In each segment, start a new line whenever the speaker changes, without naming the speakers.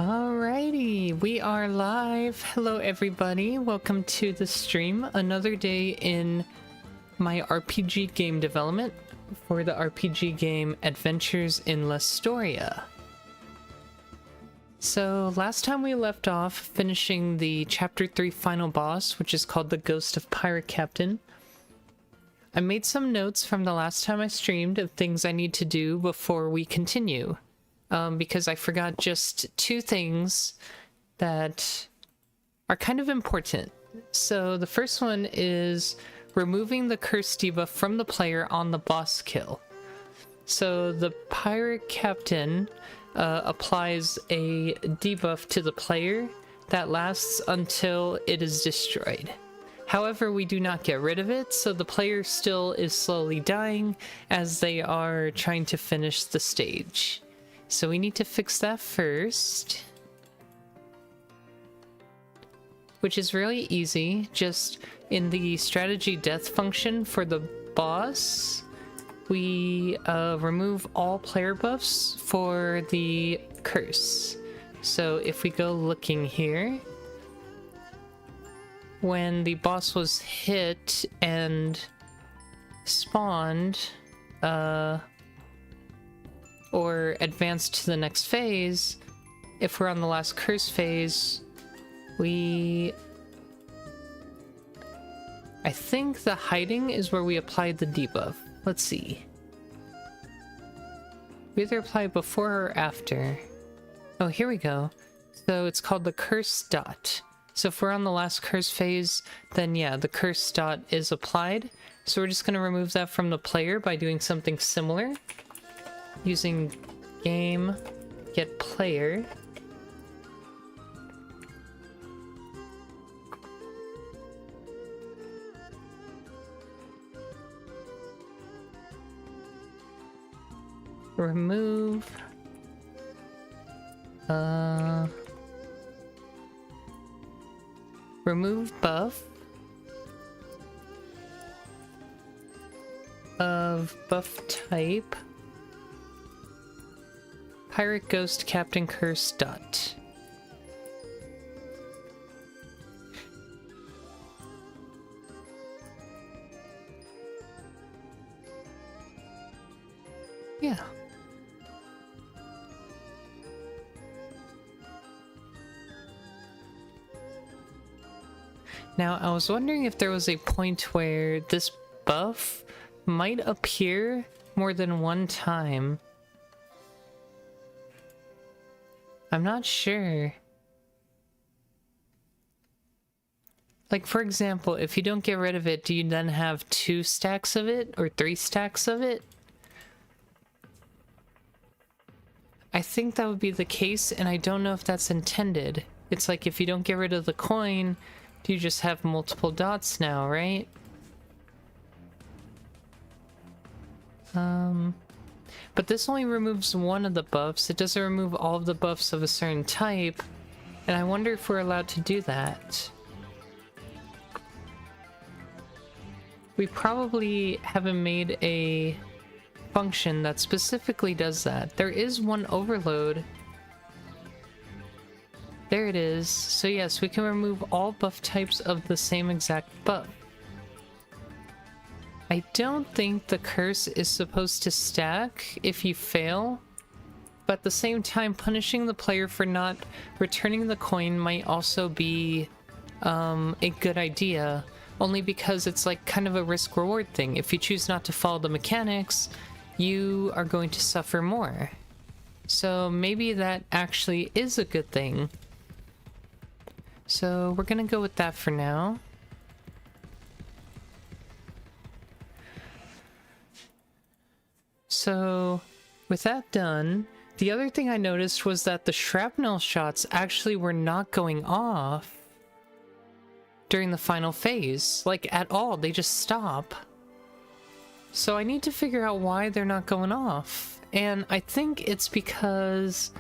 Alrighty, we are live. Hello everybody, welcome to the stream. Another day in my RPG game development for the RPG game Adventures in Lestoria. So last time we left off finishing the chapter 3 final boss, which is called the Ghost of Pirate Captain. I made some notes from the last time I streamed of things I need to do before we continue. Because I forgot just two things that are kind of important. So the first one is removing the curse debuff from the player on the boss kill. So the pirate captain applies a debuff to the player that lasts until it is destroyed. However, we do not get rid of it, so the player still is slowly dying as they are trying to finish the stage. So we need to fix that first, which is really easy. Just in the strategy death function for the boss, we remove all player buffs for the curse. So if we go looking here, when the boss was hit and spawned, or advanced to the next phase, if we're on the last curse phase, I think the hiding is where we applied the debuff. Let's see. We either apply before or after. Oh, here we go. So it's called the curse dot. So if we're on the last curse phase, then yeah, the curse dot is applied. So we're just going to remove that from the player by doing something similar. Using game get player. Remove remove buff of buff type Pirate Ghost Captain Curse dot. Yeah. Now, I was wondering if there was a point where this buff might appear more than one time. I'm not sure. Like, for example, if you don't get rid of it, do you then have 2 stacks of it or 3 stacks of it? I think that would be the case, and I don't know if that's intended. It's like if you don't get rid of the coin, do you just have multiple dots now, right? But this only removes one of the buffs. It doesn't remove all of the buffs of a certain type. And I wonder if we're allowed to do that. We probably haven't made a function that specifically does that. There is one overload. There it is. So yes, we can remove all buff types of the same exact buff. I don't think the curse is supposed to stack if you fail, but at the same time, punishing the player for not returning the coin might also be a good idea, only because it's like kind of a risk-reward thing. If you choose not to follow the mechanics, you are going to suffer more. So maybe that actually is a good thing. So we're gonna go with that for now. So, with that done, the other thing I noticed was that the shrapnel shots actually were not going off during the final phase. Like, at all. They just stop. So I need to figure out why they're not going off. And I think it's because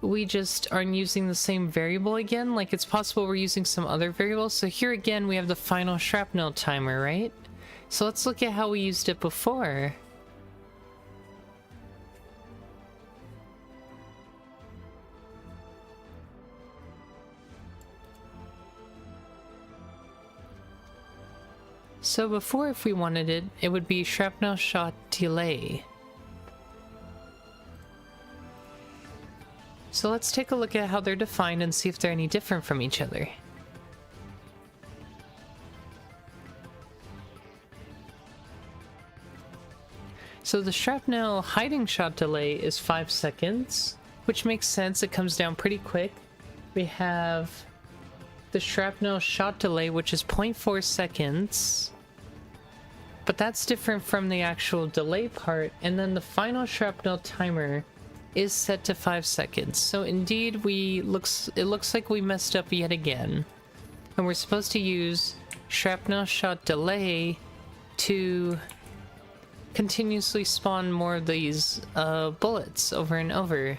we just aren't using the same variable again. Like, it's possible we're using some other variable. So here again, we have the final shrapnel timer, right? So let's look at how we used it before. So before, if we wanted it, it would be shrapnel shot delay. So let's take a look at how they're defined and see if they're any different from each other. So the shrapnel hiding shot delay is 5 seconds, which makes sense. It comes down pretty quick. We have the shrapnel shot delay, which is 0.4 seconds. But that's different from the actual delay part. And then the final shrapnel timer is set to 5 seconds. So indeed, it looks like we messed up yet again. And we're supposed to use shrapnel shot delay to continuously spawn more of these bullets over and over.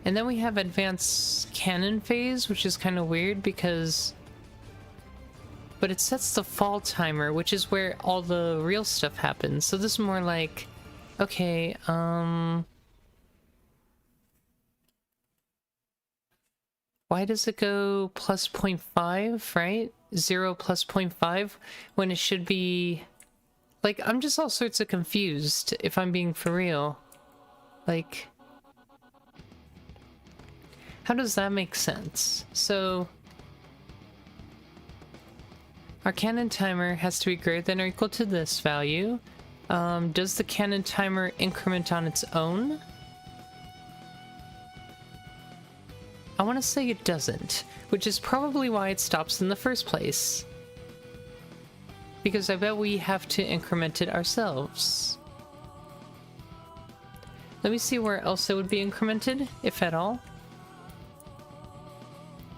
And then we have advanced cannon phase, which is kind of weird because... But it sets the fall timer, which is where all the real stuff happens. So this is more like... Okay, why does it go plus 0.5, right? 0 plus 0.5 when it should be... Like, I'm just all sorts of confused, if I'm being for real. Like... How does that make sense? So... Our cannon timer has to be greater than or equal to this value. Does the cannon timer increment on its own? I want to say it doesn't, which is probably why it stops in the first place. Because I bet we have to increment it ourselves. Let me see where else it would be incremented, if at all.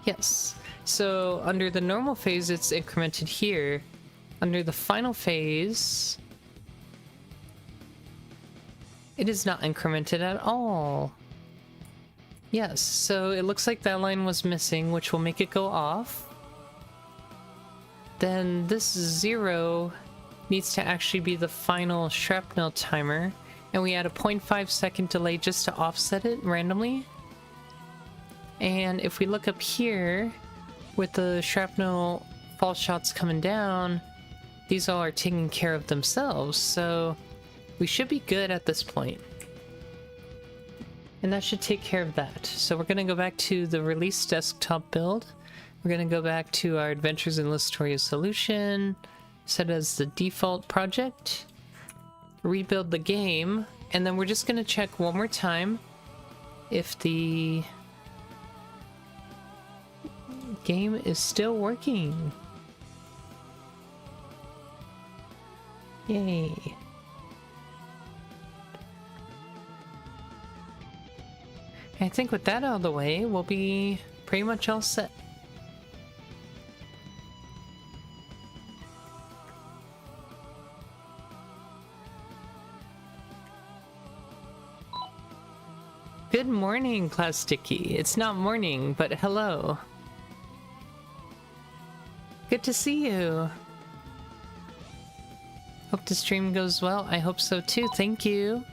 Yes. So under the normal phase, it's incremented here. Under the final phase, it is not incremented at all. Yes, so it looks like that line was missing, which will make it go off. Then this 0 needs to actually be the final shrapnel timer, and we add a 0.5 second delay just to offset it randomly. And if we look up here, with the shrapnel fall shots coming down, these all are taking care of themselves, so we should be good at this point. And that should take care of that. So we're gonna go back to the release desktop build. We're gonna go back to our Adventures in Listoria solution, set as the default project, rebuild the game, and then we're just gonna check one more time if the game is still working. Yay. I think with that out of the way, we'll be pretty much all set. Good morning, Plasticky. It's not morning, but hello. Good to see you. Hope the stream goes well. I hope so too. Thank you.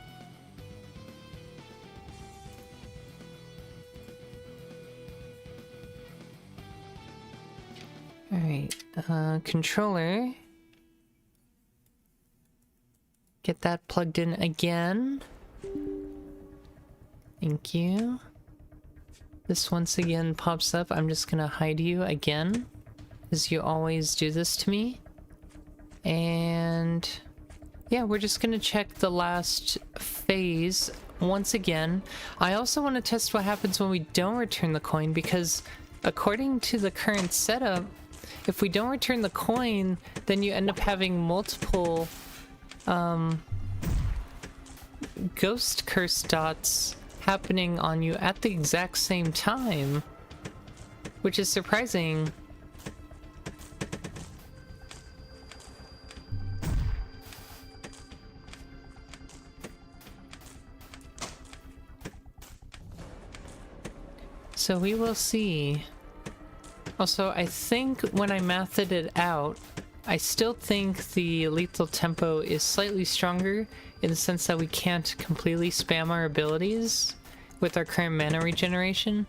Alright, controller. Get that plugged in again. Thank you. This once again pops up. I'm just gonna hide you again, as you always do this to me. And yeah, we're just gonna check the last phase once again. I also want to test what happens when we don't return the coin, because according to the current setup, if we don't return the coin, then you end up having multiple ghost curse dots happening on you at the exact same time, which is surprising. So we will see. Also, I think when I mathed it out, I still think the lethal tempo is slightly stronger in the sense that we can't completely spam our abilities with our current mana regeneration.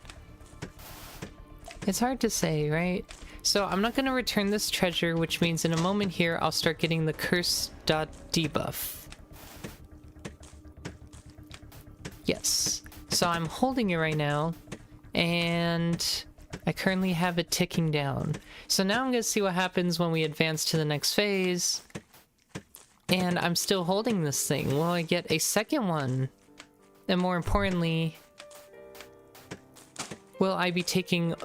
It's hard to say, right? So I'm not going to return this treasure, which means in a moment here I'll start getting the curse dot debuff. Yes. So I'm holding it right now, and I currently have it ticking down. So now I'm going to see what happens when we advance to the next phase. And I'm still holding this thing. Will I get a second one? And more importantly, will I be taking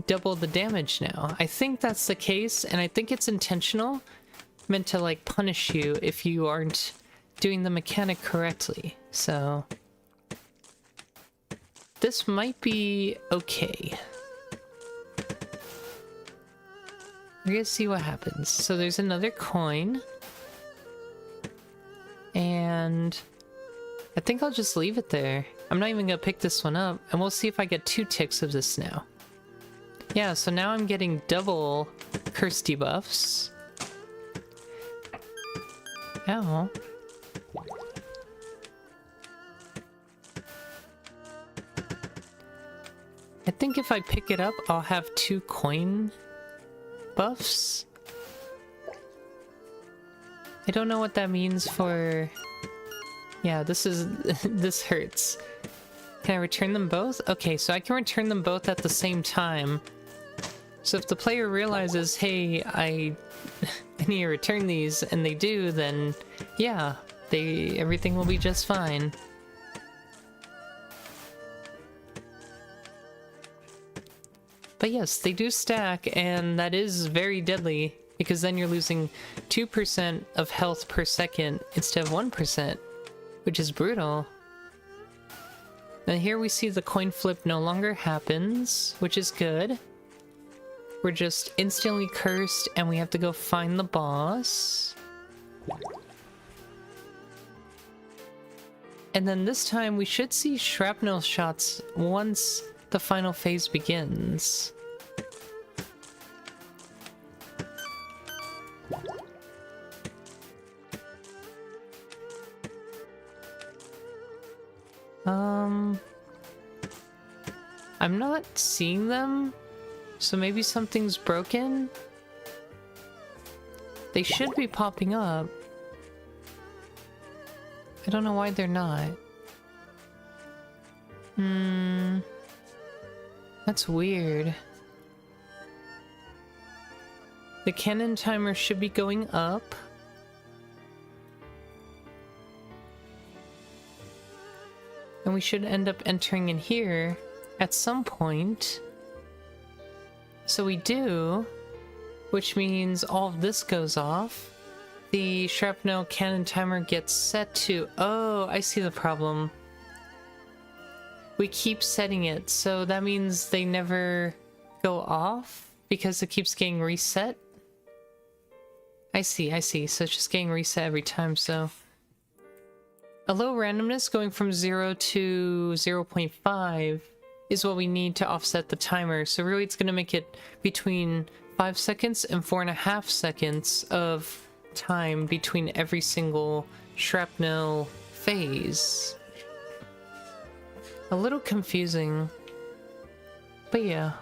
double the damage now? I think that's the case, and I think it's intentional, meant to like punish you if you aren't doing the mechanic correctly. So this might be okay. We're gonna see what happens. So there's another coin, and I think I'll just leave it there. I'm not even gonna pick this one up, and we'll see if I get 2 ticks of this now. Yeah, so now I'm getting double curse debuffs. Ow. I think if I pick it up, I'll have 2 coin buffs. I don't know what that means for... Yeah, this is... this hurts. Can I return them both? Okay, so I can return them both at the same time. So if the player realizes, hey, I need to return these, and they do, then yeah, everything will be just fine. But yes, they do stack, and that is very deadly, because then you're losing 2% of health per second instead of 1%, which is brutal. And here we see the coin flip no longer happens, which is good. We're just instantly cursed, and we have to go find the boss. And then this time we should see shrapnel shots once the final phase begins. I'm not seeing them, so maybe something's broken? They should be popping up. I don't know why they're not. That's weird. The cannon timer should be going up. And we should end up entering in here at some point. So we do, which means all of this goes off. The shrapnel cannon timer gets set to... Oh, I see the problem. We keep setting it, so that means they never go off because it keeps getting reset. I see. So it's just getting reset every time, so... A low randomness going from 0 to 0.5 is what we need to offset the timer. So really it's going to make it between 5 seconds and 4.5 seconds of time between every single shrapnel phase. A little confusing, but yeah.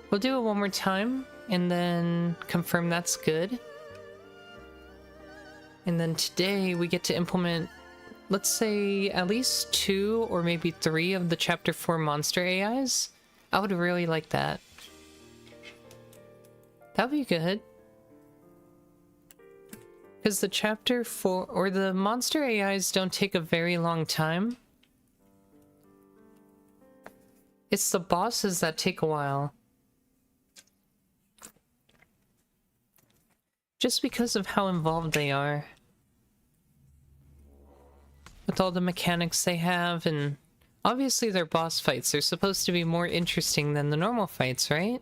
We'll do it one more time and then confirm that's good. And then today we get to implement, let's say, at least 2 or maybe 3 of the Chapter 4 monster AIs. I would really like that. That would be good. Because the Chapter 4, or the monster AIs don't take a very long time. It's the bosses that take a while. Just because of how involved they are. With all the mechanics they have, and obviously their boss fights are supposed to be more interesting than the normal fights, right?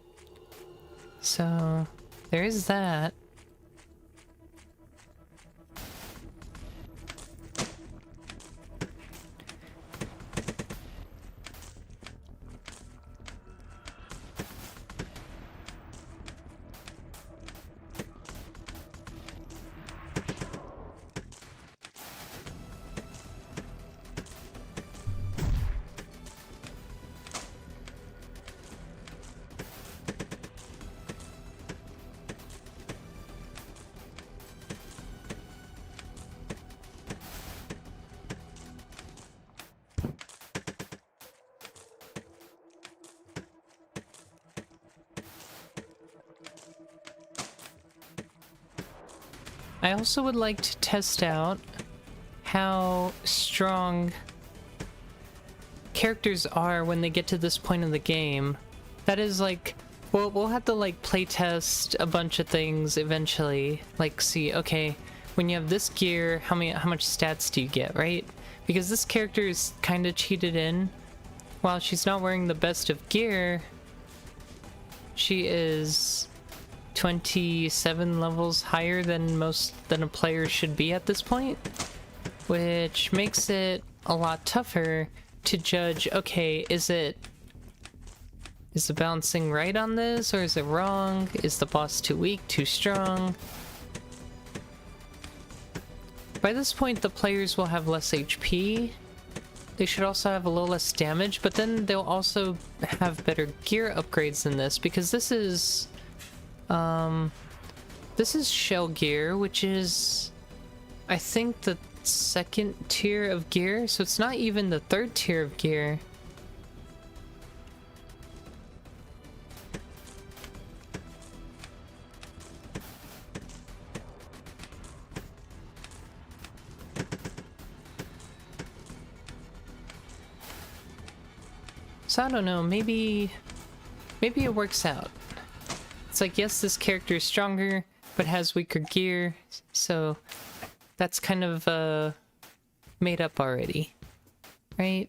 So, there is that. I also would like to test out how strong characters are when they get to this point in the game. That is like, we'll have to like playtest a bunch of things eventually. Like see, okay, when you have this gear, how much stats do you get, right? Because this character is kind of cheated in. While she's not wearing the best of gear, she is 27 levels higher than a player should be at this point, which makes it a lot tougher to judge, okay, is the balancing right on this, or is it wrong? Is the boss too weak, too strong? By this point, the players will have less HP. They should also have a little less damage, but then they'll also have better gear upgrades than this, because this is shell gear, which is, I think, the second tier of gear, so it's not even the third tier of gear. So I don't know, maybe it works out. It's like, yes, this character is stronger, but has weaker gear, so that's kind of made up already, right?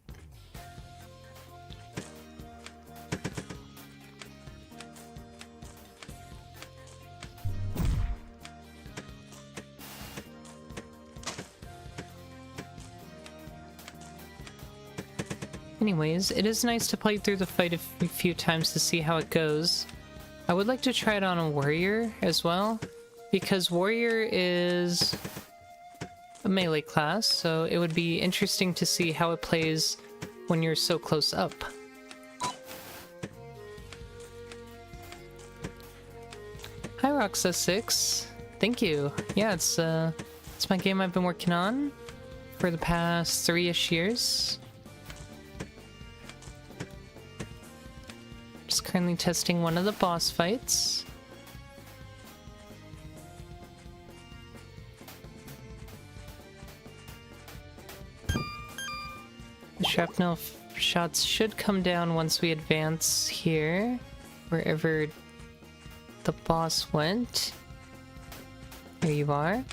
Anyways, it is nice to play through the fight a few times to see how it goes. I would like to try it on a warrior as well, because warrior is a melee class, so it would be interesting to see how it plays when you're so close up. Hi Roxa6, thank you. Yeah, it's my game I've been working on for the past 3-ish years. Just currently testing one of the boss fights. The shrapnel shots should come down once we advance here, wherever the boss went. There you are.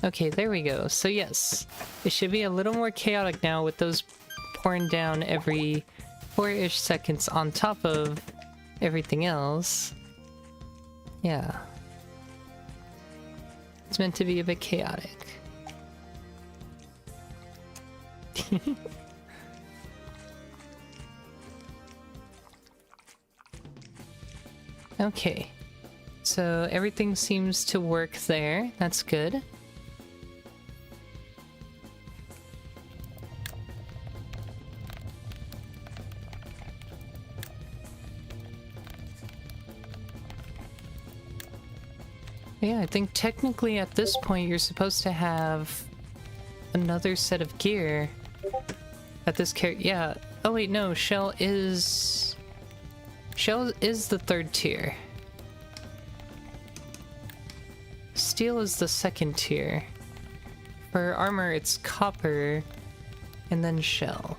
Okay, there we go. So yes, it should be a little more chaotic now with those pouring down every 4-ish seconds on top of everything else. Yeah. It's meant to be a bit chaotic. Okay. So everything seems to work there. That's good. Yeah, I think technically at this point you're supposed to have another set of gear at this yeah. Oh wait, no, Shell is the third tier. Steel is the second tier. For armor, it's copper and then Shell.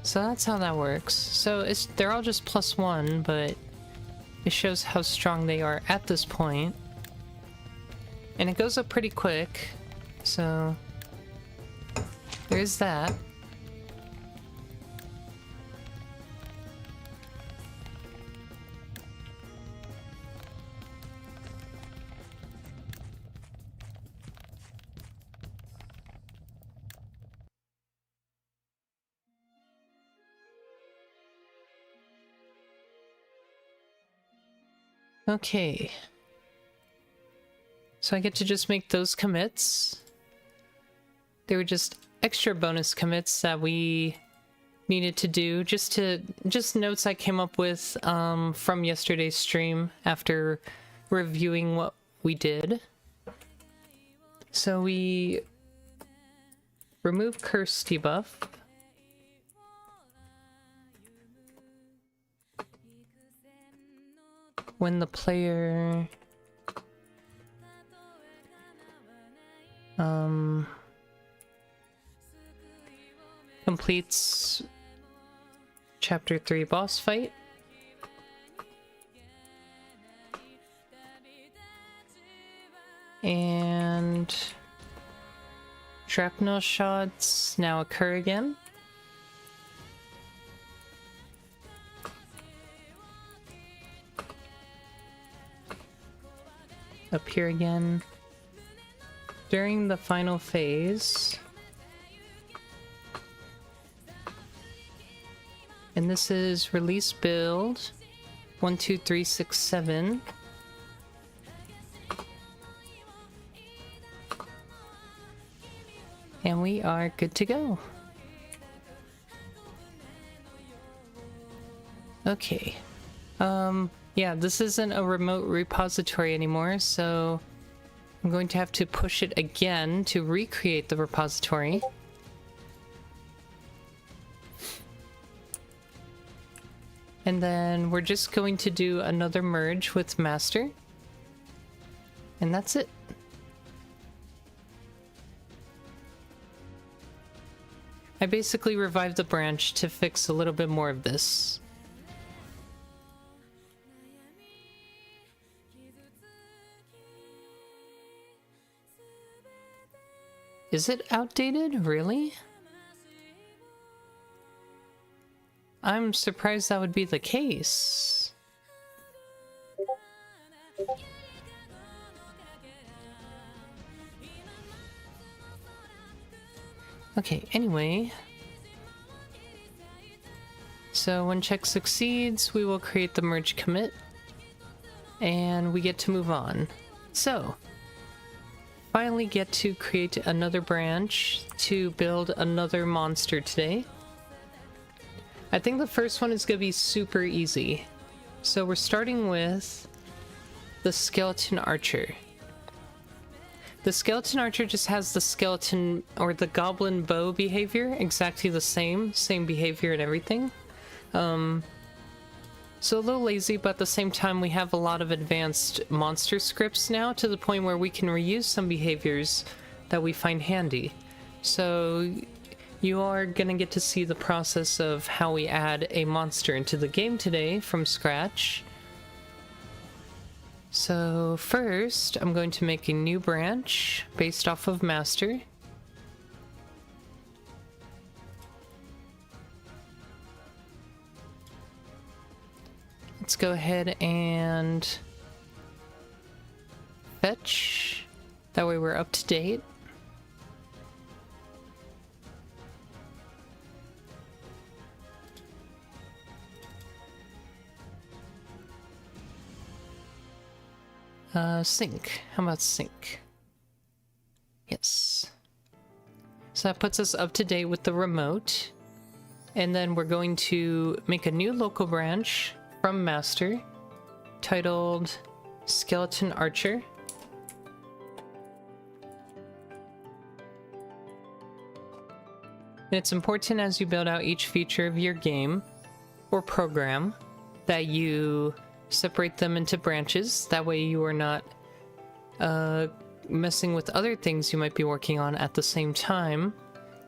So that's how that works. So they're all just +1, but it shows how strong they are at this point. And it goes up pretty quick, so there's that. Okay. So I get to just make those commits. They were just extra bonus commits that we needed to do, just notes I came up with from yesterday's stream after reviewing what we did. So we remove curse debuff. when the player completes Chapter 3 boss fight. And shrapnel shots now occur again. Appear again during the final phase. And this is release build 12367. And we are good to go. Okay. Yeah, this isn't a remote repository anymore, so I'm going to have to push it again to recreate the repository. And then we're just going to do another merge with master. And that's it. I basically revived the branch to fix a little bit more of this. Is it outdated? Really? I'm surprised that would be the case. Okay, anyway. So when check succeeds, we will create the merge commit. And we get to move on. So, finally get to create another branch to build another monster today. I think the first one is going to be super easy. So we're starting with the skeleton archer. The skeleton archer just has the skeleton or the goblin bow behavior, exactly the same behavior and everything. So a little lazy, but at the same time we have a lot of advanced monster scripts now to the point where we can reuse some behaviors that we find handy. So you are gonna get to see the process of how we add a monster into the game today from scratch. So first, I'm going to make a new branch based off of master. Let's go ahead and fetch. That way we're up to date. Sync. How about sync? Yes. So that puts us up to date with the remote. And then we're going to make a new local branch from master titled Skeleton Archer. And it's important as you build out each feature of your game or program that you separate them into branches. That way you are not messing with other things you might be working on at the same time.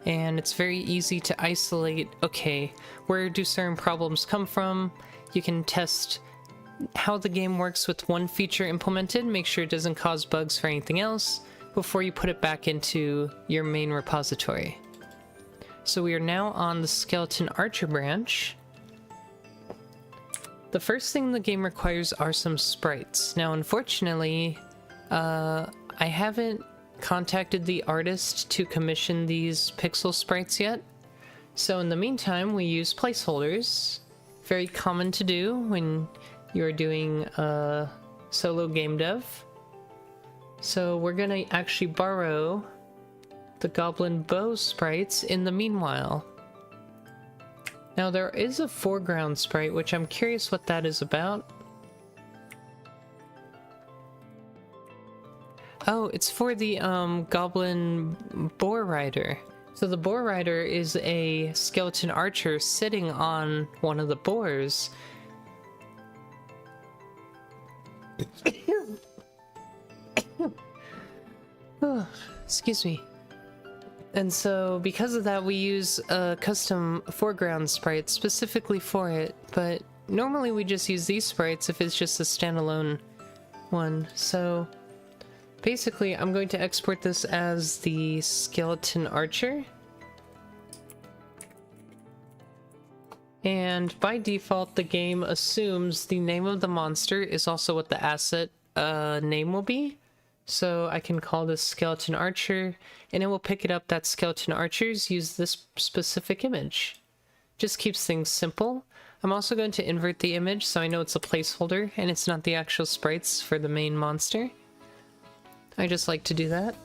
And it's very easy to isolate, okay, where do certain problems come from? You can test how the game works with one feature implemented, make sure it doesn't cause bugs for anything else before you put it back into your main repository. So we are now on the Skeleton Archer branch. The first thing the game requires are some sprites. Now, unfortunately, I haven't contacted the artist to commission these pixel sprites yet. So in the meantime, we use placeholders. Very common to do when you're doing solo game dev. So we're gonna actually borrow the goblin bow sprites in the meanwhile. Now there is a foreground sprite, which I'm curious what that is about. Oh, it's for the goblin boar rider. So the boar rider is a skeleton archer sitting on one of the boars. Oh, excuse me. And so because of that, we use a custom foreground sprite specifically for it, but normally we just use these sprites if it's just a standalone one. So basically I'm going to export this as the skeleton archer. And by default, the game assumes the name of the monster is also what the asset name will be. So I can call this skeleton archer, and it will pick it up that skeleton archers use this specific image. Just keeps things simple. I'm also going to invert the image so I know it's a placeholder and it's not the actual sprites for the main monster. I just like to do that.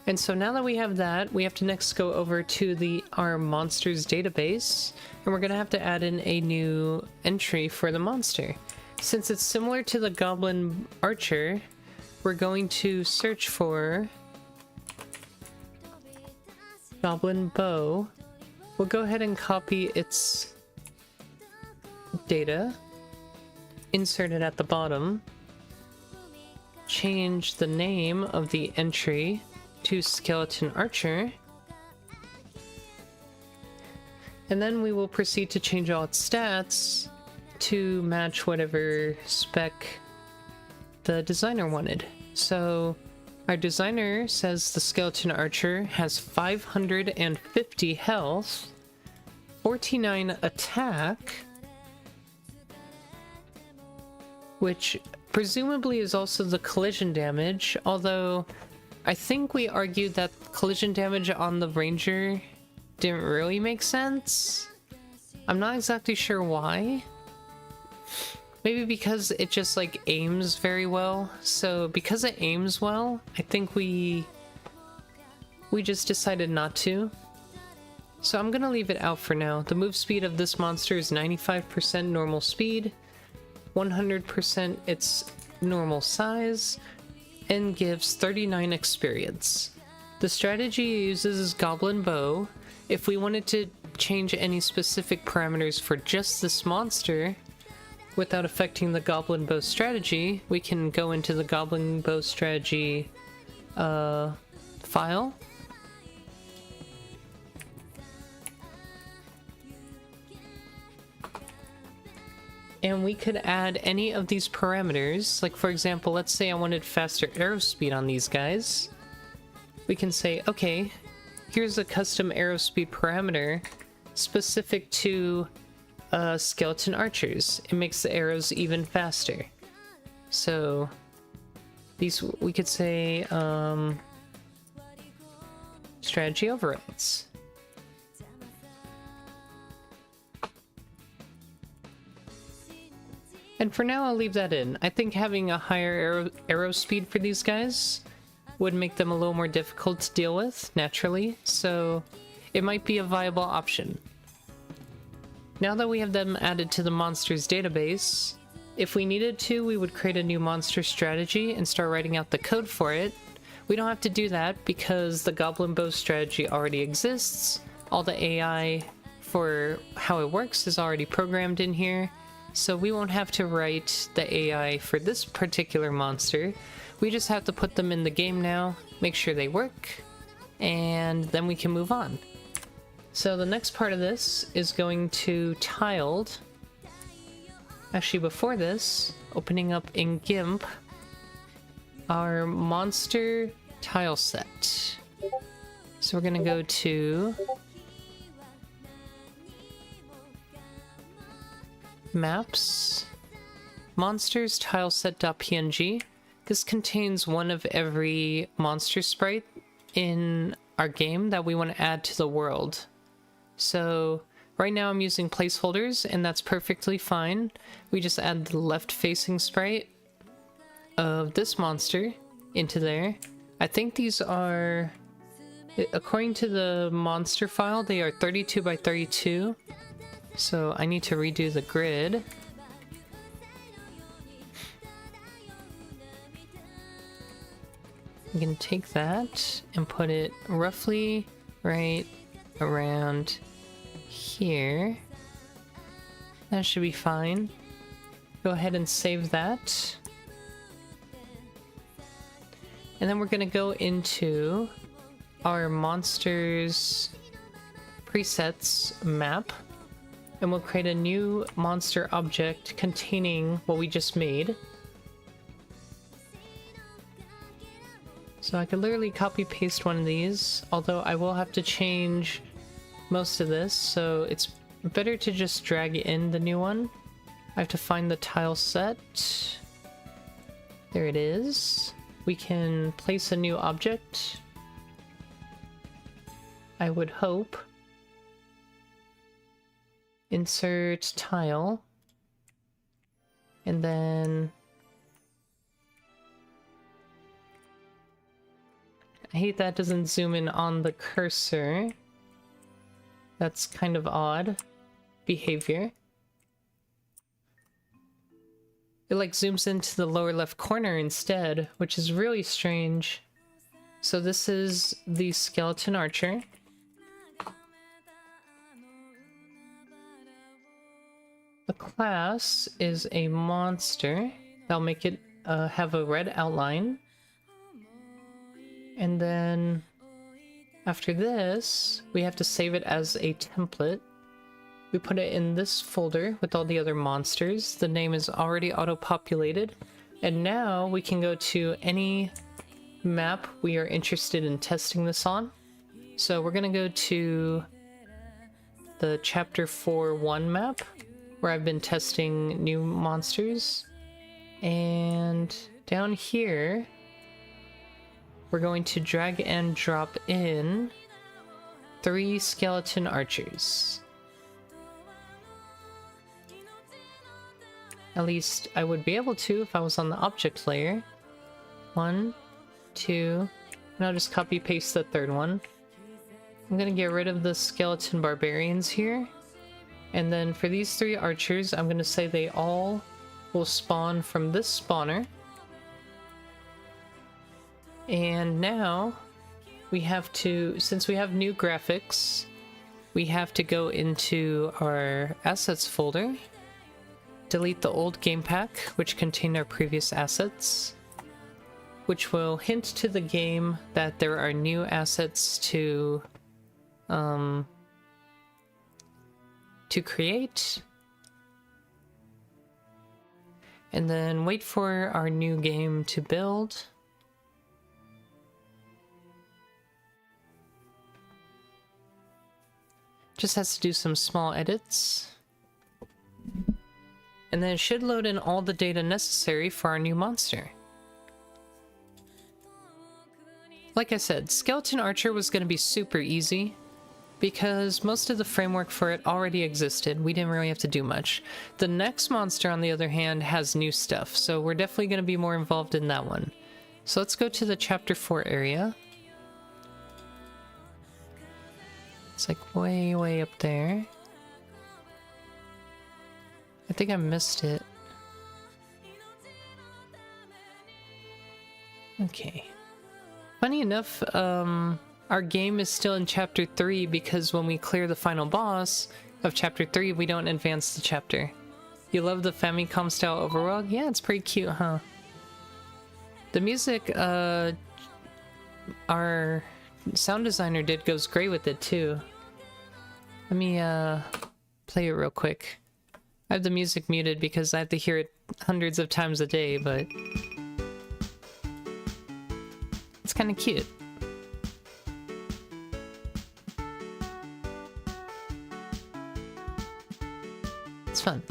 And so now that we have that, we have to next go over to our monsters database, and we're going to have to add in a new entry for the monster. Since it's similar to the goblin archer, we're going to search for goblin bow. We'll go ahead and copy its data, insert it at the bottom, change the name of the entry to skeleton archer, and then we will proceed to change all its stats to match whatever spec the designer wanted. So our designer says the skeleton archer has 550 health, 49 attack, which presumably is also the collision damage, although I think we argued that collision damage on the ranger didn't really make sense. I'm not exactly sure why. Maybe because it just like aims very well. So because it aims well, I think we just decided not to. So I'm gonna leave it out for now. The move speed of this monster is 95% normal speed, 100% its normal size, and gives 39 experience. The strategy it uses is Goblin Bow. If we wanted to change any specific parameters for just this monster without affecting the Goblin Bow strategy, we can go into the Goblin Bow strategy file. And we could add any of these parameters. Like for example, let's say I wanted faster arrow speed on these guys. We can say, okay, here's a custom arrow speed parameter specific to skeleton archers. It makes the arrows even faster. So these, we could say strategy overrides. And for now, I'll leave that in. I think having a higher arrow speed for these guys would make them a little more difficult to deal with, naturally, so it might be a viable option. Now that we have them added to the monsters database, if we needed to, we would create a new monster strategy and start writing out the code for it. We don't have to do that because the Goblin Bow strategy already exists. All the AI for how it works is already programmed in here. So we won't have to write the AI for this particular monster. We just have to put them in the game now, make sure they work, and then we can move on. So the next part of this is going to tiled. Actually, before this, opening up in GIMP, our monster tile set. So we're gonna go to Maps, Monsters tileset.png. This contains one of every monster sprite in our game that we want to add to the world. So right now I'm using placeholders, and that's perfectly fine. We just add the left-facing sprite of this monster into there. I think these are, according to the monster file, they are 32 by 32. So I need to redo the grid. I'm gonna take that and put it roughly right around here. That should be fine. Go ahead and save that. And then we're gonna go into our monsters presets map, and we'll create a new monster object containing what we just made. So I could literally copy paste one of these, although I will have to change most of this, so it's better to just drag in the new one. I have to find the tile set. There it is. We can place a new object, I would hope. Insert tile. And then I hate that doesn't zoom in on the cursor. That's kind of odd behavior. It like zooms into the lower left corner instead, which is really strange. So this is the skeleton archer. The class is a monster. That'll make it have a red outline. And then after this, we have to save it as a template. We put it in this folder with all the other monsters. The name is already auto-populated. And now we can go to any map we are interested in testing this on. So we're gonna go to the Chapter 4.1 map, where I've been testing new monsters. And down here, we're going to drag and drop in 3 skeleton archers. At least I would be able to if I was on the object layer. 1, 2, and I'll just copy paste the third one. I'm gonna get rid of the skeleton barbarians here. And then for these 3 archers, I'm gonna say they all will spawn from this spawner. And now we have to, since we have new graphics, we have to go into our assets folder, delete the old game pack, which contained our previous assets, which will hint to the game that there are new assets to create. And then wait for our new game to build. Just has to do some small edits. And then it should load in all the data necessary for our new monster. Like I said, Skeleton Archer was going to be super easy because most of the framework for it already existed. We didn't really have to do much. The next monster, on the other hand, has new stuff, so we're definitely going to be more involved in that one. So let's go to the Chapter 4 area. It's like way, way up there. I think I missed it. Okay. Funny enough, our game is still in Chapter 3 because when we clear the final boss of Chapter 3, we don't advance the chapter. You love the Famicom style overworld? Yeah, it's pretty cute, huh? The music, our sound designer did goes great with it too. Let me play it real quick. I have the music muted because I have to hear it hundreds of times a day, but it's kind of cute. It's fun.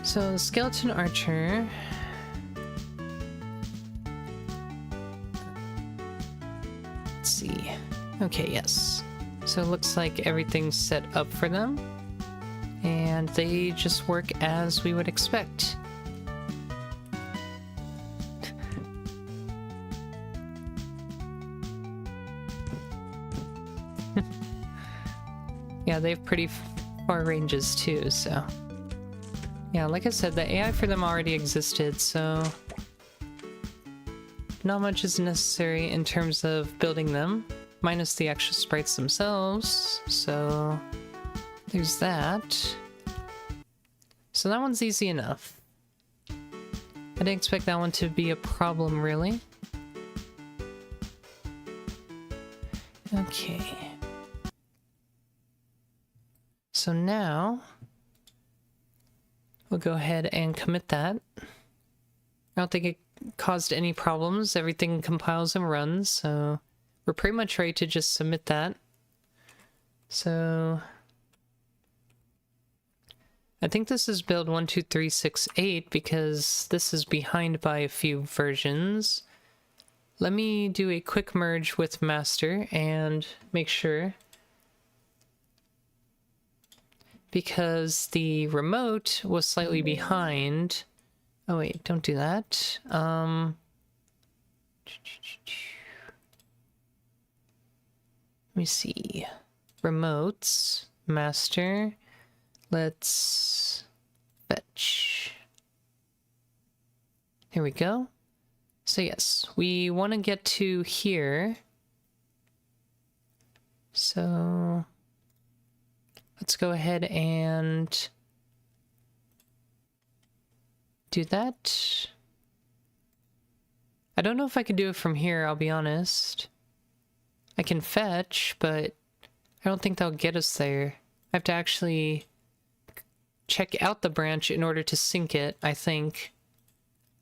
So, Skeleton Archer. Let's see. Okay, yes. So it looks like everything's set up for them. And they just work as we would expect. Yeah, they have pretty far ranges too, so... Yeah, like I said, the AI for them already existed, so... Not much is necessary in terms of building them, minus the actual sprites themselves, so... There's that. So that one's easy enough. I didn't expect that one to be a problem, really. Okay. So now, we'll go ahead and commit that. I don't think it caused any problems. Everything compiles and runs, so we're pretty much ready to just submit that. So I think this is build 12368 because this is behind by a few versions. Let me do a quick merge with master and make sure, because the remote was slightly behind. Oh wait, don't do that. Let me see. Remotes, master. Let's fetch. Here we go. So yes, we want to get to here. So let's go ahead and do that. I don't know if I can do it from here, I'll be honest. I can fetch, but I don't think that'll get us there. I have to actually check out the branch in order to sync it, I think.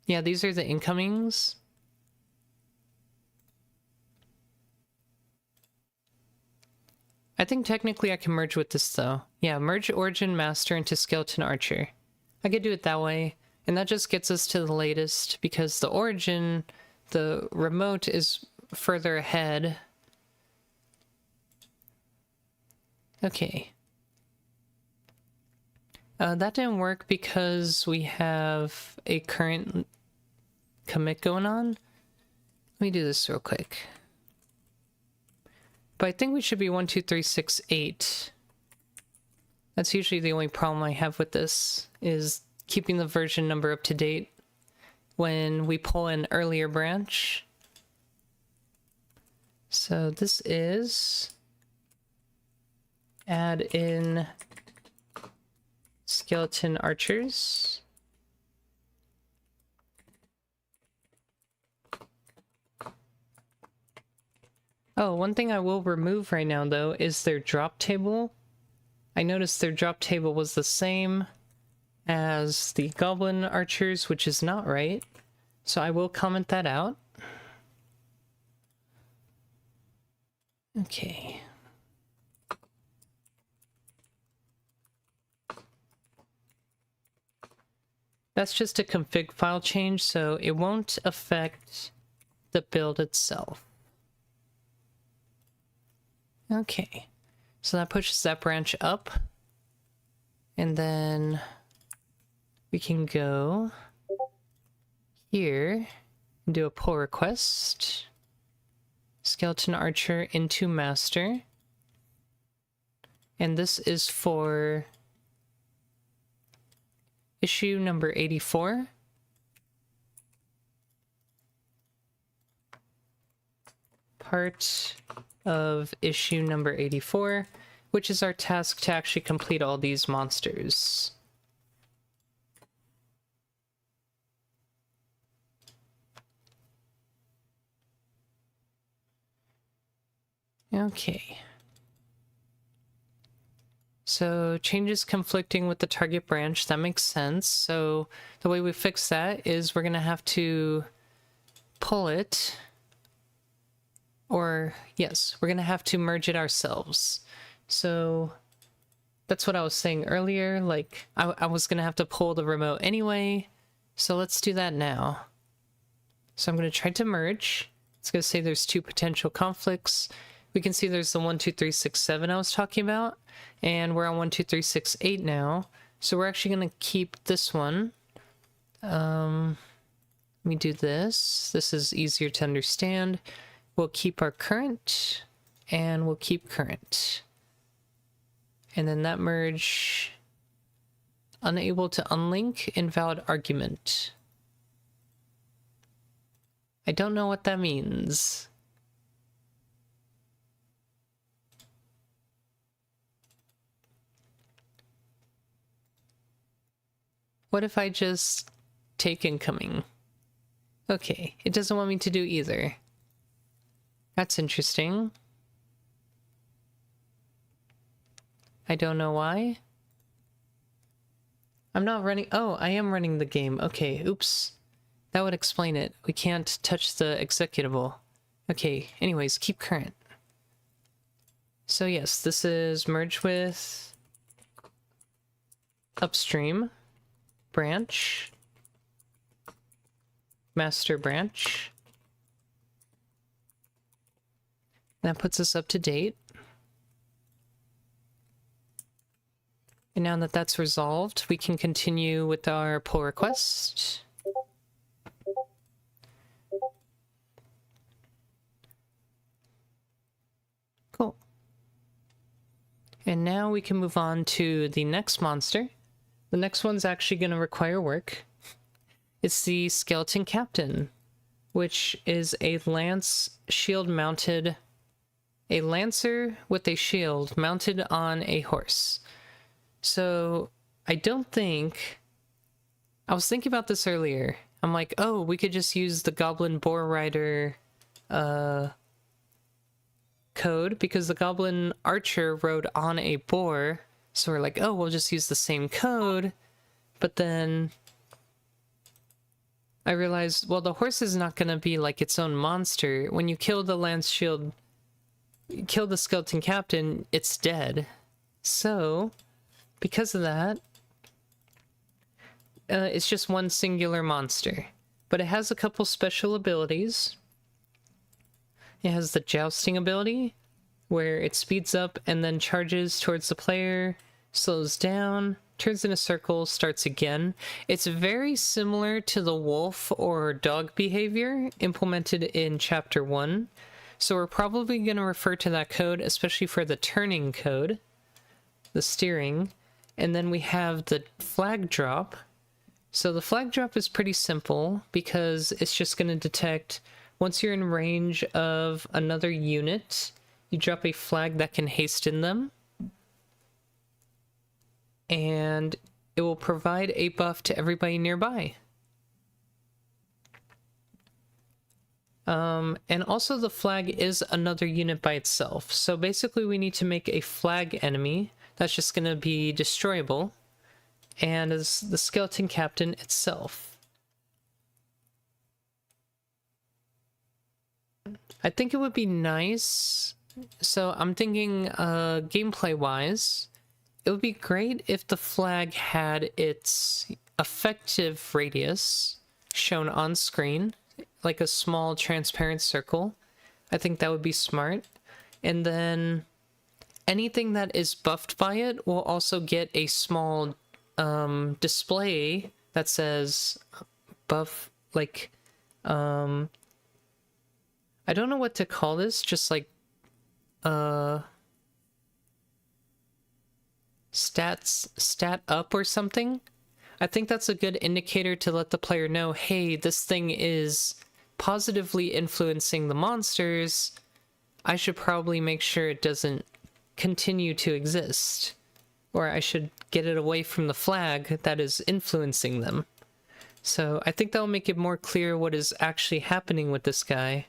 Yeah, these are the incomings. I think technically I can merge with this though. Yeah, merge origin master into skeleton archer. I could do it that way, and that just gets us to the latest because the origin, the remote is further ahead. Okay. That didn't work because we have a current commit going on. Let me do this real quick. But I think we should be 12368. That's usually the only problem I have with this, is keeping the version number up to date when we pull an earlier branch. So this is add in skeleton archers. Oh, one thing I will remove right now though is their drop table. I noticed their drop table was the same as the goblin archers, which is not right. So I will comment that out. Okay. That's just a config file change, so it won't affect the build itself. Okay, so that pushes that branch up, and then we can go here and do a pull request. Skeleton archer into master. And this is for issue number 84. Part of issue number 84, which is our task to actually complete all these monsters. Okay. So changes conflicting with the target branch, that makes sense. So the way we fix that is we're gonna have to pull it, or yes, we're gonna have to merge it ourselves. So that's what I was saying earlier, like I was gonna have to pull the remote anyway, so let's do that now. So I'm gonna try to merge. It's gonna say there's two potential conflicts. We can see there's the 12367 I was talking about, and we're on 12368 now. So we're actually going to keep this one. Let me do this. This is easier to understand. We'll keep our current, and we'll keep current. And then that merge, unable to unlink, invalid argument. I don't know what that means. What if I just Take incoming. Okay, it doesn't want me to do either. That's interesting. I don't know why. I'm not running... Oh, I am running the game. Okay, oops. That would explain it. We can't touch the executable. Okay, anyways, keep current. So yes, this is merge with upstream branch, master branch. That puts us up to date. And now that that's resolved, we can continue with our pull request. Cool. And now we can move on to the next monster. The next one's actually going to require work. It's the Skeleton Captain, which is a lance shield mounted... A lancer with a shield mounted on a horse. So, I don't think... I was thinking about this earlier. I'm like, oh, we could just use the Goblin Boar Rider code, because the Goblin Archer rode on a boar. So we're like, oh, we'll just use the same code. But then I realized, well, the horse is not going to be like its own monster. When you kill the lance shield... kill the Skeleton Captain, it's dead. So, because of that, it's just one singular monster. But it has a couple special abilities. It has the jousting ability, where it speeds up and then charges towards the player, slows down, turns in a circle, starts again. It's very similar to the wolf or dog behavior implemented in Chapter 1. So we're probably going to refer to that code, especially for the turning code, the steering. And then we have the flag drop. So the flag drop is pretty simple because it's just going to detect once you're in range of another unit, you drop a flag that can hasten them. And it will provide a buff to everybody nearby. And also the flag is another unit by itself. So basically we need to make a flag enemy that's just going to be destroyable. And as the Skeleton Captain itself. I think it would be nice. So I'm thinking gameplay-wise, it would be great if the flag had its effective radius shown on screen, like a small transparent circle. I think that would be smart. And then anything that is buffed by it will also get a small display that says buff, like, I don't know what to call this, just like, stat up or something. I think that's a good indicator to let the player know, hey, this thing is positively influencing the monsters. I should probably make sure it doesn't continue to exist. Or I should get it away from the flag that is influencing them. So I think that'll make it more clear what is actually happening with this guy.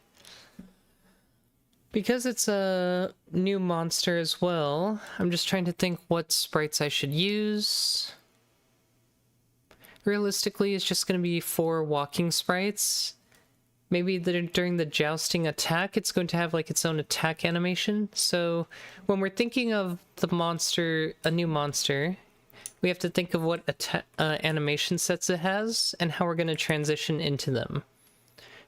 Because it's a new monster as well, I'm just trying to think what sprites I should use. Realistically, it's just going to be 4 walking sprites. Maybe during the jousting attack, it's going to have like its own attack animation. So when we're thinking of the monster, a new monster, we have to think of what animation sets it has and how we're going to transition into them.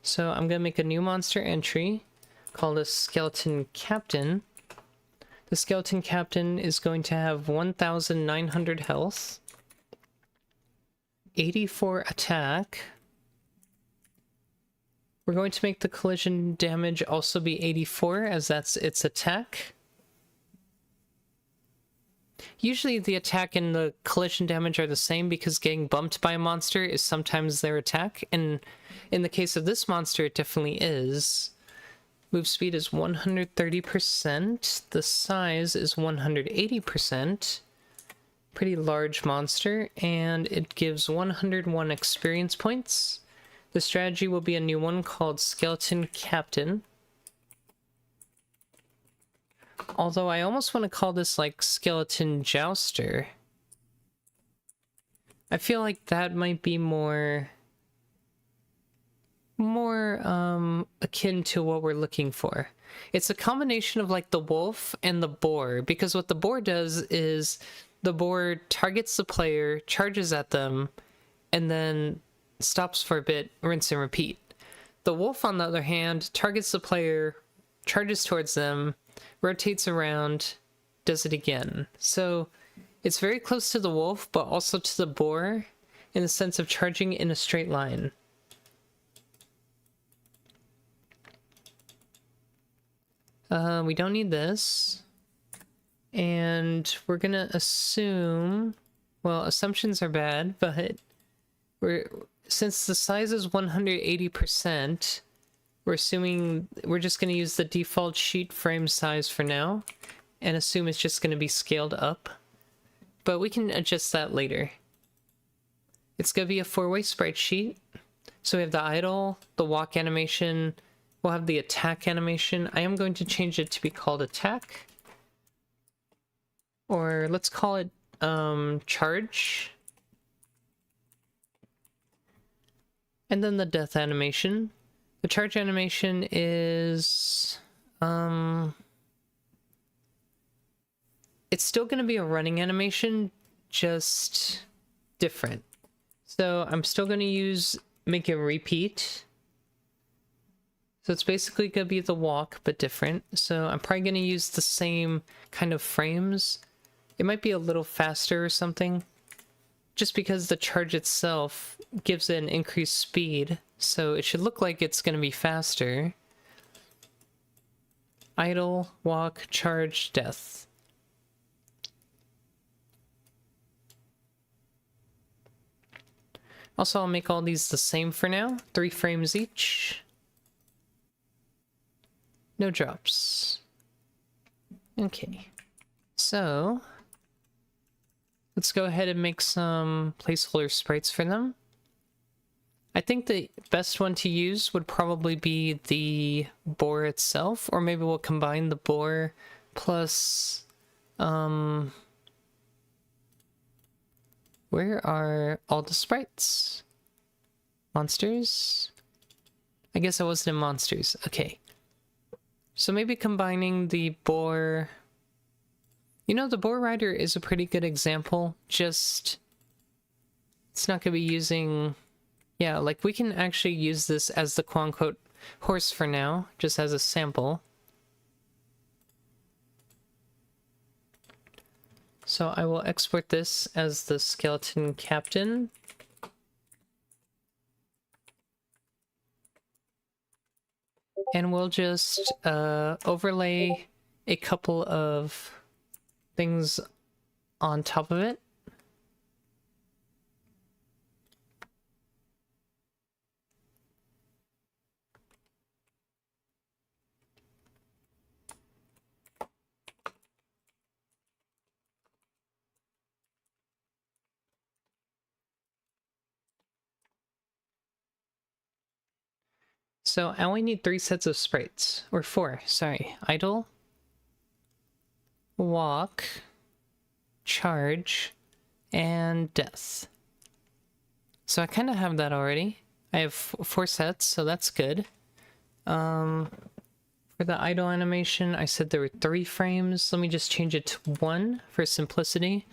So I'm going to make a new monster entry called a Skeleton Captain. The Skeleton Captain is going to have 1,900 health, 84 attack. We're going to make the collision damage also be 84, as that's its attack. Usually the attack and the collision damage are the same because getting bumped by a monster is sometimes their attack, and in the case of this monster it definitely is. Move speed is 130%, the size is 180%, pretty large monster, and it gives 101 experience points. The strategy will be a new one called Skeleton Captain. Although I almost want to call this like Skeleton Jouster. I feel like that might be more akin to what we're looking for. It's a combination of like the wolf and the boar, because what the boar does is the boar targets the player, charges at them, and then stops for a bit, rinse and repeat. The wolf, on the other hand, targets the player, charges towards them, rotates around, does it again. So it's very close to the wolf, but also to the boar in the sense of charging in a straight line. We don't need this. And we're gonna assume... Well, assumptions are bad, but since the size is 180%, we're assuming we're just gonna use the default sheet frame size for now, and assume it's just gonna be scaled up. But we can adjust that later. It's gonna be a 4-way sprite sheet. So we have the idle, the walk animation, we'll have the attack animation. I am going to change it to be called attack. Or let's call it charge. And then the death animation. The charge animation is... it's still going to be a running animation, just different. So I'm still going to make it repeat. So it's basically going to be the walk, but different. So I'm probably going to use the same kind of frames. It might be a little faster or something, just because the charge itself gives it an increased speed. So it should look like it's going to be faster. Idle, walk, charge, death. Also, I'll make all these the same for now. 3 frames each. No drops. Okay. So, let's go ahead and make some placeholder sprites for them. I think the best one to use would probably be the boar itself, or maybe we'll combine the boar plus... where are all the sprites? Monsters? I guess I wasn't in monsters. Okay. So maybe combining the boar... You know, the boar rider is a pretty good example. Just... it's not going to be using... Yeah, like we can actually use this as the quote-unquote horse for now, just as a sample. So I will export this as the Skeleton Captain. And we'll just overlay a couple of things on top of it. So I only need 3 sets of sprites, or 4, sorry. Idle, walk, charge, and death. So I kind of have that already. I have 4 sets, so that's good. For the idle animation, I said there were 3 frames. Let me just change it to 1 for simplicity.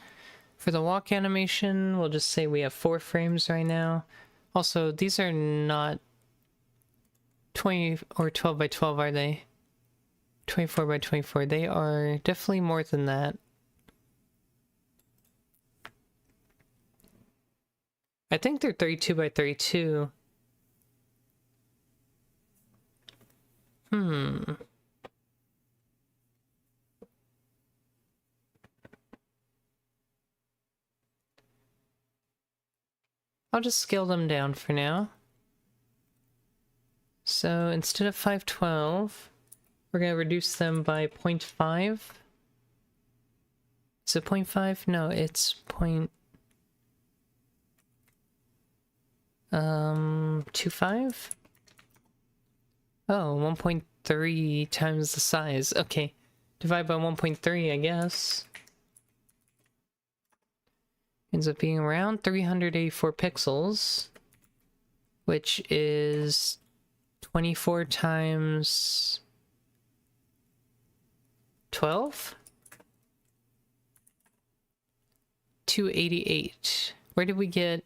For the walk animation, we'll just say we have 4 frames right now. Also, these are not 20 or 12 by 12, are they? 24 by 24. They are definitely more than that. I think they're 32 by 32. I'll just scale them down for now. So instead of 512, we're going to reduce them by 0.5. Is it 0.5? No, it's point... 25? Oh, 1.3 times the size. Okay. Divide by 1.3, I guess. Ends up being around 384 pixels, which is 24 times 12? 288. Where did we get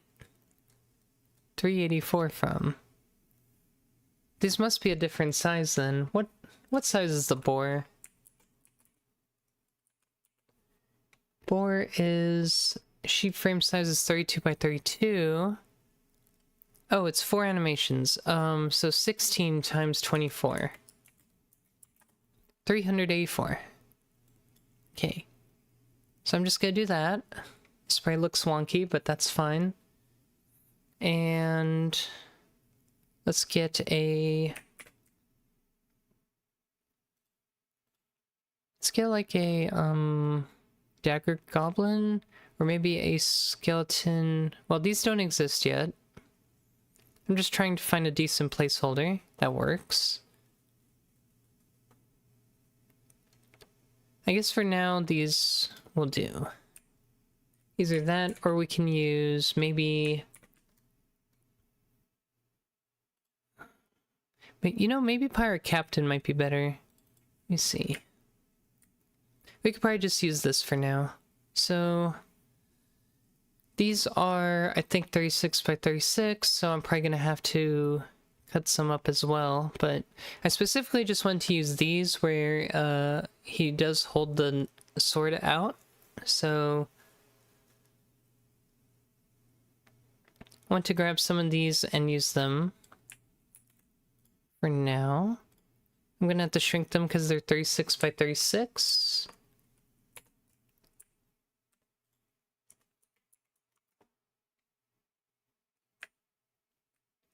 384 from? These must be a different size then. What size is the boar? Boar is... sheet frame size is 32 by 32. Oh, it's 4 animations. So 16 times 24. 384. Okay. So I'm just gonna do that. This probably looks wonky, but that's fine. And let's get a... let's get like a, dagger goblin, or maybe a skeleton. Well, these don't exist yet. I'm just trying to find a decent placeholder that works. I guess for now, these will do. Either that, or we can use maybe... but you know, maybe Pirate Captain might be better. Let me see. We could probably just use this for now. So these are, I think, 36 by 36, so I'm probably gonna have to cut some up as well. But I specifically just want to use these where he does hold the sword out. So I want to grab some of these and use them for now. I'm gonna have to shrink them because they're 36 by 36.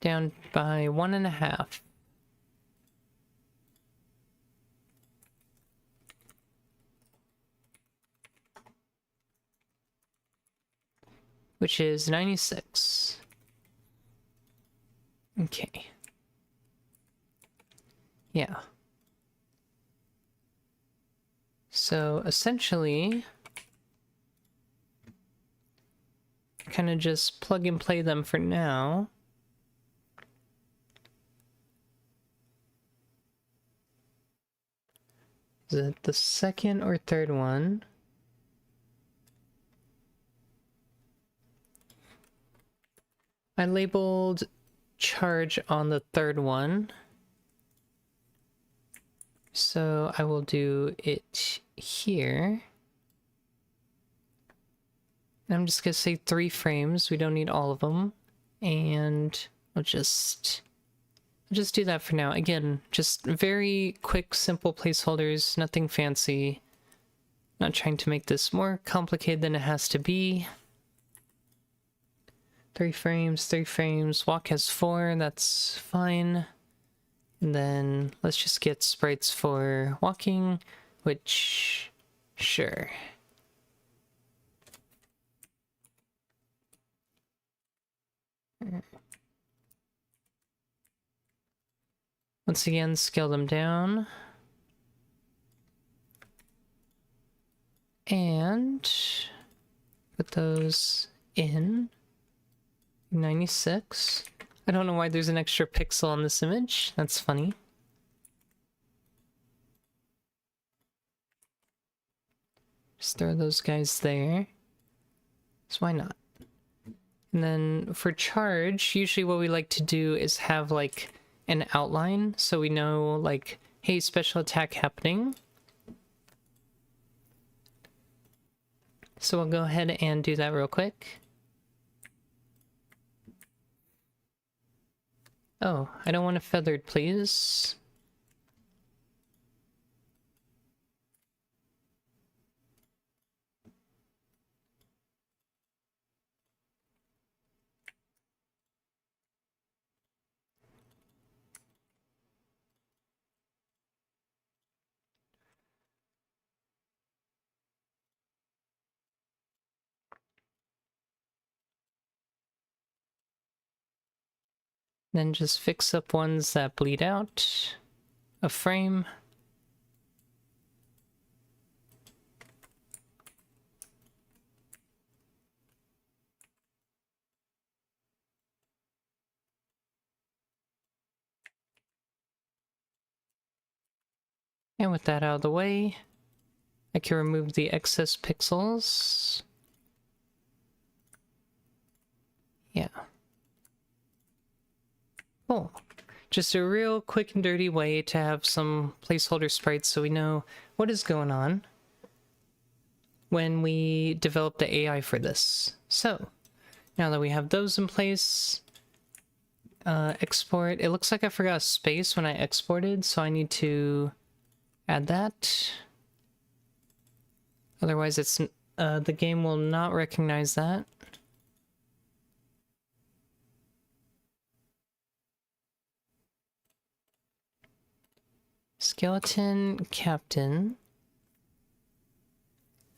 Down by 1.5. Which is 96. Okay. Yeah. So essentially, kind of just plug and play them for now. Is it the second or third one? I labeled charge on the third one. So I will do it here. And I'm just gonna say 3 frames. We don't need all of them. And I'll just do that for now. Again, just very quick, simple placeholders, nothing fancy. Not trying to make this more complicated than it has to be. 3 frames, 3 frames. Walk has 4, that's fine. And then let's just get sprites for walking, which, sure. Once again, scale them down. And put those in 96. I don't know why there's an extra pixel on this image. That's funny. Just throw those guys there. So why not? And then for charge, usually what we like to do is have like an outline so we know like, hey, special attack happening. So we'll go ahead and do that real quick. Oh, I don't want a feathered, please. Then just fix up ones that bleed out. A frame. And with that out of the way, I can remove the excess pixels. Yeah. Cool. Just a real quick and dirty way to have some placeholder sprites so we know what is going on when we develop the AI for this. So, now that we have those in place, export. It looks like I forgot a space when I exported, so I need to add that. Otherwise, it's the game will not recognize that. Skeleton Captain.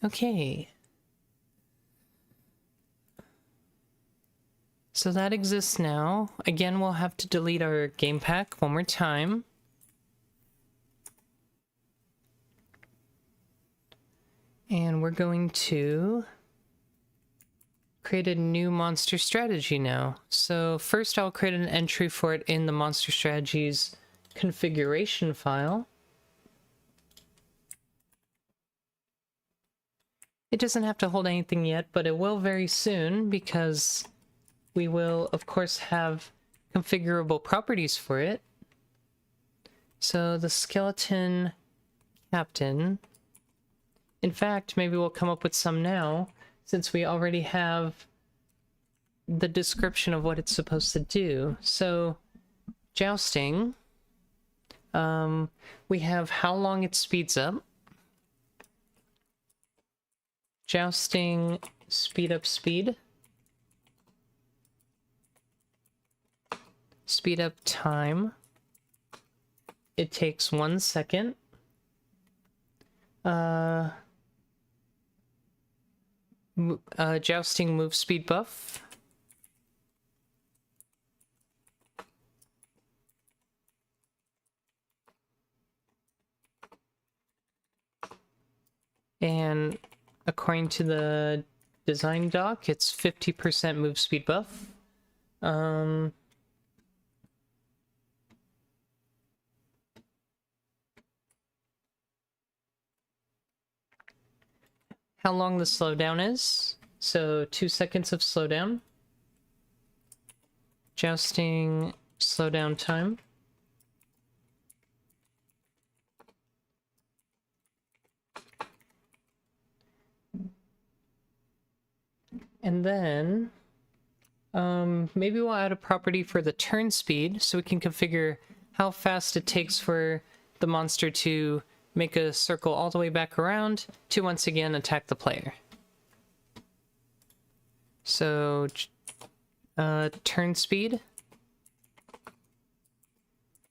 Okay. So that exists now. Again, we'll have to delete our game pack one more time. And we're going to create a new monster strategy now. So first I'll create an entry for it in the monster strategies configuration file. It doesn't have to hold anything yet, but it will very soon because we will, of course, have configurable properties for it. So the skeleton captain. In fact, maybe we'll come up with some now, since we already have the description of what it's supposed to do. So, jousting. We have how long it speeds up. Jousting, speed up speed. Speed up time. It takes 1 second. Jousting move speed buff. And according to the design doc, it's 50% move speed buff. How long the slowdown is. So 2 seconds of slowdown. Jousting slowdown time. And then maybe we'll add a property for the turn speed so we can configure how fast it takes for the monster to make a circle all the way back around to once again attack the player. So turn speed.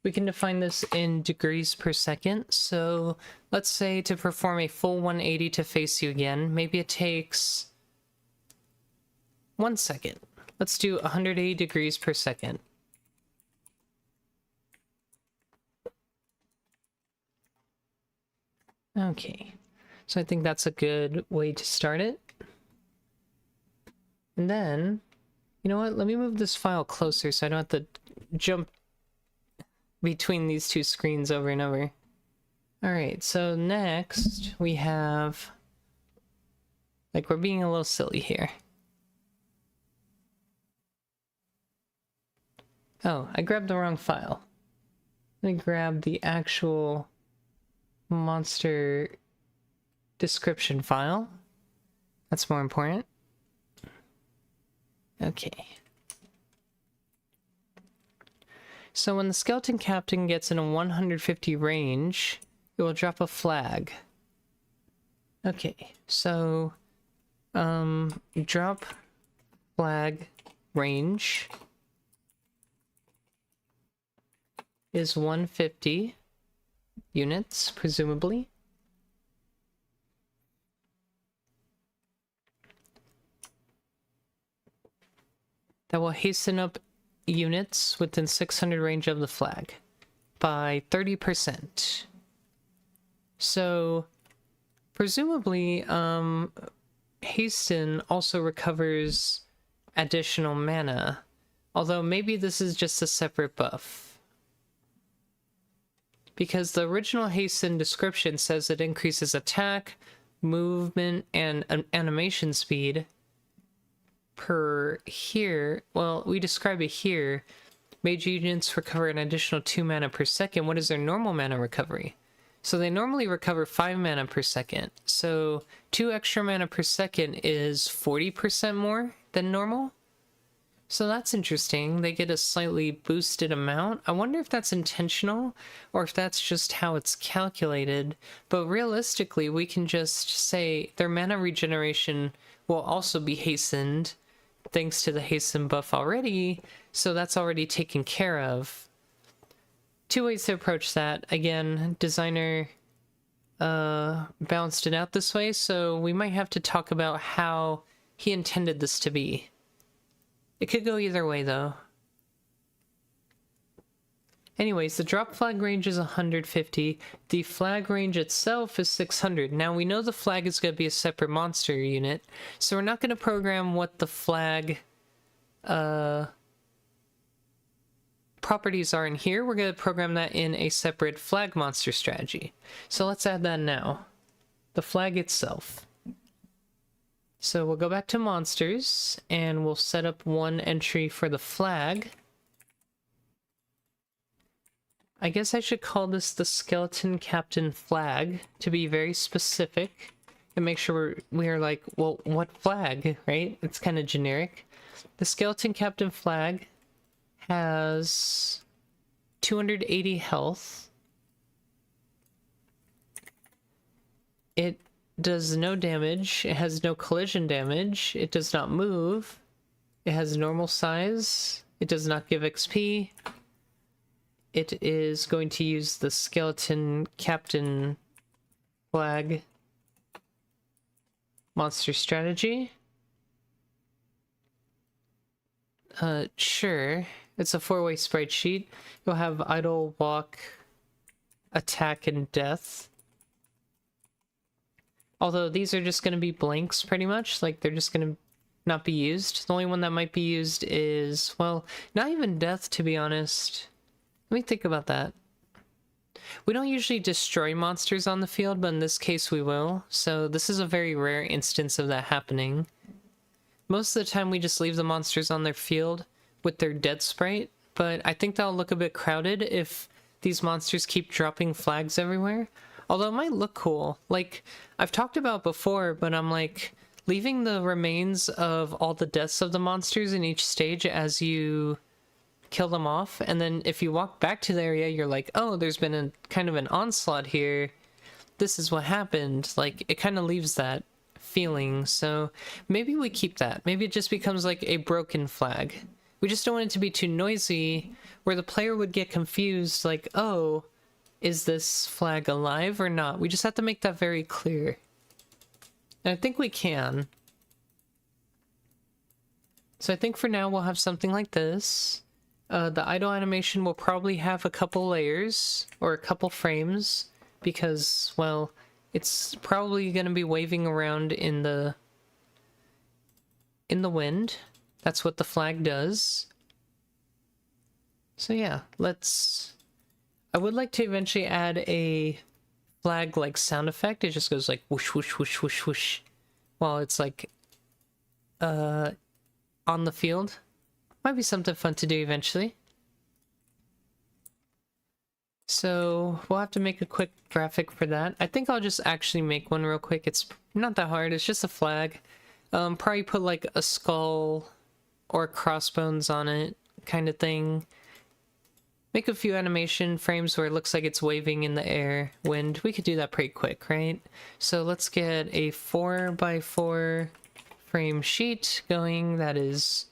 We can define this in degrees per second. So let's say to perform a full 180 to face you again, maybe it takes 1 second. Let's do 180 degrees per second. Okay, so I think that's a good way to start it. And then, you know what? Let me move this file closer so I don't have to jump between these two screens over and over. Alright, so next we have... Like, we're being a little silly here. Oh, I grabbed the wrong file. Let me grab the actual monster description file. That's more important. Okay. So when the skeleton captain gets in a 150 range, it will drop a flag. Okay, so drop flag range is 150 units, presumably. That will hasten up units within 600 range of the flag by 30%. So presumably, Hasten also recovers additional mana, although maybe this is just a separate buff. Because the original Hasten description says it increases attack, movement, and animation speed per here. Well, we describe it here. Mage units recover an additional 2 mana per second. What is their normal mana recovery? So they normally recover 5 mana per second. So 2 extra mana per second is 40% more than normal. So that's interesting. They get a slightly boosted amount. I wonder if that's intentional or if that's just how it's calculated. But realistically, we can just say their mana regeneration will also be hastened thanks to the hasten buff already. So that's already taken care of. 2 ways to approach that. Again, designer balanced it out this way, so we might have to talk about how he intended this to be. It could go either way, though. Anyways, the drop flag range is 150. The flag range itself is 600. Now, we know the flag is going to be a separate monster unit, so we're not going to program what the flag properties are in here. We're going to program that in a separate flag monster strategy. So let's add that now. The flag itself. So we'll go back to monsters, and we'll set up one entry for the flag. I guess I should call this the Skeleton Captain flag, to be very specific, and make sure we're like, well, what flag, right? It's kind of generic. The Skeleton Captain flag has 280 health. It does no damage. It has no collision damage. It does not move. It has normal size. It does not give XP. It is going to use the Skeleton Captain flag monster strategy. Sure. It's a 4-way sprite sheet. You'll have idle, walk, attack, and death. Although these are just going to be blanks pretty much, like they're just going to not be used. The only one that might be used is, well, not even death, to be honest. Let me think about that. We don't usually destroy monsters on the field, but in this case we will. So this is a very rare instance of that happening. Most of the time we just leave the monsters on their field with their dead sprite, but I think that'll look a bit crowded if these monsters keep dropping flags everywhere. Although it might look cool. Like, I've talked about before, but I'm like, leaving the remains of all the deaths of the monsters in each stage as you kill them off, and then if you walk back to the area, you're like, oh, there's been a kind of an onslaught here. This is what happened. Like, it kind of leaves that feeling, so maybe we keep that. Maybe it just becomes like a broken flag. We just don't want it to be too noisy, where the player would get confused, like, oh, is this flag alive or not? We just have to make that very clear. And I think we can. So I think for now we'll have something like this. The idle animation will probably have a couple layers, or a couple frames, because, well, it's probably going to be waving around in the wind. That's what the flag does. So yeah, I would like to eventually add a flag-like sound effect. It just goes like whoosh, whoosh, whoosh, whoosh, whoosh, while it's like, on the field. Might be something fun to do eventually. So we'll have to make a quick graphic for that. I think I'll just actually make one real quick. It's not that hard. It's just a flag. Probably put like a skull or crossbones on it kind of thing. Make a few animation frames where it looks like it's waving in the air. Wind. We could do that pretty quick, right? So let's get a 4x4 frame sheet going. That is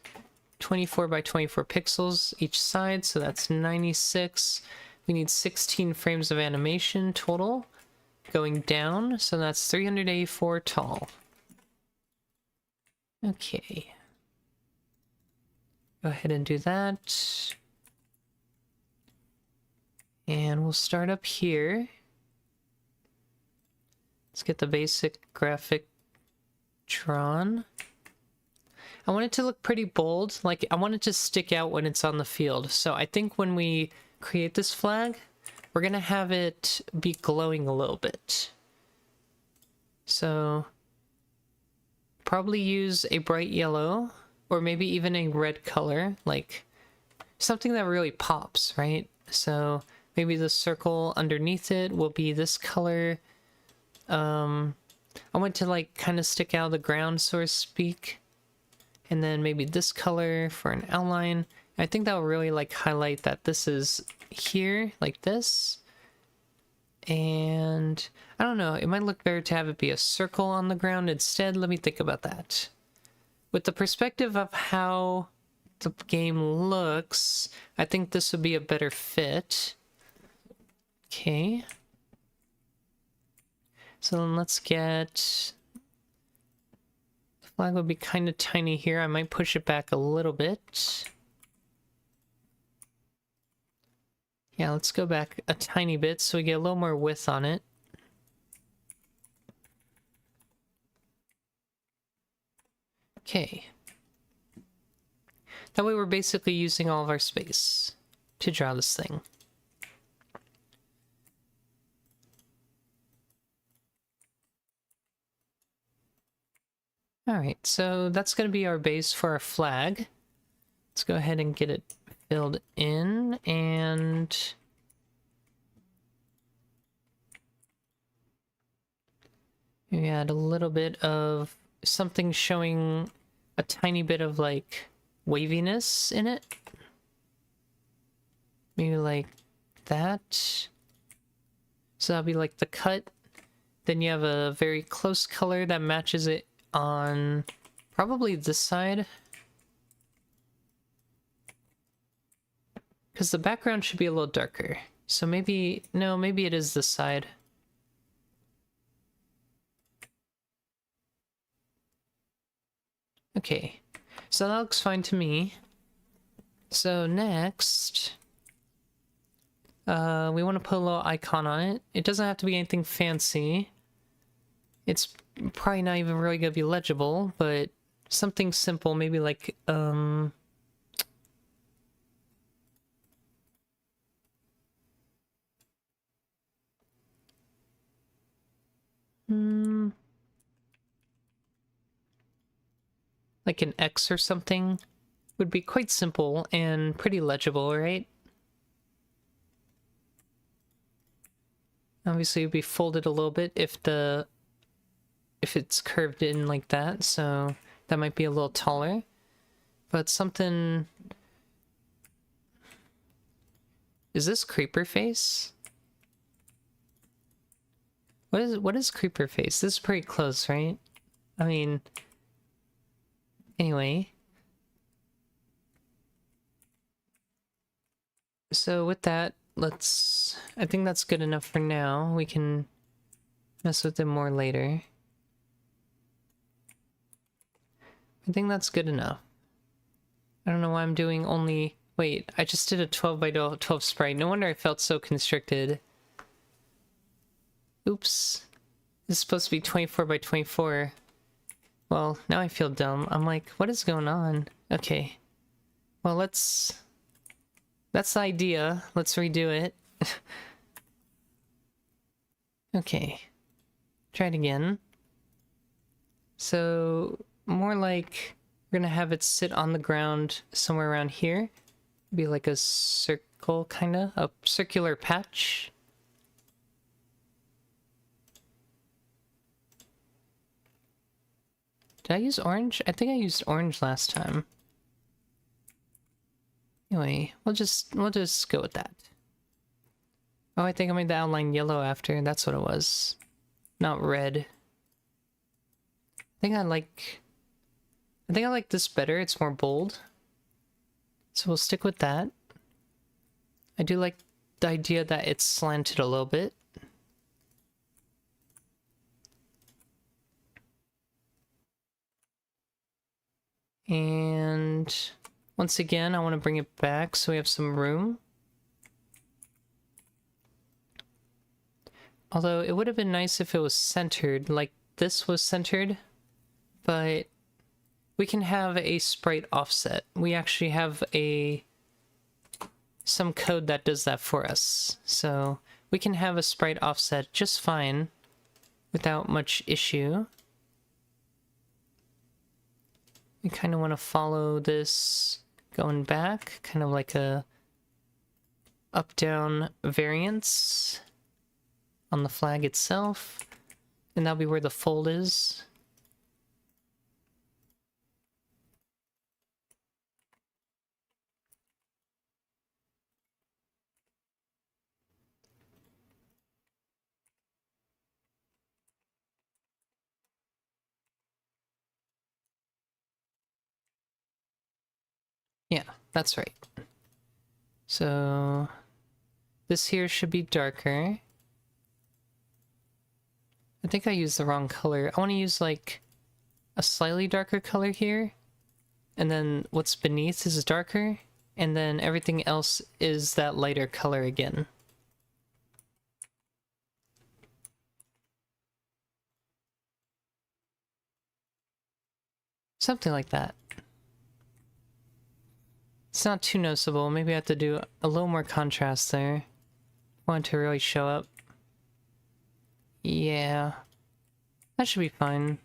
24 by 24 pixels each side, so that's 96. We need 16 frames of animation total going down, so that's 384 tall. Okay. Go ahead and do that. And we'll start up here. Let's get the basic graphic drawn. I want it to look pretty bold. Like, I want it to stick out when it's on the field. So I think when we create this flag, we're gonna have it be glowing a little bit. So probably use a bright yellow, or maybe even a red color, like something that really pops, right? So maybe the circle underneath it will be this color. I want to like kind of stick out of the ground, so to speak. And then maybe this color for an outline. I think that will really like highlight that this is here, like this. And I don't know, it might look better to have it be a circle on the ground instead. Let me think about that. With the perspective of how the game looks, I think this would be a better fit. Okay. So then let's get... The flag would be kind of tiny here. I might push it back a little bit. Yeah, let's go back a tiny bit so we get a little more width on it. Okay. That way we're basically using all of our space to draw this thing. Alright, so that's going to be our base for our flag. Let's go ahead and get it filled in, and maybe add a little bit of something showing a tiny bit of like waviness in it. Maybe like that. So that'll be like the cut. Then you have a very close color that matches it on probably this side. Because the background should be a little darker. So maybe, no, maybe it is this side. Okay, so that looks fine to me. So next, we want to put a little icon on it. It doesn't have to be anything fancy. It's probably not even really gonna be legible, but something simple, maybe like, like an X or something would be quite simple and pretty legible, right? Obviously it would be folded a little bit if it's curved in like that, so that might be a little taller. But something... Is this creeper face? What is creeper face? This is pretty close, right? I mean... Anyway. So with that, I think that's good enough for now. We can mess with it more later. I think that's good enough. I don't know why I'm doing only... Wait, I just did a 12 by 12 sprite. No wonder I felt so constricted. Oops. This is supposed to be 24 by 24. Well, now I feel dumb. I'm like, what is going on? Okay. Well, that's the idea. Let's redo it. Okay. Try it again. So, more like we're gonna have it sit on the ground somewhere around here. Be like a circle, kinda. A circular patch. Did I use orange? I think I used orange last time. Anyway, we'll just go with that. Oh, I think I made the outline yellow after. That's what it was. Not red. I think I like this better. It's more bold. So we'll stick with that. I do like the idea that it's slanted a little bit. And Once again, I want to bring it back so we have some room. Although it would have been nice if it was centered, like this was centered, but we can have a sprite offset. We actually have some code that does that for us. So we can have a sprite offset just fine without much issue. We kind of want to follow this going back, kind of like a up-down variance on the flag itself, and that'll be where the fold is. Yeah, that's right. So this here should be darker. I think I used the wrong color. I want to use like a slightly darker color here, and then what's beneath is darker, and then everything else is that lighter color again. Something like that. It's not too noticeable. Maybe I have to do a little more contrast there. Want it to really show up. Yeah. That should be fine.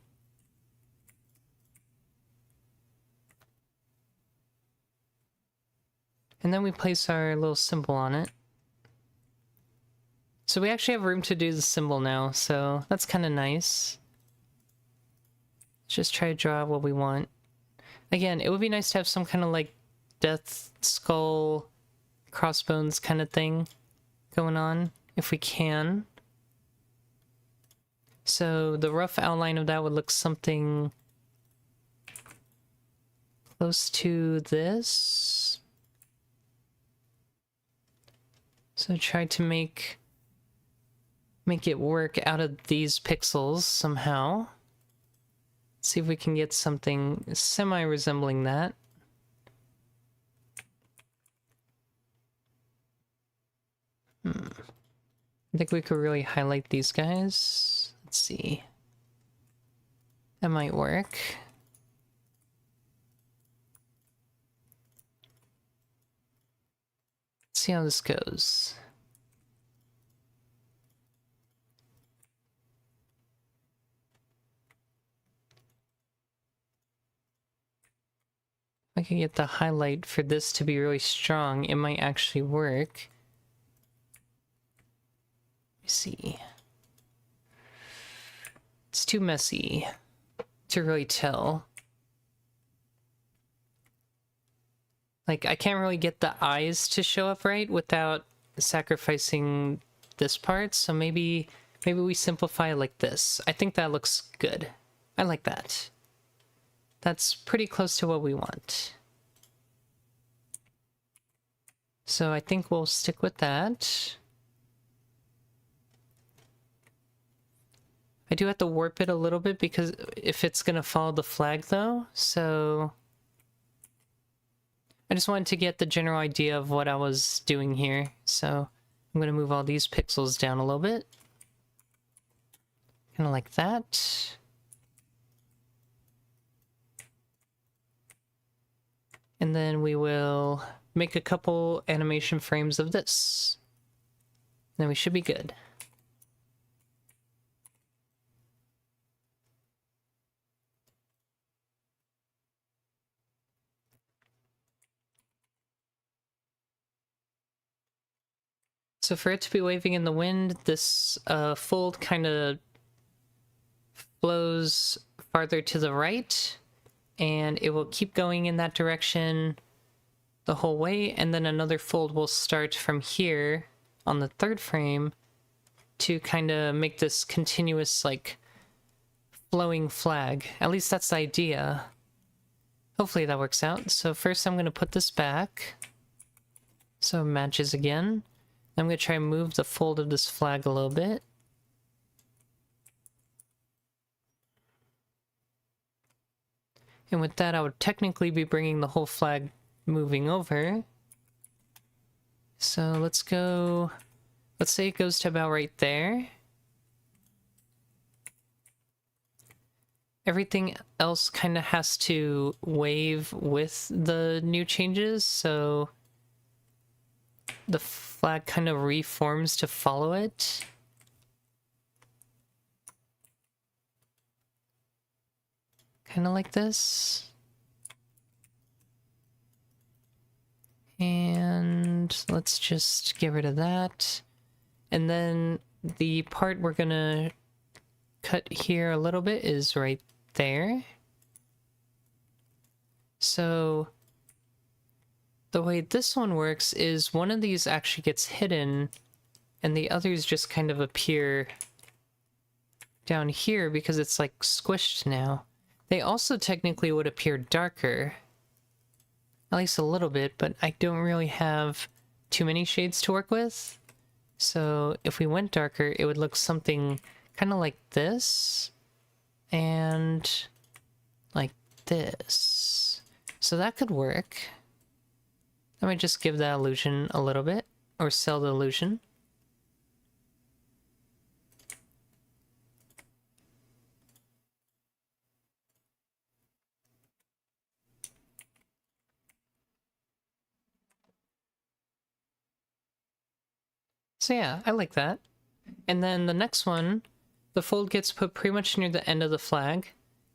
And then we place our little symbol on it. So we actually have room to do the symbol now, so that's kind of nice. Let's just try to draw what we want. Again, it would be nice to have some kind of like death skull crossbones kind of thing going on if we can. So the rough outline of that would look something close to this. So try to make it work out of these pixels somehow. See if we can get something semi-resembling that. I think we could really highlight these guys. Let's see. That might work. Let's see how this goes. If I can get the highlight for this to be really strong, it might actually work. Let me see. It's too messy to really tell. Like, I can't really get the eyes to show up right without sacrificing this part, so maybe we simplify it like this. I think that looks good. I like that. That's pretty close to what we want. So I think we'll stick with that. I do have to warp it a little bit because if it's gonna follow the flag though, so I just wanted to get the general idea of what I was doing here. So I'm gonna move all these pixels down a little bit. Kind of like that. And then we will make a couple animation frames of this. Then we should be good. So for it to be waving in the wind, this fold kind of flows farther to the right, and it will keep going in that direction the whole way, and then another fold will start from here on the third frame to kind of make this continuous, like, flowing flag. At least that's the idea. Hopefully that works out. So first I'm going to put this back so it matches again. I'm going to try and move the fold of this flag a little bit. And with that, I would technically be bringing the whole flag moving over. So let's go, let's say it goes to about right there. Everything else kind of has to wave with the new changes, so the flag kind of reforms to follow it. Kind of like this. And let's just get rid of that. And then the part we're gonna cut here a little bit is right there. So the way this one works is one of these actually gets hidden and the others just kind of appear down here because it's like squished now. They also technically would appear darker, at least a little bit, but I don't really have too many shades to work with. So if we went darker, it would look something kind of like this and like this. So that could work. I might just give that illusion a little bit, or sell the illusion. So yeah, I like that. And then the next one, the fold gets put pretty much near the end of the flag,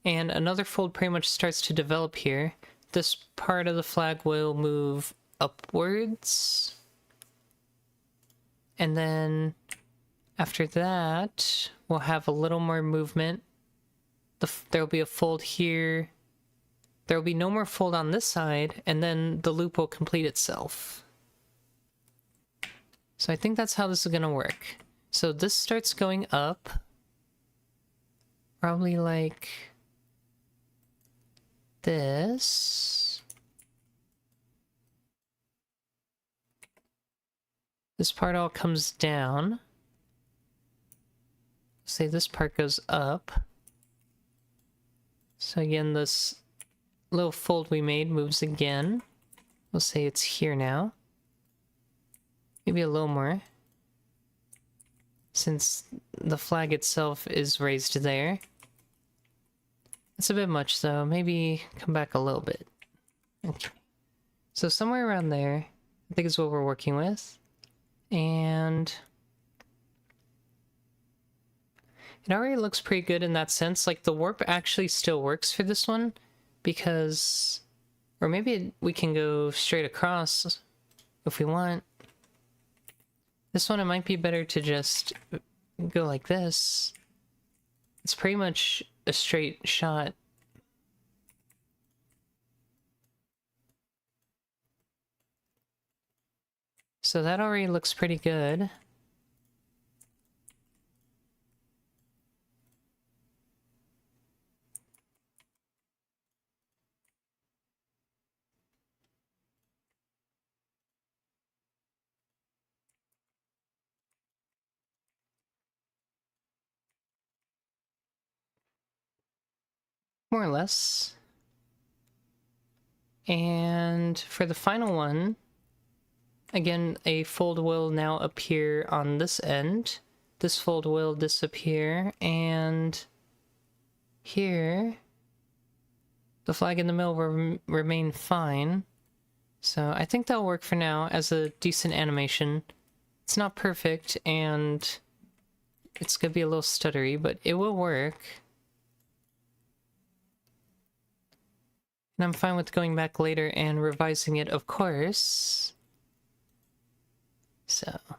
and another fold pretty much starts to develop here. This part of the flag will move upwards. And then after that, we'll have a little more movement. There'll be a fold here. There'll be no more fold on this side, and then the loop will complete itself. So I think that's how this is gonna work. So this starts going up. Probably like this. This part all comes down. Say this part goes up. So again, this little fold we made moves again. We'll say it's here now. Maybe a little more, since the flag itself is raised there. It's a bit much though, maybe come back a little bit. Okay. So somewhere around there, I think is what we're working with. And it already looks pretty good in that sense. Like the warp actually still works for this one because, or maybe we can go straight across if we want. This one, it might be better to just go like this. It's pretty much a straight shot. So that already looks pretty good. More or less. And for the final one, again, a fold will now appear on this end. This fold will disappear, and here, the flag in the middle will remain fine. So I think that'll work for now as a decent animation. It's not perfect, and it's gonna be a little stuttery, but it will work. And I'm fine with going back later and revising it, of course. So. I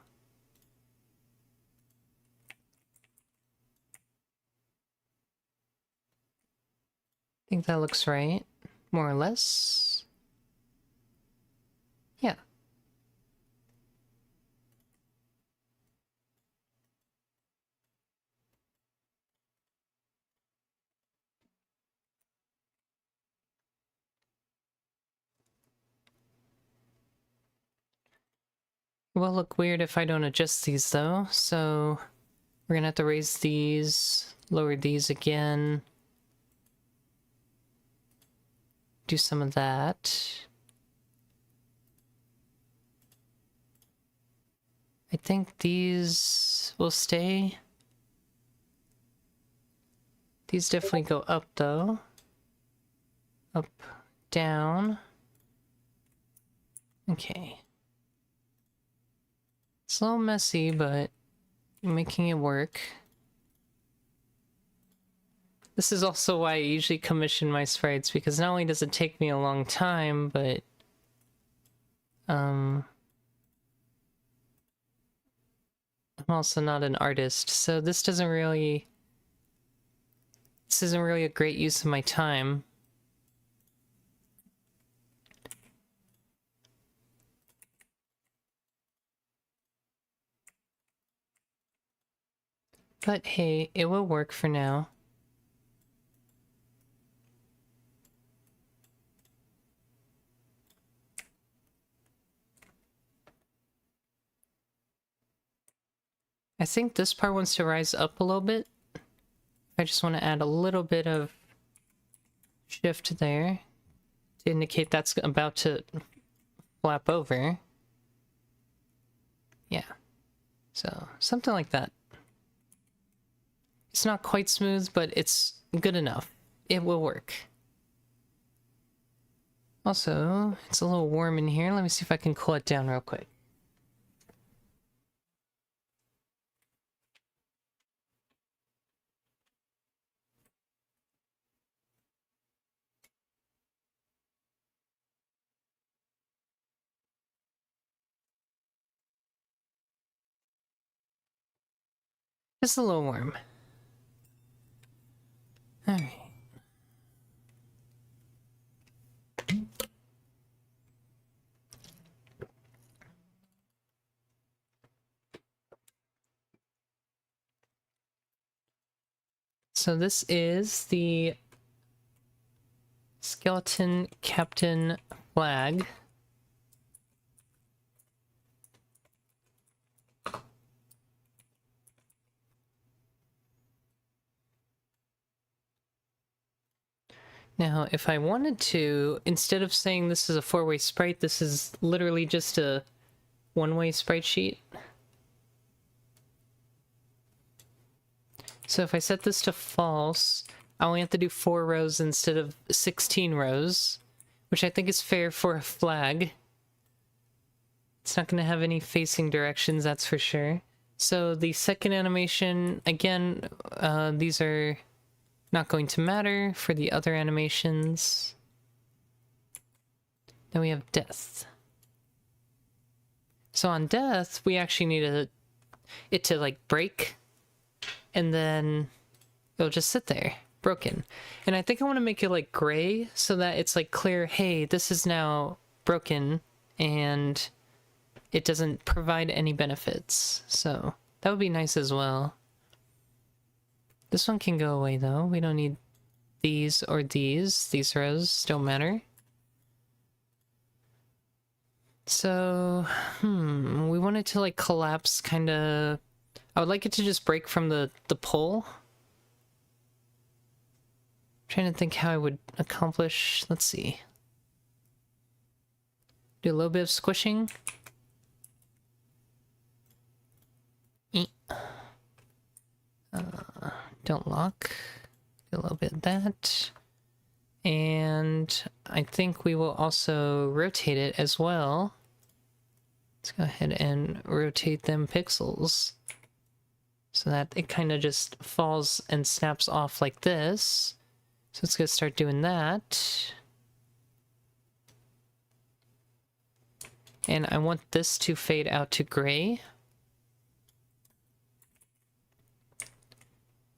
think that looks right, more or less. Yeah. It will look weird if I don't adjust these though, so we're gonna have to raise these, lower these again. Do some of that. I think these will stay. These definitely go up though. Up, down. Okay. It's a little messy, but making it work. This is also why I usually commission my sprites, because not only does it take me a long time, but I'm also not an artist, so this isn't really a great use of my time. But hey, it will work for now. I think this part wants to rise up a little bit. I just want to add a little bit of shift there to indicate that's about to flap over. Yeah. So, something like that. It's not quite smooth, but it's good enough. It will work. Also, it's a little warm in here. Let me see if I can cool it down real quick. Just a little warm. Alright. So this is the Skeleton Captain flag. Now, if I wanted to, instead of saying this is a four-way sprite, this is literally just a one-way sprite sheet. So if I set this to false, I only have to do 4 rows instead of 16 rows, which I think is fair for a flag. It's not going to have any facing directions, that's for sure. So the second animation, again, these are not going to matter for the other animations. Then we have death. So on death, we actually need it to like break, and then it'll just sit there, broken. And I think I want to make it like gray so that it's like clear, hey, this is now broken and it doesn't provide any benefits. So that would be nice as well. This one can go away though. We don't need these or these. These rows don't matter. So, we want it to like collapse kind of. I would like it to just break from the pole. I'm trying to think how I would accomplish. Let's see. Do a little bit of squishing. Don't lock. Do a little bit of that. And I think we will also rotate it as well. Let's go ahead and rotate them pixels so that it kind of just falls and snaps off like this. So let's go start doing that. And I want this to fade out to gray.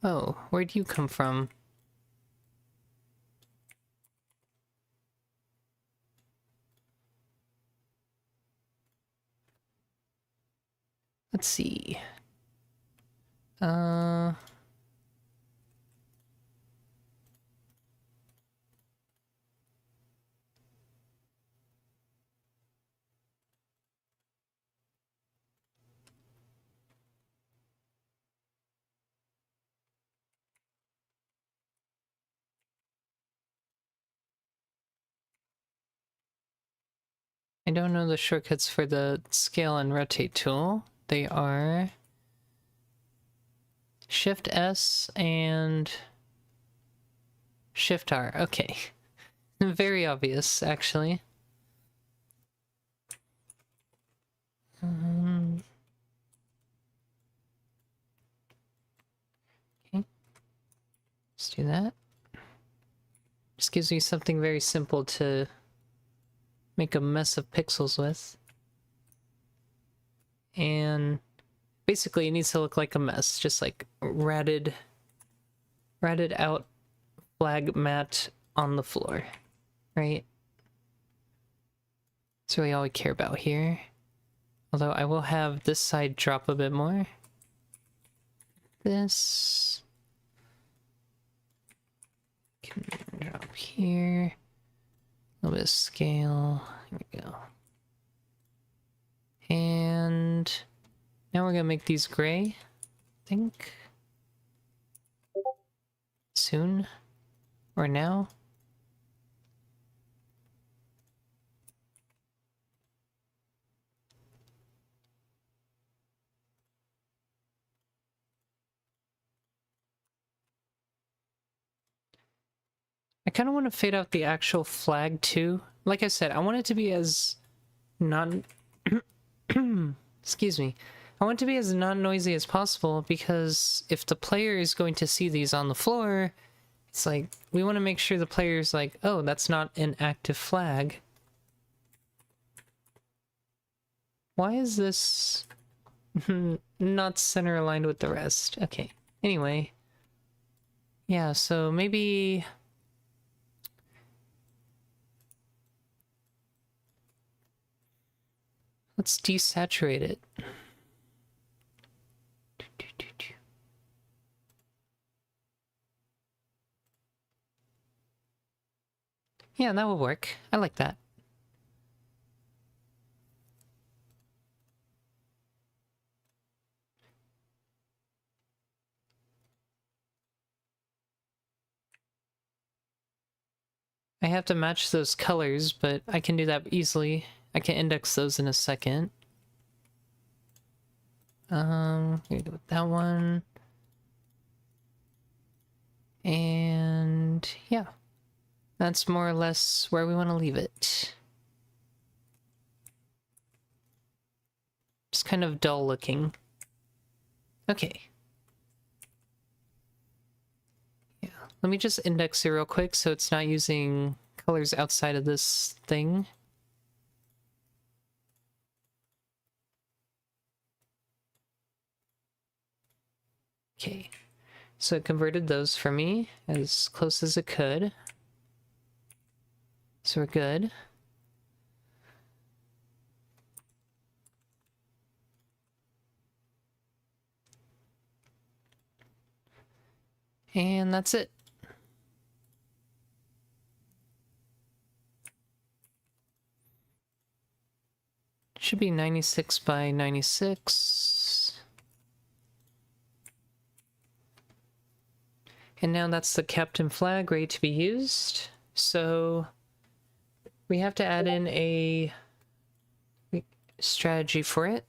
Oh, where'd you come from? Let's see. I don't know the shortcuts for the scale and rotate tool. They are Shift S and Shift R. Okay. Very obvious, actually. Okay. Let's do that. Just gives me something very simple to make a mess of pixels with. And basically it needs to look like a mess, just like ratted out flag mat on the floor, right? That's really all we care about here. Although I will have this side drop a bit more. This can drop here. A little bit of scale. Here we go. And now we're gonna make these gray, I think. Soon. Or now. I kind of want to fade out the actual flag too. Like I said, I want it to be as non... Excuse me. I want it to be as non-noisy as possible because if the player is going to see these on the floor, it's like, we want to make sure the player's like, oh, that's not an active flag. Why is this not center aligned with the rest? Okay. Anyway. Yeah, so maybe... let's desaturate it. Yeah, that will work. I like that. I have to match those colors, but I can do that easily. I can index those in a second. Gonna go with that one. And yeah, that's more or less where we want to leave it. Just kind of dull looking. Okay. Yeah, let me just index it real quick so it's not using colors outside of this thing. Okay, so it converted those for me as close as it could. So we're good. And that's it. Should be 96 by 96. And now that's the captain flag ready to be used. So we have to add in a strategy for it.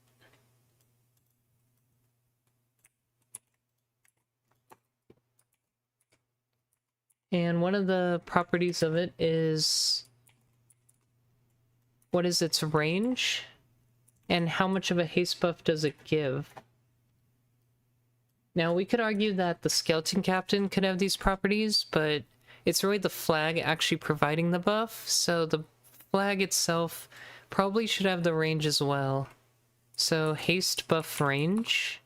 And one of the properties of it is what is its range and how much of a haste buff does it give. Now, we could argue that the skeleton captain could have these properties, but it's really the flag actually providing the buff, so the flag itself probably should have the range as well. So, haste buff range.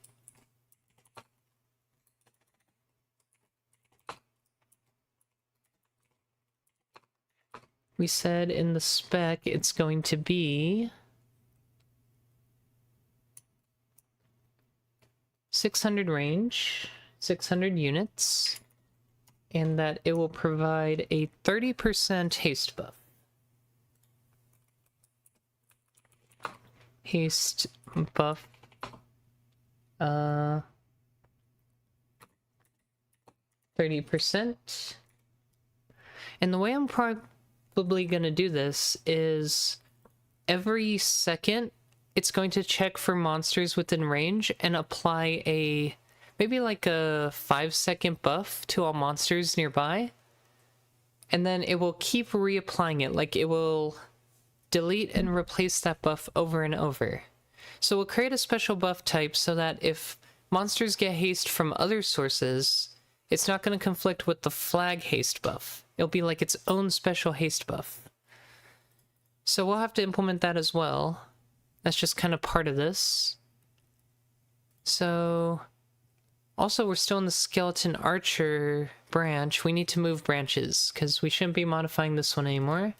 We said in the spec it's going to be 600 range, 600 units, and that it will provide a 30% haste buff. Haste buff. 30%. And the way I'm probably gonna do this is every second it's going to check for monsters within range and apply a maybe like a 5-second buff to all monsters nearby. And then it will keep reapplying it, like it will delete and replace that buff over and over. So we'll create a special buff type so that if monsters get haste from other sources, it's not going to conflict with the flag haste buff. It'll be like its own special haste buff. So we'll have to implement that as well. That's just kind of part of this. So also we're still in the skeleton archer branch. We need to move branches because we shouldn't be modifying this one anymore.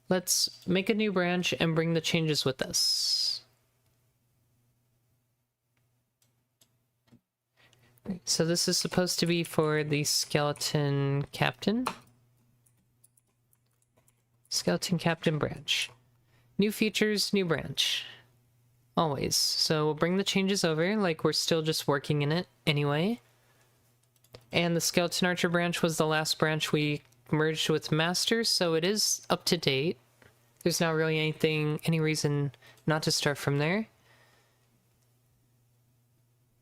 Let's make a new branch and bring the changes with us. So this is supposed to be for the skeleton captain. Skeleton captain branch. New features, new branch. Always. So we'll bring the changes over, like we're still just working in it anyway. And the skeleton archer branch was the last branch we merged with master, so it is up to date. There's not really any reason not to start from there.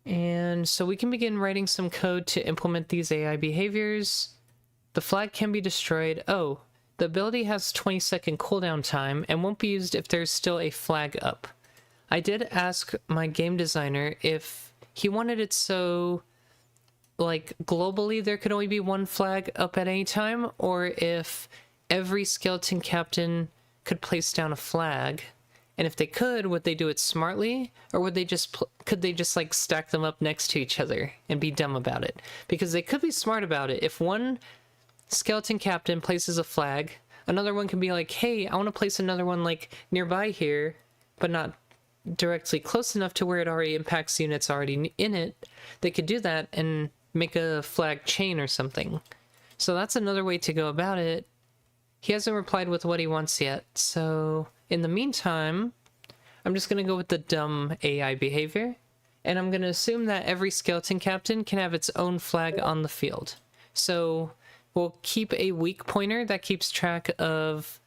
And so we can begin writing some code to implement these AI behaviors. The flag can be destroyed. Oh, the ability has 20-second cooldown time and won't be used if there's still a flag up. I did ask my game designer if he wanted it so, like, globally there could only be one flag up at any time, or if every skeleton captain could place down a flag. And if they could, would they do it smartly, or would they just could they just like stack them up next to each other and be dumb about it? Because they could be smart about it. If one skeleton captain places a flag, another one can be like, hey, I want to place another one like nearby here, but not directly close enough to where it already impacts units already in it. They could do that and make a flag chain or something. So that's another way to go about it. He hasn't replied with what he wants yet, so in the meantime, I'm just going to go with the dumb AI behavior, and I'm going to assume that every skeleton captain can have its own flag on the field. So we'll keep a weak pointer that keeps track of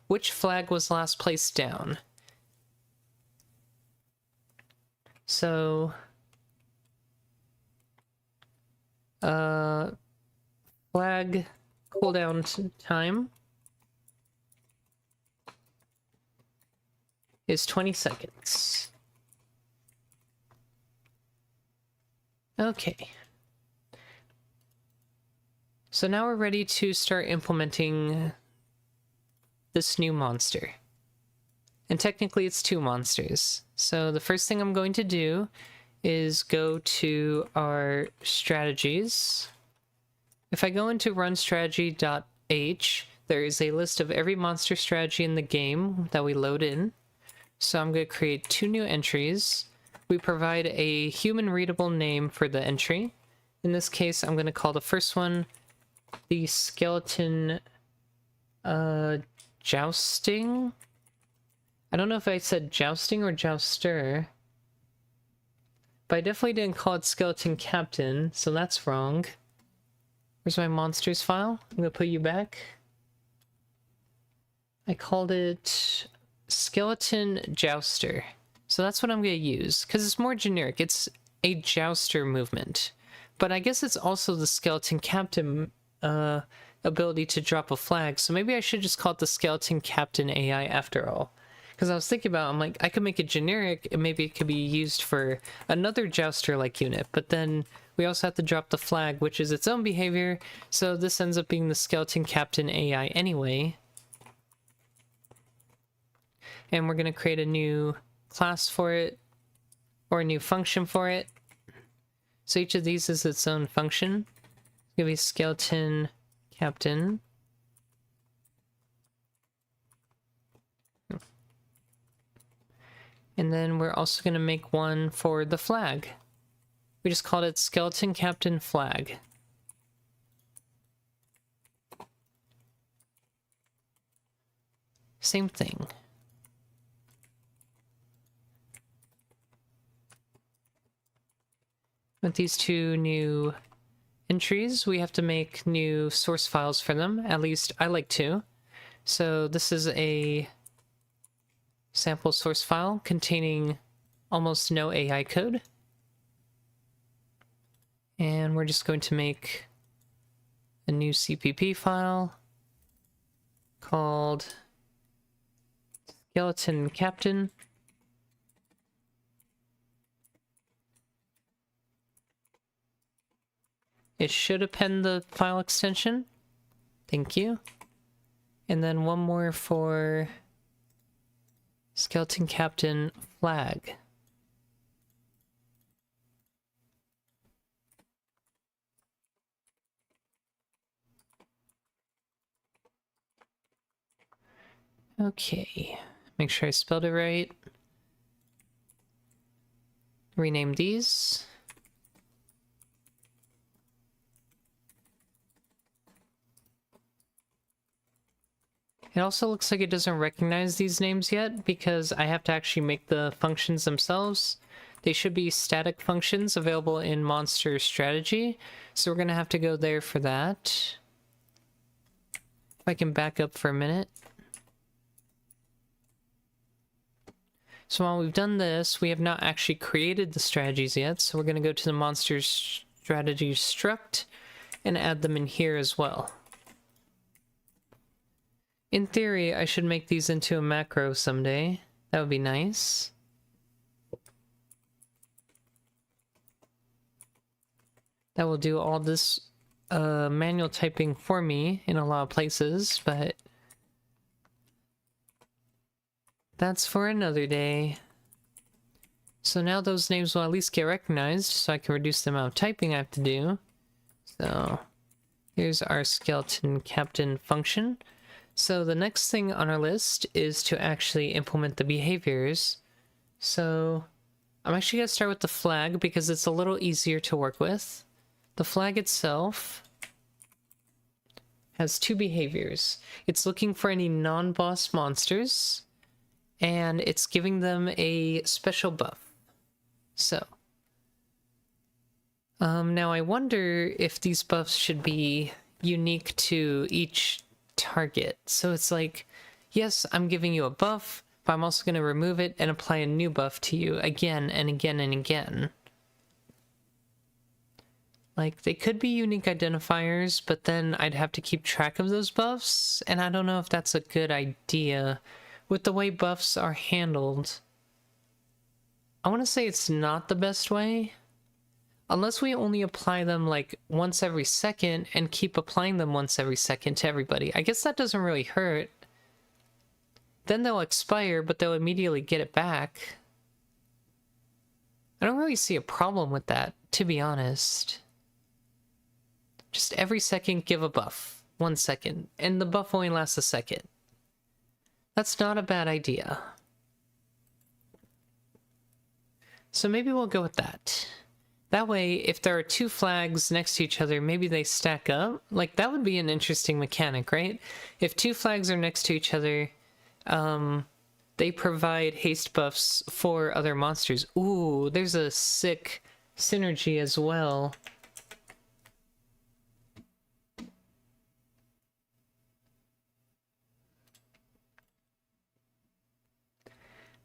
which flag was last placed down. So, flag cooldown time is 20 seconds. Okay. So now we're ready to start implementing this new monster. And technically it's two monsters. So the first thing I'm going to do is go to our strategies. If I go into runstrategy.h, there is a list of every monster strategy in the game that we load in. So I'm going to create 2 new entries. We provide a human readable name for the entry. In this case, I'm going to call the first one the skeleton jousting. I don't know if I said jousting or jouster, but I definitely didn't call it skeleton captain, so that's wrong. Where's my monsters file? I'm gonna put you back. I called it skeleton jouster. So that's what I'm gonna use, because it's more generic. It's a jouster movement. But I guess it's also the skeleton captain ability to drop a flag, so maybe I should just call it the skeleton captain AI after all. Because I was thinking about, I'm like, I could make it generic, and maybe it could be used for another jouster-like unit, but then we also have to drop the flag, which is its own behavior, so this ends up being the skeleton captain AI anyway. And we're going to create a new class for it, or a new function for it. So each of these is its own function. It's going to be skeleton captain. And then we're also going to make one for the flag. We just called it skeleton captain flag. Same thing. With these 2 new entries, we have to make new source files for them. At least I like to. So this is a sample source file containing almost no AI code. And we're just going to make a new CPP file called Skeleton Captain. It should append the file extension. Thank you. And then one more for Skeleton Captain flag. Okay, make sure I spelled it right. Rename these. It also looks like it doesn't recognize these names yet because I have to actually make the functions themselves. They should be static functions available in Monster Strategy, so we're going to have to go there for that. If I can back up for a minute. So while we've done this, we have not actually created the strategies yet, so we're going to go to the Monster Strategy struct and add them in here as well. In theory, I should make these into a macro someday. That would be nice. That will do all this manual typing for me in a lot of places, but that's for another day. So now those names will at least get recognized, so I can reduce the amount of typing I have to do. So here's our Skeleton Captain function. So the next thing on our list is to actually implement the behaviors. So I'm actually going to start with the flag because it's a little easier to work with. The flag itself has two behaviors. It's looking for any non-boss monsters, and it's giving them a special buff. So now I wonder if these buffs should be unique to each target. So it's like, yes, I'm giving you a buff, but I'm also going to remove it and apply a new buff to you again and again and again. Like, they could be unique identifiers, but then I'd have to keep track of those buffs, and I don't know if that's a good idea with the way buffs are handled. I want to say it's not the best way. Unless we only apply them like once every second and keep applying them once every second to everybody. I guess that doesn't really hurt. Then they'll expire, but they'll immediately get it back. I don't really see a problem with that, to be honest. Just every second give a buff. 1 second. And the buff only lasts a second. That's not a bad idea. So maybe we'll go with that. That way, if there are two flags next to each other, maybe they stack up. Like, that would be an interesting mechanic, right? If two flags are next to each other, they provide haste buffs for other monsters. Ooh, there's a sick synergy as well.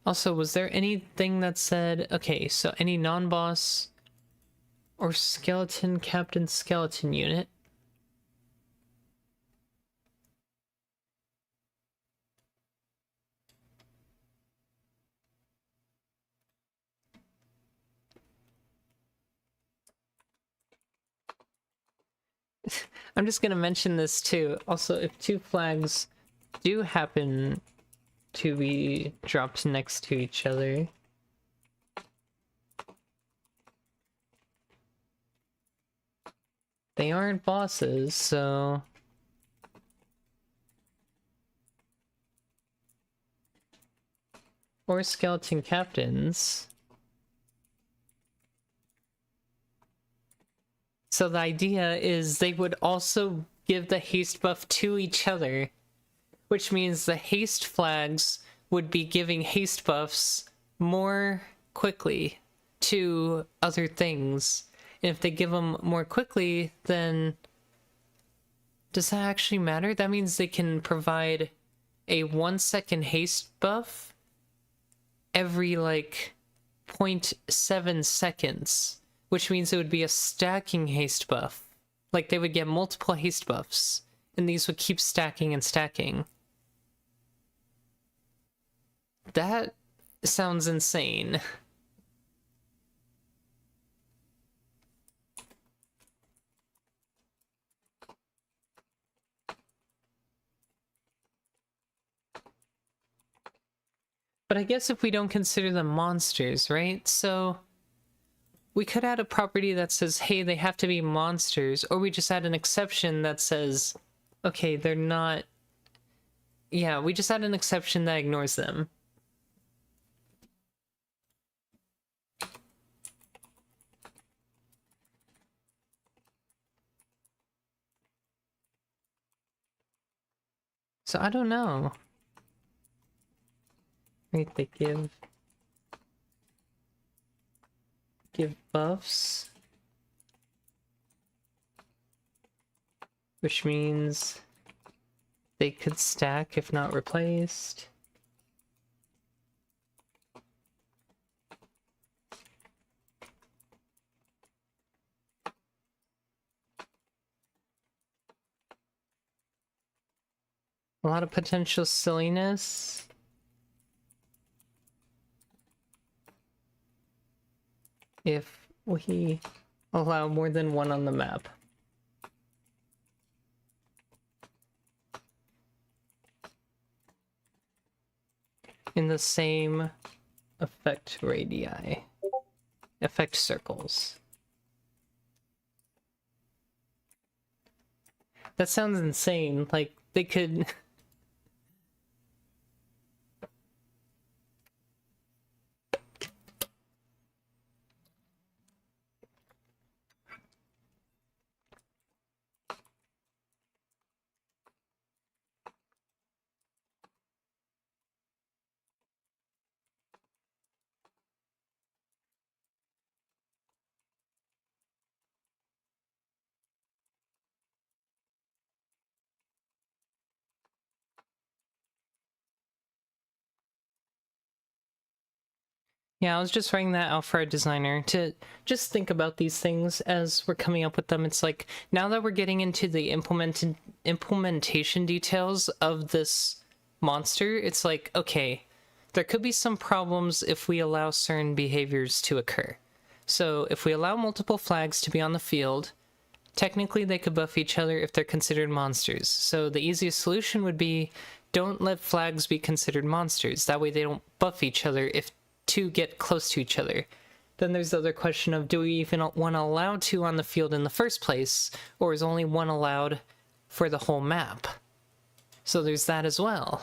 Also, was there anything that said, okay, so any non-boss or Skeleton Captain Skeleton unit. I'm just going to mention this too. Also, if two flags do happen to be dropped next to each other, they aren't bosses, so or skeleton captains. So the idea is they would also give the haste buff to each other, which means the haste flags would be giving haste buffs more quickly to other things. And if they give them more quickly, then does that actually matter? That means they can provide a 1 second haste buff every like 0.7 seconds, which means it would be a stacking haste buff. Like they would get multiple haste buffs, and these would keep stacking and stacking. That sounds insane. But I guess if we don't consider them monsters, right? So we could add a property that says, hey, they have to be monsters, or we just add an exception that says, okay, they're not... Yeah, we just add an exception that ignores them. So I don't know. Right, they give buffs, which means they could stack if not replaced. A lot of potential silliness. If we allow more than one on the map. In the same effect radii. Effect circles. That sounds insane. Like, they could... Yeah, I was just writing that out for our designer to just think about these things as we're coming up with them. It's like, now that we're getting into the implementation details of this monster, it's like, okay, there could be some problems if we allow certain behaviors to occur. So if we allow multiple flags to be on the field, technically they could buff each other if they're considered monsters. So the easiest solution would be, don't let flags be considered monsters. That way they don't buff each other if two get close to each other. Then there's the other question of, do we even want to allow two on the field in the first place, or is only one allowed for the whole map? So there's that as well.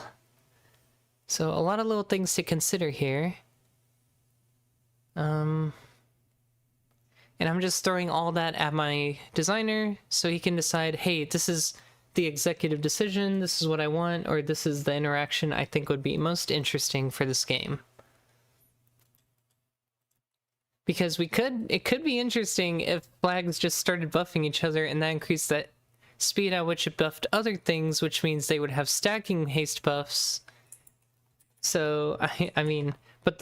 So a lot of little things to consider here. And I'm just throwing all that at my designer so he can decide, hey, this is the executive decision, this is what I want, or this is the interaction I think would be most interesting for this game. Because it could be interesting if flags just started buffing each other and that increased the speed at which it buffed other things, which means they would have stacking haste buffs. So, I mean, but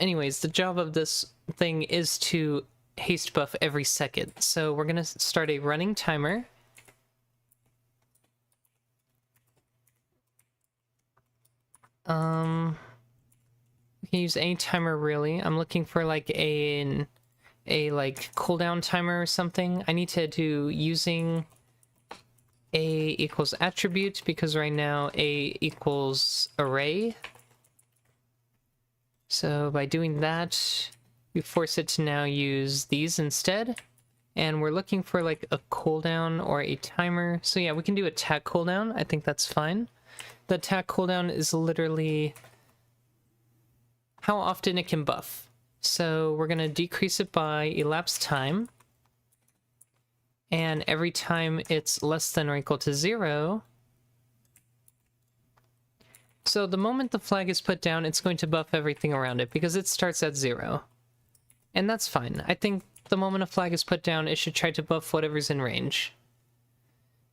anyways, the job of this thing is to haste buff every second. So we're gonna start a running timer. We can use any timer really. I'm looking for like a like cooldown timer or something. I need to do using a equals attribute because right now a equals array. So by doing that, we force it to now use these instead. And we're looking for like a cooldown or a timer. So yeah, we can do attack cooldown. I think that's fine. The attack cooldown is literally how often it can buff. So we're going to decrease it by elapsed time. And every time it's less than or equal to 0. So the moment the flag is put down, it's going to buff everything around it because it starts at 0. And that's fine. I think the moment a flag is put down, it should try to buff whatever's in range.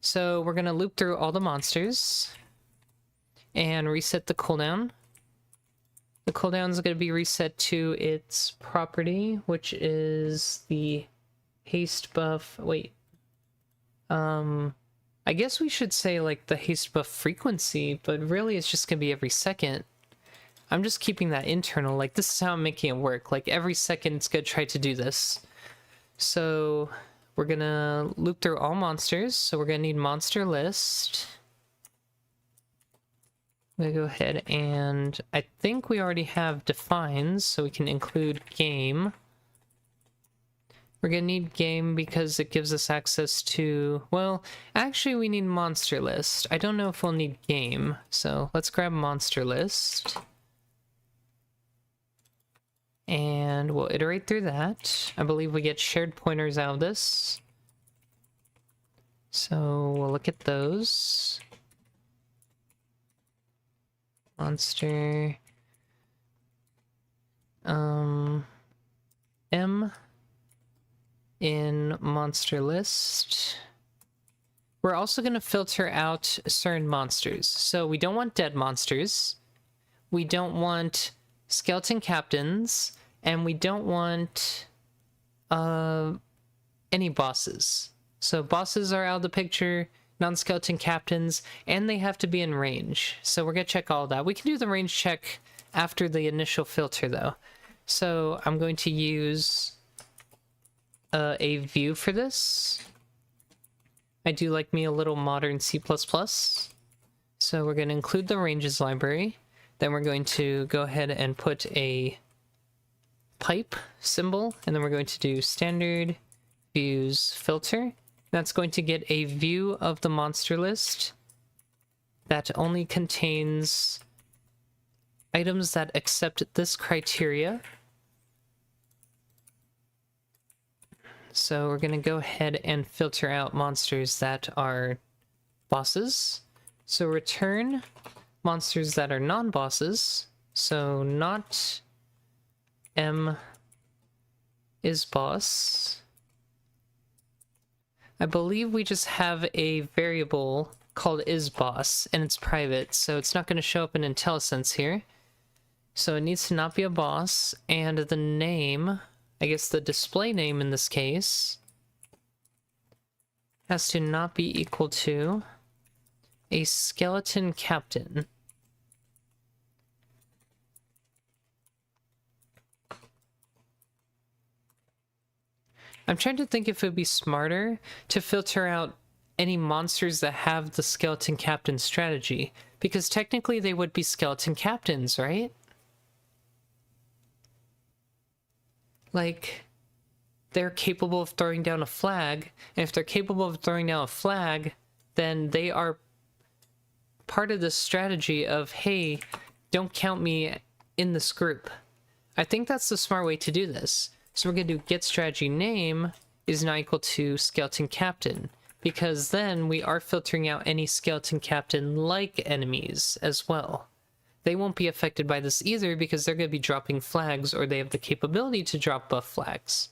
So we're going to loop through all the monsters and reset the cooldown. The cooldown is going to be reset to its property, which is the haste buff. Wait. I guess we should say like the haste buff frequency, but really it's just going to be every second. I'm just keeping that internal. Like, this is how I'm making it work. Like, every second it's going to try to do this. So we're going to loop through all monsters. So we're going to need monster list. I'm going to go ahead and I think we already have defines, so we can include game. We're going to need game because it gives us access to, well, actually we need monster list. I don't know if we'll need game, so let's grab monster list. And we'll iterate through that. I believe we get shared pointers out of this. So we'll look at those. Monster. M in monster list. We're also going to filter out certain monsters. So we don't want dead monsters. We don't want skeleton captains. And we don't want any bosses. So bosses are out of the picture, non-skeleton captains, and they have to be in range. So we're going to check all that. We can do the range check after the initial filter, though. So I'm going to use a view for this. I do like me a little modern C++. So we're going to include the ranges library. Then we're going to go ahead and put a pipe symbol, and then we're going to do standard views filter. That's going to get a view of the monster list that only contains items that accept this criteria. So we're going to go ahead and filter out monsters that are bosses. So return monsters that are non-bosses. So not M is boss. I believe we just have a variable called isBoss, and it's private, so it's not going to show up in IntelliSense here. So it needs to not be a boss, and the name, I guess the display name in this case, has to not be equal to a skeleton captain. I'm trying to think if it would be smarter to filter out any monsters that have the skeleton captain strategy, because technically they would be skeleton captains, right? Like, they're capable of throwing down a flag, and if they're capable of throwing down a flag, then they are part of the strategy of, hey, don't count me in this group. I think that's the smart way to do this. So we're going to do get strategy name is not equal to skeleton captain, because then we are filtering out any skeleton captain like enemies as well. They won't be affected by this either because they're going to be dropping flags, or they have the capability to drop buff flags.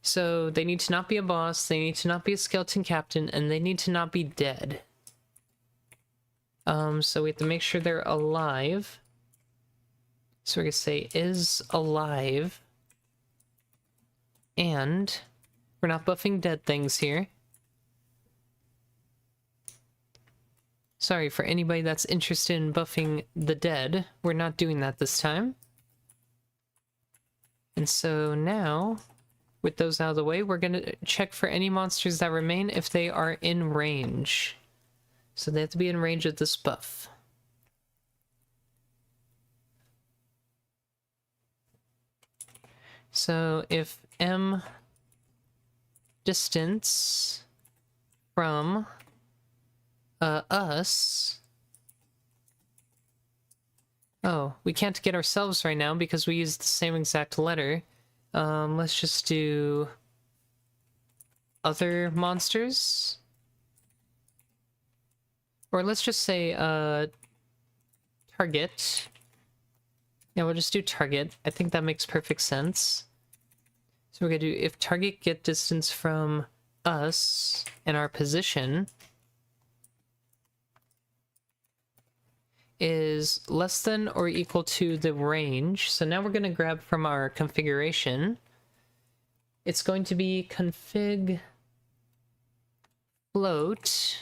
So they need to not be a boss, they need to not be a skeleton captain, and they need to not be dead. So we have to make sure they're alive. So we're going to say is alive. And we're not buffing dead things here. Sorry for anybody that's interested in buffing the dead. We're not doing that this time. And so now, with those out of the way, we're going to check for any monsters that remain if they are in range. So they have to be in range of this buff. So if M distance from us... Oh, we can't get ourselves right now because we used the same exact letter. Let's just do other monsters. Or let's just say target. Yeah, we'll just do target. I think that makes perfect sense. So we're going to do if target get distance from us and our position is less than or equal to the range. So now we're going to grab from our configuration. It's going to be config float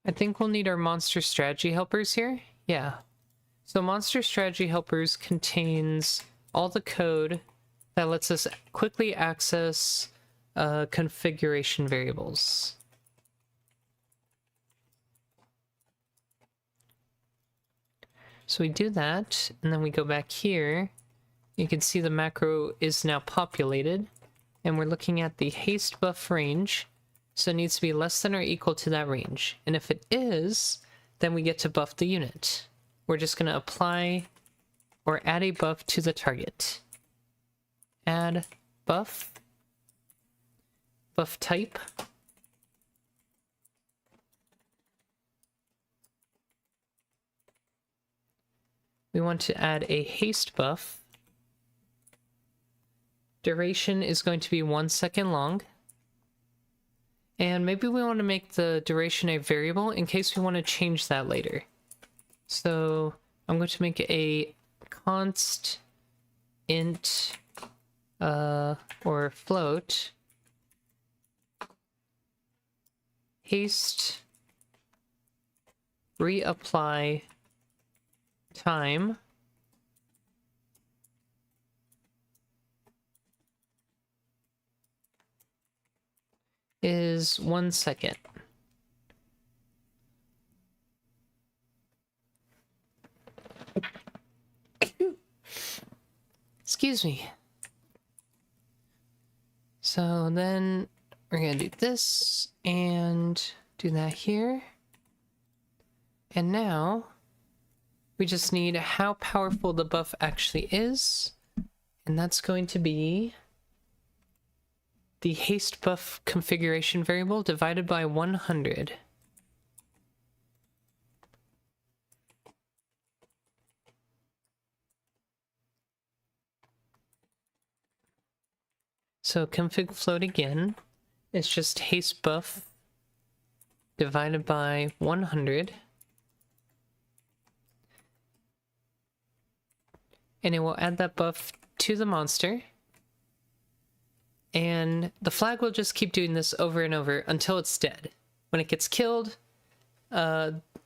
I think we'll need our monster strategy helpers here. Yeah. So monster strategy helpers contains all the code that lets us quickly access configuration variables. So we do that, and then we go back here. You can see the macro is now populated, and we're looking at the haste buff range. So it needs to be less than or equal to that range. And if it is, then we get to buff the unit. We're just going to apply or add a buff to the target. Add buff. Buff type. We want to add a haste buff. Duration is going to be 1 second long. And maybe we want to make the duration a variable in case we want to change that later. So I'm going to make a const int or float haste reapply time is 1 second. Excuse me. So then we're gonna do this and do that here. And now we just need how powerful the buff actually is. And that's going to be the haste buff configuration variable divided by 100. So config float again, it's just haste buff divided by 100. And it will add that buff to the monster. And the flag will just keep doing this over and over until it's dead. When it gets killed,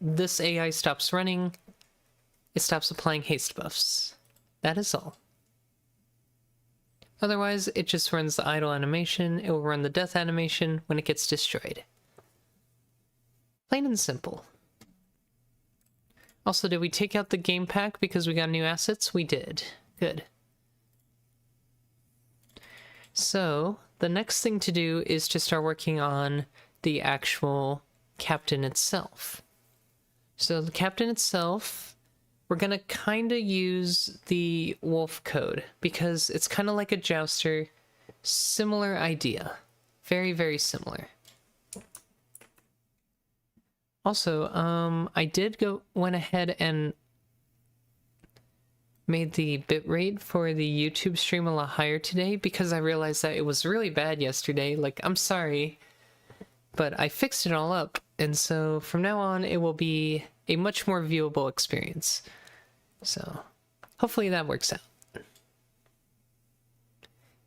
this AI stops running. It stops applying haste buffs. That is all. Otherwise, it just runs the idle animation. It will run the death animation when it gets destroyed. Plain and simple. Also, did we take out the game pack because we got new assets? We did. Good. So, the next thing to do is to start working on the actual captain itself. So the captain itself, we're going to kind of use the wolf code because it's kind of like a jouster. Similar idea. Very, very similar. Also, I did went ahead and made the bitrate for the YouTube stream a lot higher today because I realized that it was really bad yesterday. Like, I'm sorry, but I fixed it all up. And so from now on, it will be a much more viewable experience. So hopefully that works out.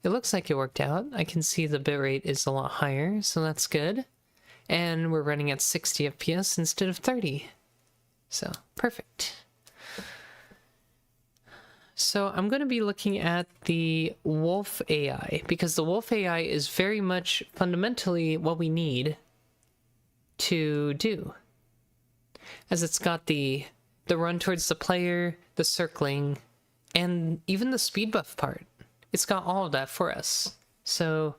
It looks like it worked out. I can see the bitrate is a lot higher, so that's good. And we're running at 60 FPS instead of 30. So, perfect. So I'm going to be looking at the Wolf AI, because the Wolf AI is very much fundamentally what we need to do. As it's got the run towards the player, the circling, and even the speed buff part. It's got all of that for us. So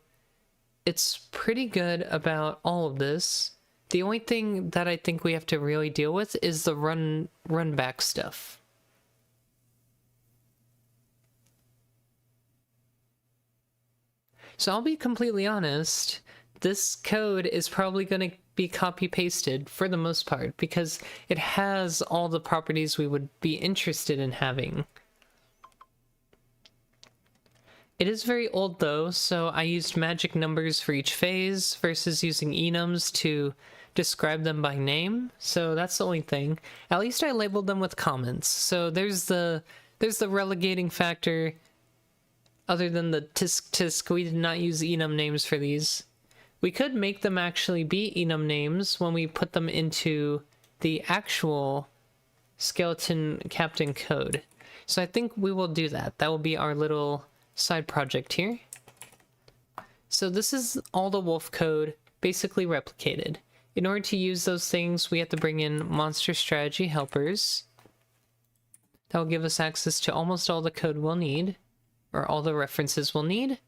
it's pretty good about all of this. The only thing that I think we have to really deal with is the run back stuff. So I'll be completely honest, this code is probably going to be copy-pasted for the most part because it has all the properties we would be interested in having. It is very old though, so I used magic numbers for each phase versus using enums to describe them by name. So that's the only thing. At least I labeled them with comments. So there's the relegating factor. Other than the tisk tisk, we did not use enum names for these. We could make them actually be enum names when we put them into the actual Skeleton Captain code. So I think we will do that. That will be our little side project here. So this is all the wolf code basically replicated. In order to use those things, we have to bring in monster strategy helpers. That will give us access to almost all the code we'll need, or all the references we'll need.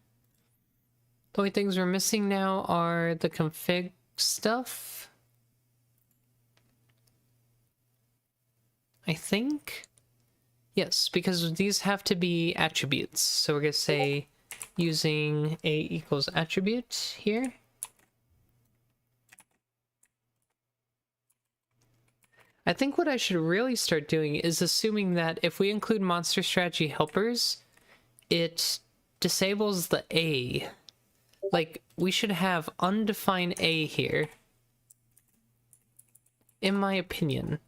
The only things we're missing now are the config stuff, I think. Yes, because these have to be attributes. So we're going to say using a equals attribute here. I think what I should really start doing is assuming that if we include monster strategy helpers, it disables the A. Like, we should have undefined A here, in my opinion.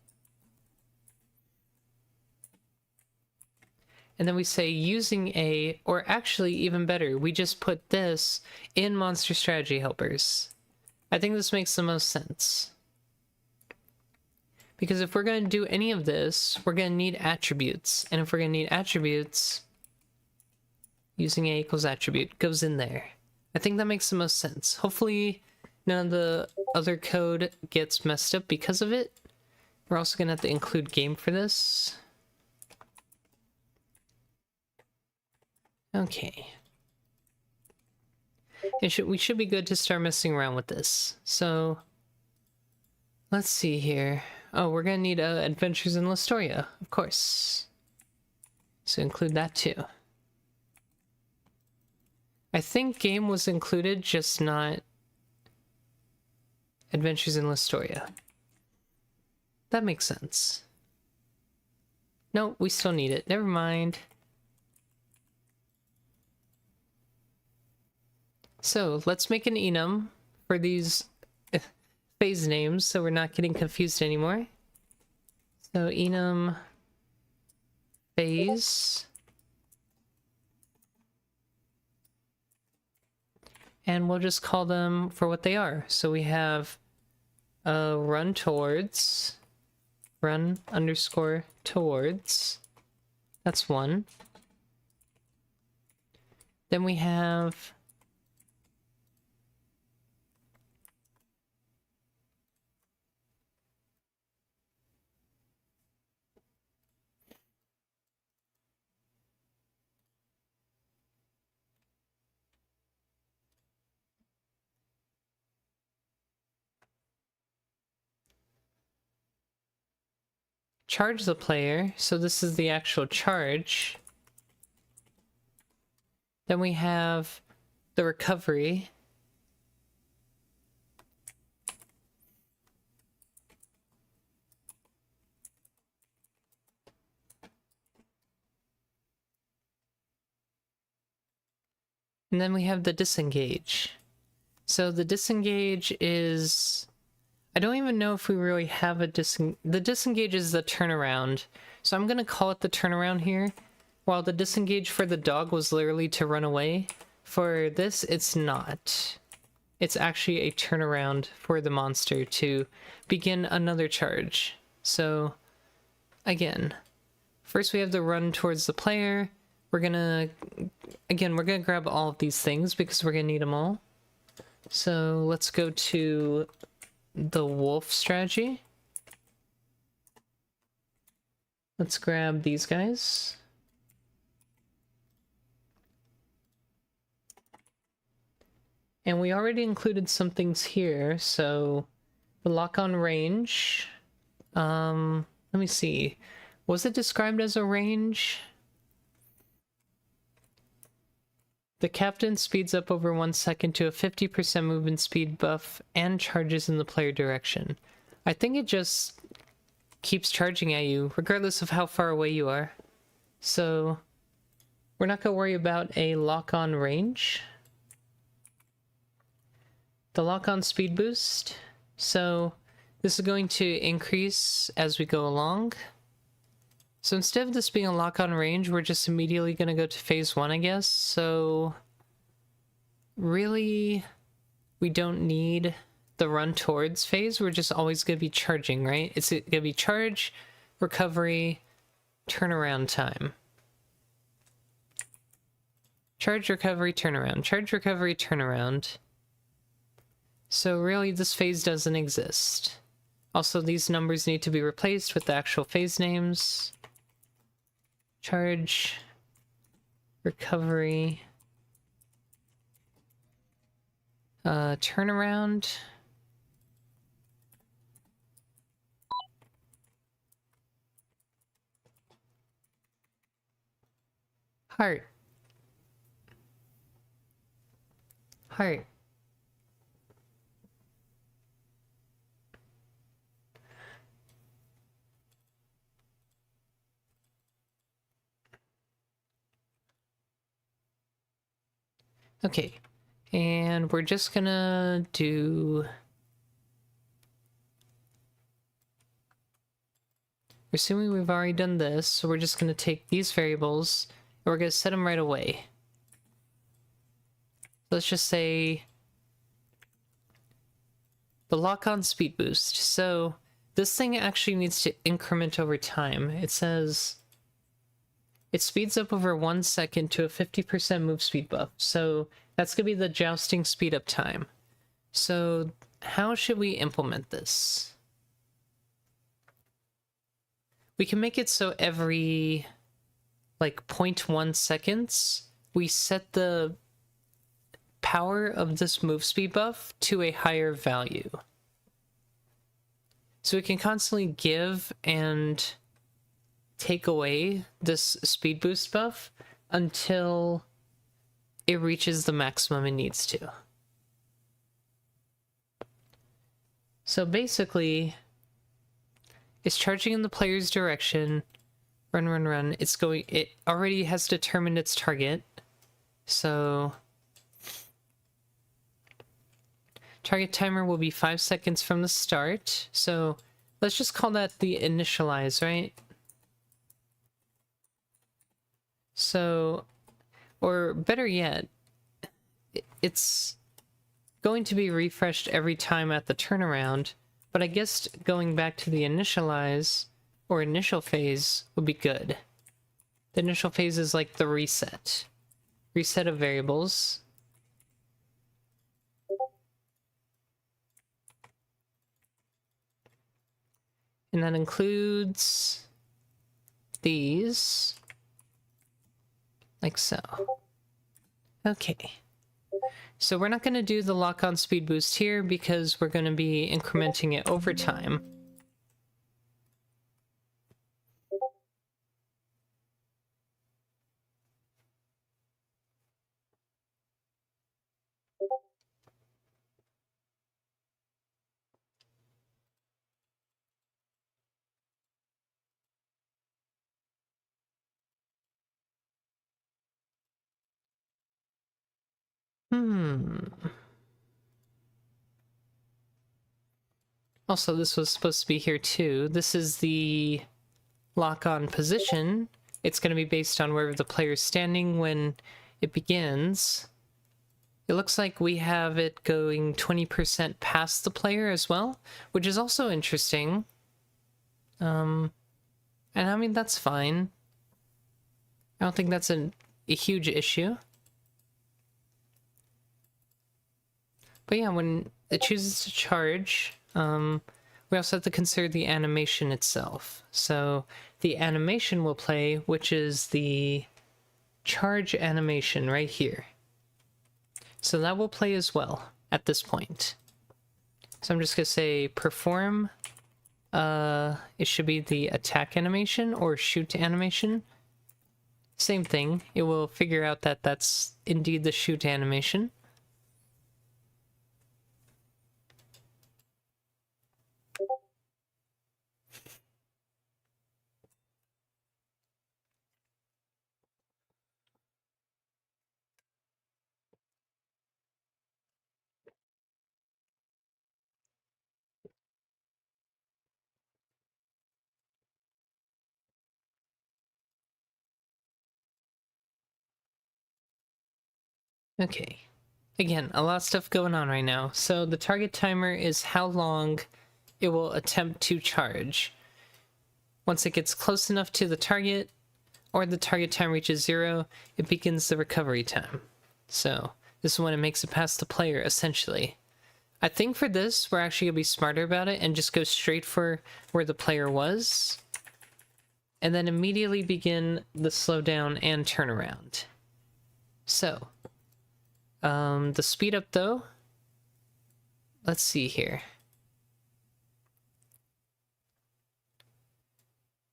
And then we say using A, or actually even better, we just put this in monster strategy helpers. I think this makes the most sense. Because if we're going to do any of this, we're going to need attributes. And if we're going to need attributes, using A equals attribute goes in there. I think that makes the most sense. Hopefully none of the other code gets messed up because of it. We're also going to have to include game for this. Okay. We should be good to start messing around with this. So, let's see here. Oh, we're gonna need Adventures in Lestoria, of course. So include that too. I think game was included, just not Adventures in Lestoria. That makes sense. No, we still need it. Never mind. So let's make an enum for these phase names so we're not getting confused anymore. So enum phase. And we'll just call them for what they are. So we have run towards, run underscore towards. That's one. Then we have charge the player, so this is the actual charge. Then we have the recovery. And then we have the disengage. So the disengage is... I don't even know if we really have a the disengage is the turnaround. So I'm gonna call it the turnaround here. While the disengage for the dog was literally to run away, for this it's not. It's actually a turnaround for the monster to begin another charge. So again, first we have the run towards the player. We're gonna grab all of these things because we're gonna need them all. So let's go to the wolf strategy. Let's grab these guys. And we already included some things here, so the lock on range. Let me see. Was it described as a range? The captain speeds up over 1 second to a 50% movement speed buff and charges in the player direction. I think it just keeps charging at you, regardless of how far away you are. So, We're not going to worry about a lock-on range. The lock-on speed boost. So this is going to increase as we go along. So instead of this being a lock-on range, we're just immediately going to go to phase 1, I guess. So really, we don't need the run towards phase. We're just always going to be charging, right? It's going to be charge, recovery, turnaround time. Charge, recovery, turnaround. Charge, recovery, turnaround. So really, this phase doesn't exist. Also, these numbers need to be replaced with the actual phase names. Charge, recovery, turnaround. Heart. Heart. Okay, and we're just gonna do... Assuming we've already done this, so we're just gonna take these variables, and we're gonna set them right away. Let's just say the lock-on speed boost. So this thing actually needs to increment over time. It says it speeds up over 1 second to a 50% move speed buff. So that's going to be the jousting speed up time. So how should we implement this? We can make it so every like 0.1 seconds, we set the power of this move speed buff to a higher value. So we can constantly give and take away this speed boost buff until it reaches the maximum it needs to. So basically, it's charging in the player's direction. Run, run, run. It already has determined its target. So target timer will be 5 seconds from the start. So let's just call that the initialize, right? So, or better yet, it's going to be refreshed every time at the turnaround, but I guess going back to the initialize or initial phase would be good. The initial phase is like the reset. Reset of variables. And that includes these. Like so. Okay. So we're not going to do the lock-on speed boost here because we're going to be incrementing it over time. Also, this was supposed to be here too. This is the lock-on position. It's going to be based on wherever the player is standing when it begins. It looks like we have it going 20% past the player as well, which is also interesting. And I mean, that's fine. I don't think that's a huge issue. But yeah, when it chooses to charge, we also have to consider the animation itself. So the animation will play, which is the charge animation right here. So that will play as well at this point. So I'm just going to say perform. It should be the attack animation or shoot animation. Same thing. It will figure out that that's indeed the shoot animation. Okay. Again, a lot of stuff going on right now. So the target timer is how long it will attempt to charge. Once it gets close enough to the target, or the target time reaches 0, it begins the recovery time. So this is when it makes it past the player, essentially. I think for this, we're actually going to be smarter about it and just go straight for where the player was, and then immediately begin the slowdown and turnaround. So, the speed up though, let's see here.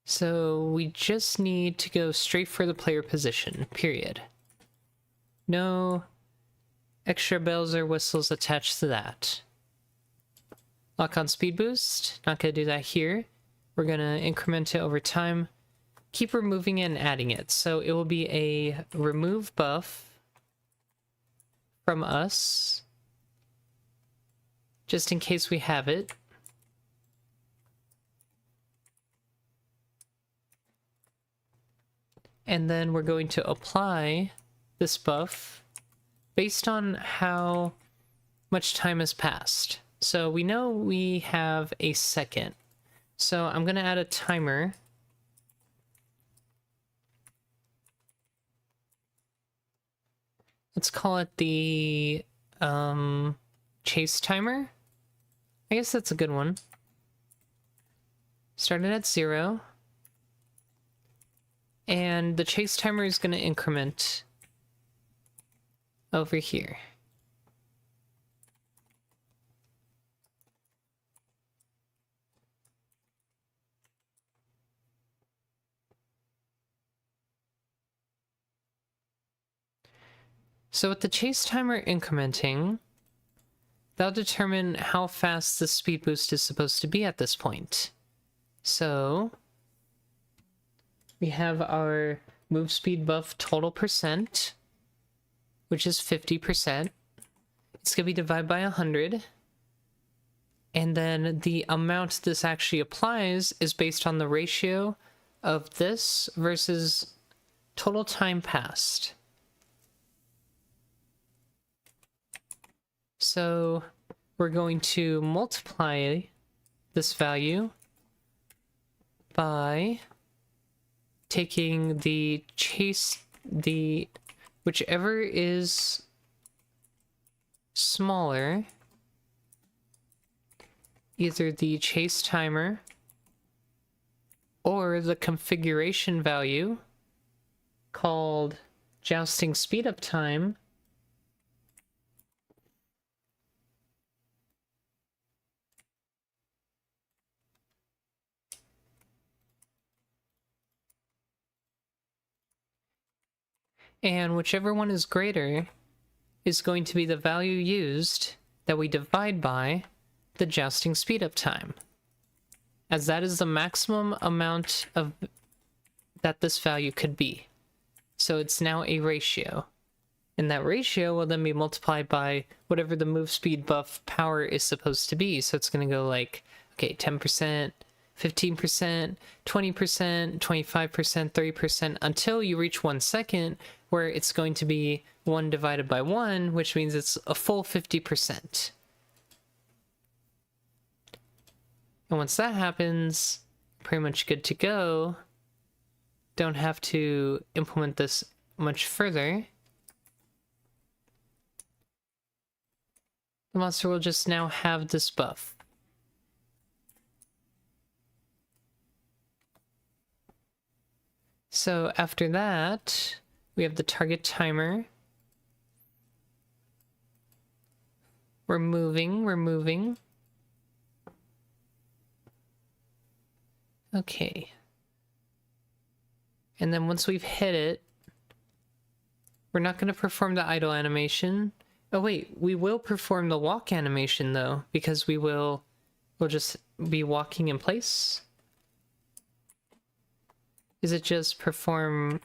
So we just need to go straight for the player position, period. No extra bells or whistles attached to that. Lock on speed boost, not gonna do that here. We're gonna increment it over time. Keep removing it and adding it. So it will be a remove buff from us, just in case we have it. And then we're going to apply this buff based on how much time has passed. So we know we have a second. So I'm going to add a timer. Let's call it the chase timer. I guess that's a good one. Started at 0. And the chase timer is going to increment over here. So with the chase timer incrementing, that'll determine how fast the speed boost is supposed to be at this point. So we have our move speed buff total percent, which is 50%. It's going to be divided by 100. And then the amount this actually applies is based on the ratio of this versus total time passed. So we're going to multiply this value by taking the whichever is smaller, either the chase timer or the configuration value called jousting speed up time, and whichever one is greater is going to be the value used that we divide by the jousting speed up time, as that is the maximum amount of that this value could be. So it's now a ratio, and that ratio will then be multiplied by whatever the move speed buff power is supposed to be. So it's going to go like, okay, 10%, 15%, 20%, 25%, 30%, until you reach 1 second, where it's going to be 1 divided by 1, which means it's a full 50%. And once that happens, pretty much good to go. Don't have to implement this much further. The monster will just now have this buff. So after that, we have the target timer. We're moving. Okay. And then once we've hit it, we're not going to perform the idle animation. Oh wait, we will perform the walk animation though, because we'll just be walking in place. Is it just perform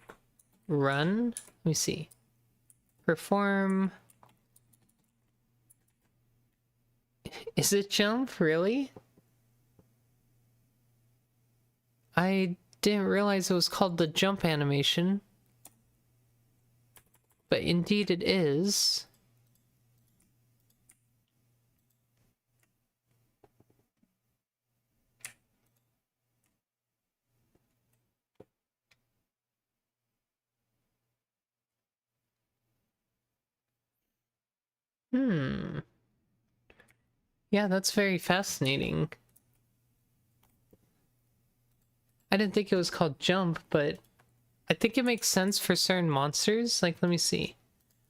run? Let me see. Perform. Is it jump? Really? I didn't realize it was called the jump animation. but indeed it is. Yeah, that's very fascinating. I didn't think it was called jump, but I think it makes sense for certain monsters. Like, let me see.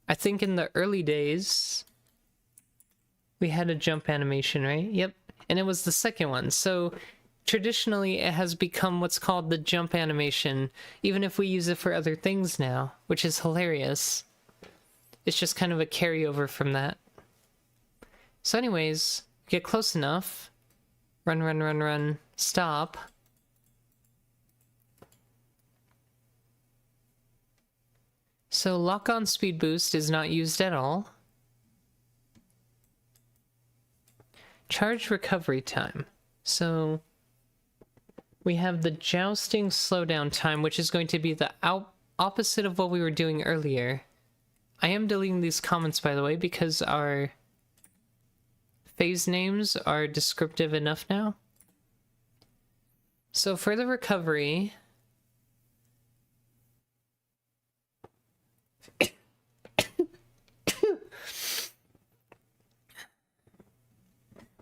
I think in the early days, we had a jump animation, right? Yep. And it was the second one. So traditionally, it has become what's called the jump animation, even if we use it for other things now, which is hilarious. It's just kind of a carryover from that. So anyways, get close enough. Run, run, run, run. Stop. So lock-on speed boost is not used at all. Charge recovery time. So we have the jousting slowdown time, which is going to be the opposite of what we were doing earlier. I am deleting these comments, by the way, because our phase names are descriptive enough now. So for the recovery, we're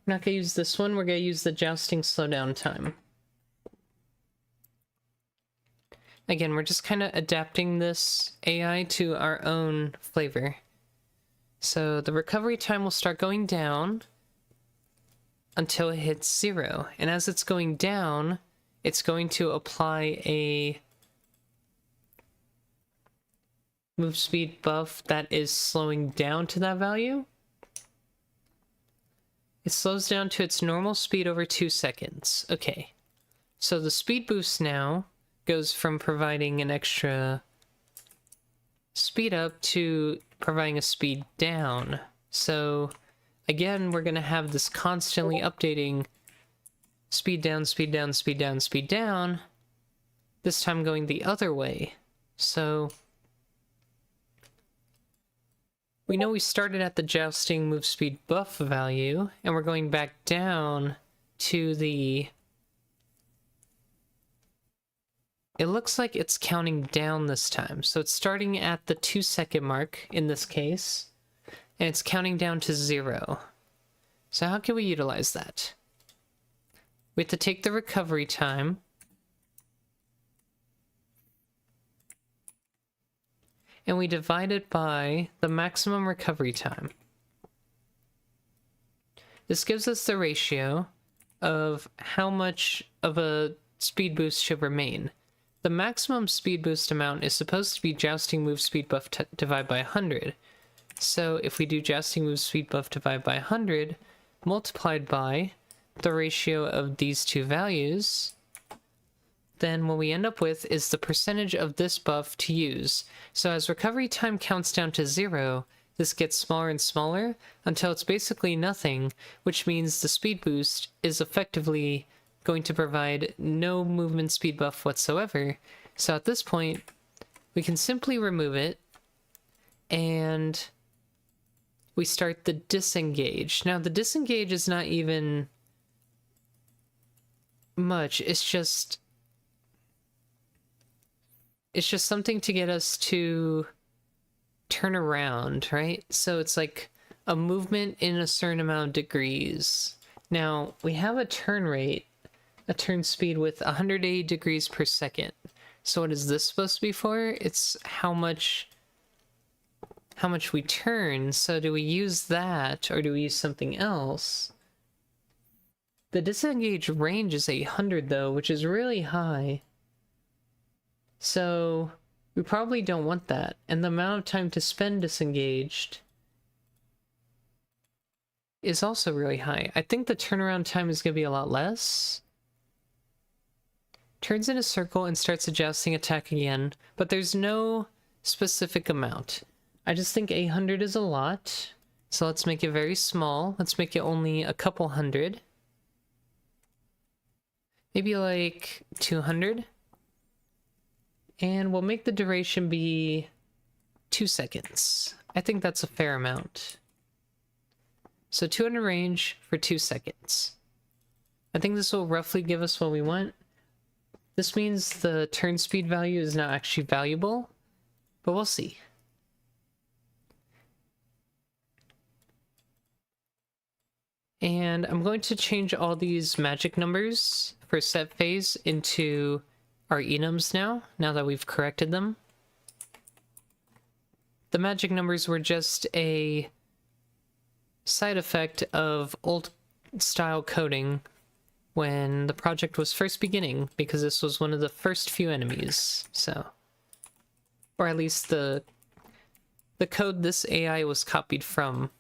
not going to use this one, we're going to use the jousting slowdown time. Again, we're just kind of adapting this AI to our own flavor. So the recovery time will start going down until it hits 0. And as it's going down, it's going to apply a move speed buff that is slowing down to that value. It slows down to its normal speed over 2 seconds. Okay. So the speed boost now goes from providing an extra speed up to providing a speed down. So again, we're going to have this constantly updating speed down, speed down, speed down, speed down, this time going the other way. So we know we started at the jousting move speed buff value, and we're going back down to the... It looks like it's counting down this time. So it's starting at the 2-second mark in this case, and it's counting down to 0. So how can we utilize that? We have to take the recovery time and we divide it by the maximum recovery time. This gives us the ratio of how much of a speed boost should remain. The maximum speed boost amount is supposed to be jousting move speed buff divided by 100. So if we do jousting move speed buff divided by 100 multiplied by the ratio of these two values, then what we end up with is the percentage of this buff to use. So as recovery time counts down to 0, this gets smaller and smaller until it's basically nothing, which means the speed boost is effectively going to provide no movement speed buff whatsoever. So at this point, we can simply remove it, and we start the disengage. Now, the disengage is not even much. It's just something to get us to turn around, right? So it's like a movement in a certain amount of degrees. Now, we have a turn rate, a turn speed with 180 degrees per second. So what is this supposed to be for? It's how much we turn. So do we use that, or do we use something else? The disengage range is 800 though, which is really high. So we probably don't want that. And the amount of time to spend disengaged is also really high. I think the turnaround time is going to be a lot less. Turns in a circle and starts adjusting attack again, but there's no specific amount. I just think 800 is a lot, so let's make it very small. Let's make it only a couple hundred. Maybe like 200. And we'll make the duration be 2 seconds. I think that's a fair amount. So 200 range for 2 seconds. I think this will roughly give us what we want. This means the turn speed value is not actually valuable, but we'll see. And I'm going to change all these magic numbers for set phase into our enums now that we've corrected them. The magic numbers were just a side effect of old style coding when the project was first beginning, because this was one of the first few enemies, so... Or at least the code this AI was copied from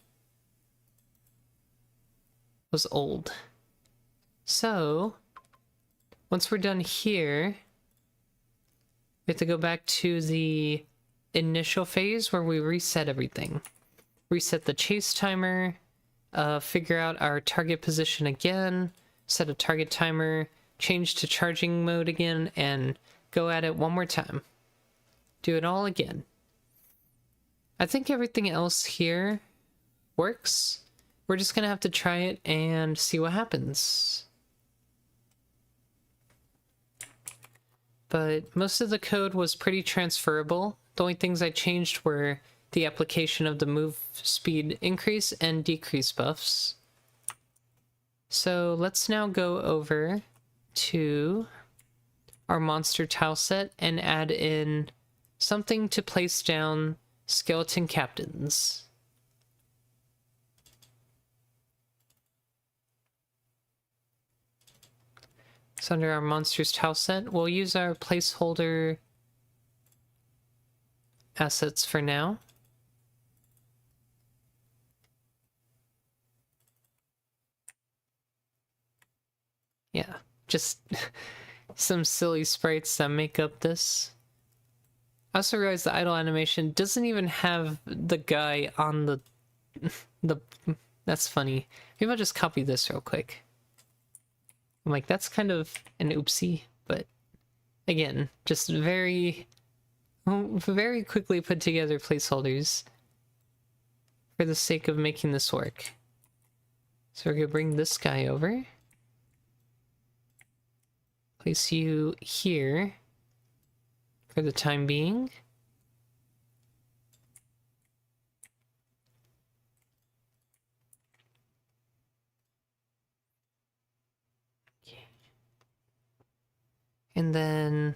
was old. So, once we're done here, we have to go back to the initial phase where we reset everything. Reset the chase timer, figure out our target position again, set a target timer, change to charging mode again, and go at it one more time. Do it all again. I think everything else here works. We're just gonna have to try it and see what happens. But most of the code was pretty transferable. The only things I changed were the application of the move speed increase and decrease buffs. So let's now go over to our monster tile set and add in something to place down skeleton captains. So under our monsters tile set, we'll use our placeholder assets for now. Yeah, just some silly sprites that make up this. I also realized the idle animation doesn't even have the guy on the... That's funny. Maybe I'll just copy this real quick. I'm like, that's kind of an oopsie, but again, just very quickly put together placeholders for the sake of making this work. So we're gonna bring this guy over. Place you here for the time being. And then,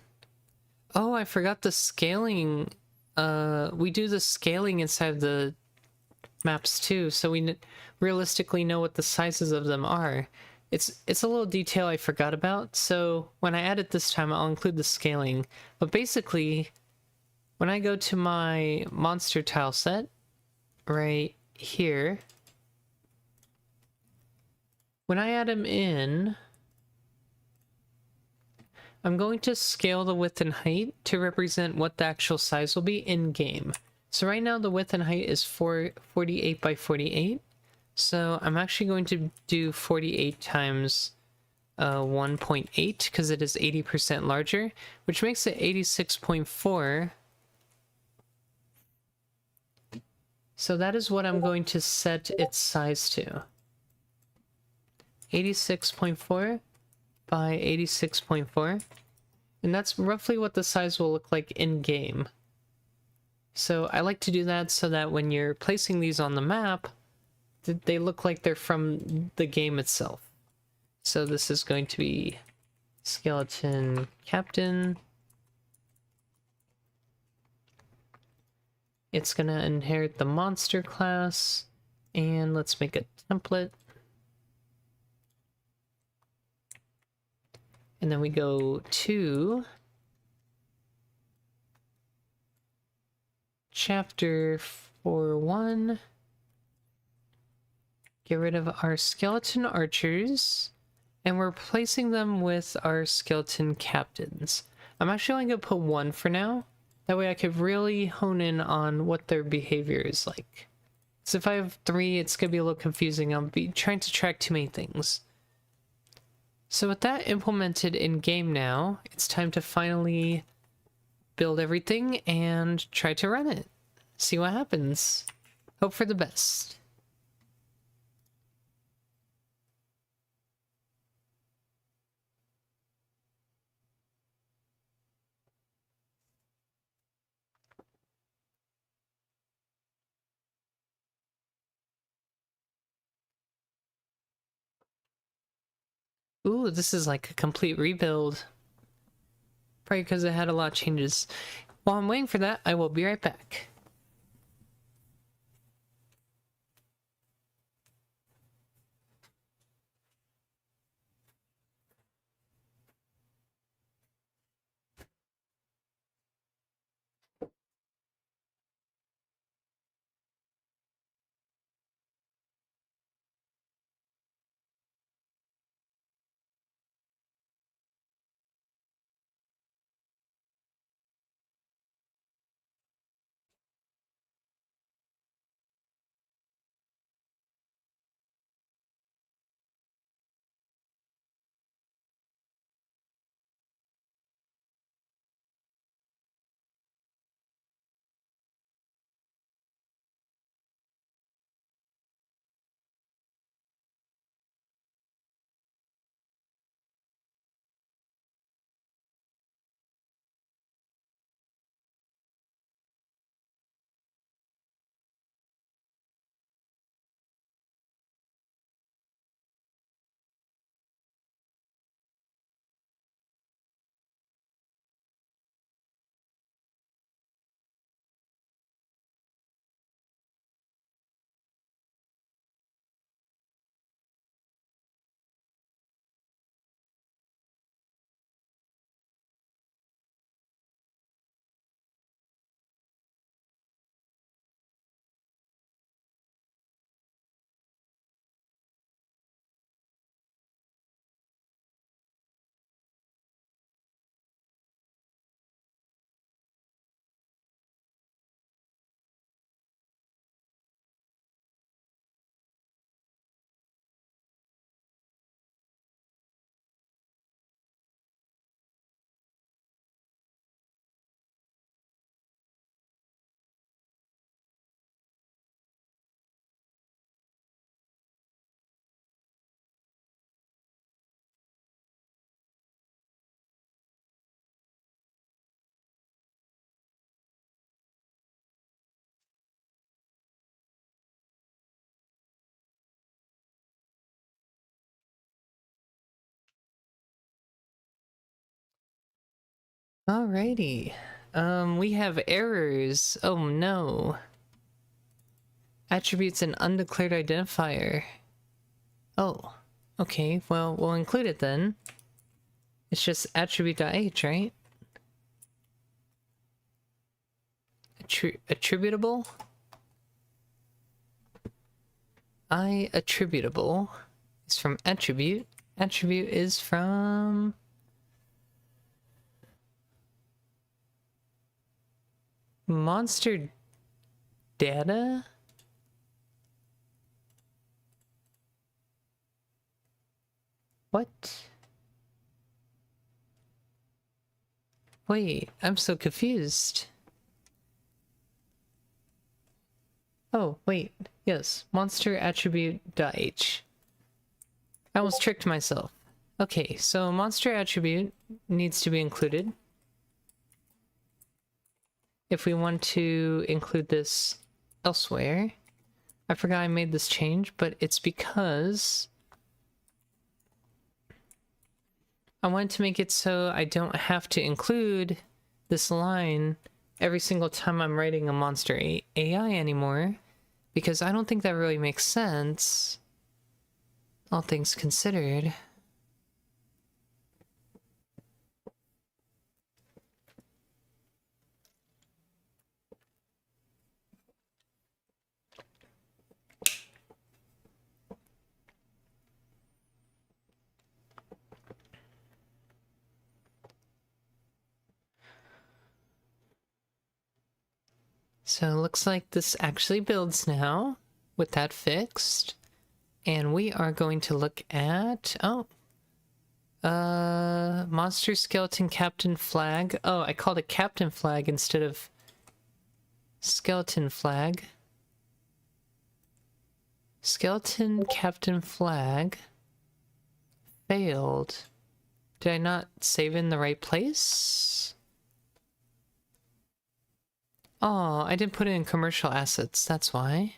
oh, I forgot the scaling. We do the scaling inside of the maps too, so we realistically know what the sizes of them are. It's a little detail I forgot about, so when I add it this time, I'll include the scaling. But basically, when I go to my monster tile set, right here, when I add them in, I'm going to scale the width and height to represent what the actual size will be in-game. So right now the width and height is 48 by 48. So I'm actually going to do 48 times 1.8 because it is 80% larger, which makes it 86.4. So that is what I'm going to set its size to. 86.4 by 86.4. And that's roughly what the size will look like in-game. So I like to do that so that when you're placing these on the map, they look like they're from the game itself. So this is going to be skeleton captain. It's gonna inherit the monster class, and let's make a template. And then we go to chapter 4.1. Get rid of our skeleton archers, and we're replacing them with our skeleton captains. I'm actually only going to put one for now. That way I could really hone in on what their behavior is like. So if I have 3, it's going to be a little confusing. I'll be trying to track too many things. So with that implemented in game now, it's time to finally build everything and try to run it. See what happens. Hope for the best. Ooh, this is like a complete rebuild. Probably because it had a lot of changes. While I'm waiting for that, I will be right back. Alrighty. We have errors. Oh no. Attributes and undeclared identifier. Oh, okay. Well, we'll include it then. It's just attribute.h, right? Attributable? Attributable is from attribute. Attribute is from... monster data? What? Wait, I'm so confused. Oh, wait. Yes, monster attribute.h. I almost tricked myself. Okay, so monster attribute needs to be included. If we want to include this elsewhere. I forgot I made this change, but it's because I wanted to make it so I don't have to include this line every single time I'm writing a monster AI anymore, because I don't think that really makes sense, all things considered. So it looks like this actually builds now with that fixed. And we are going to look at, monster skeleton captain flag. Oh, I called it captain flag instead of Skeleton flag. Skeleton captain flag. Failed. Did I not save in the right place? Oh, I didn't put it in commercial assets, that's why.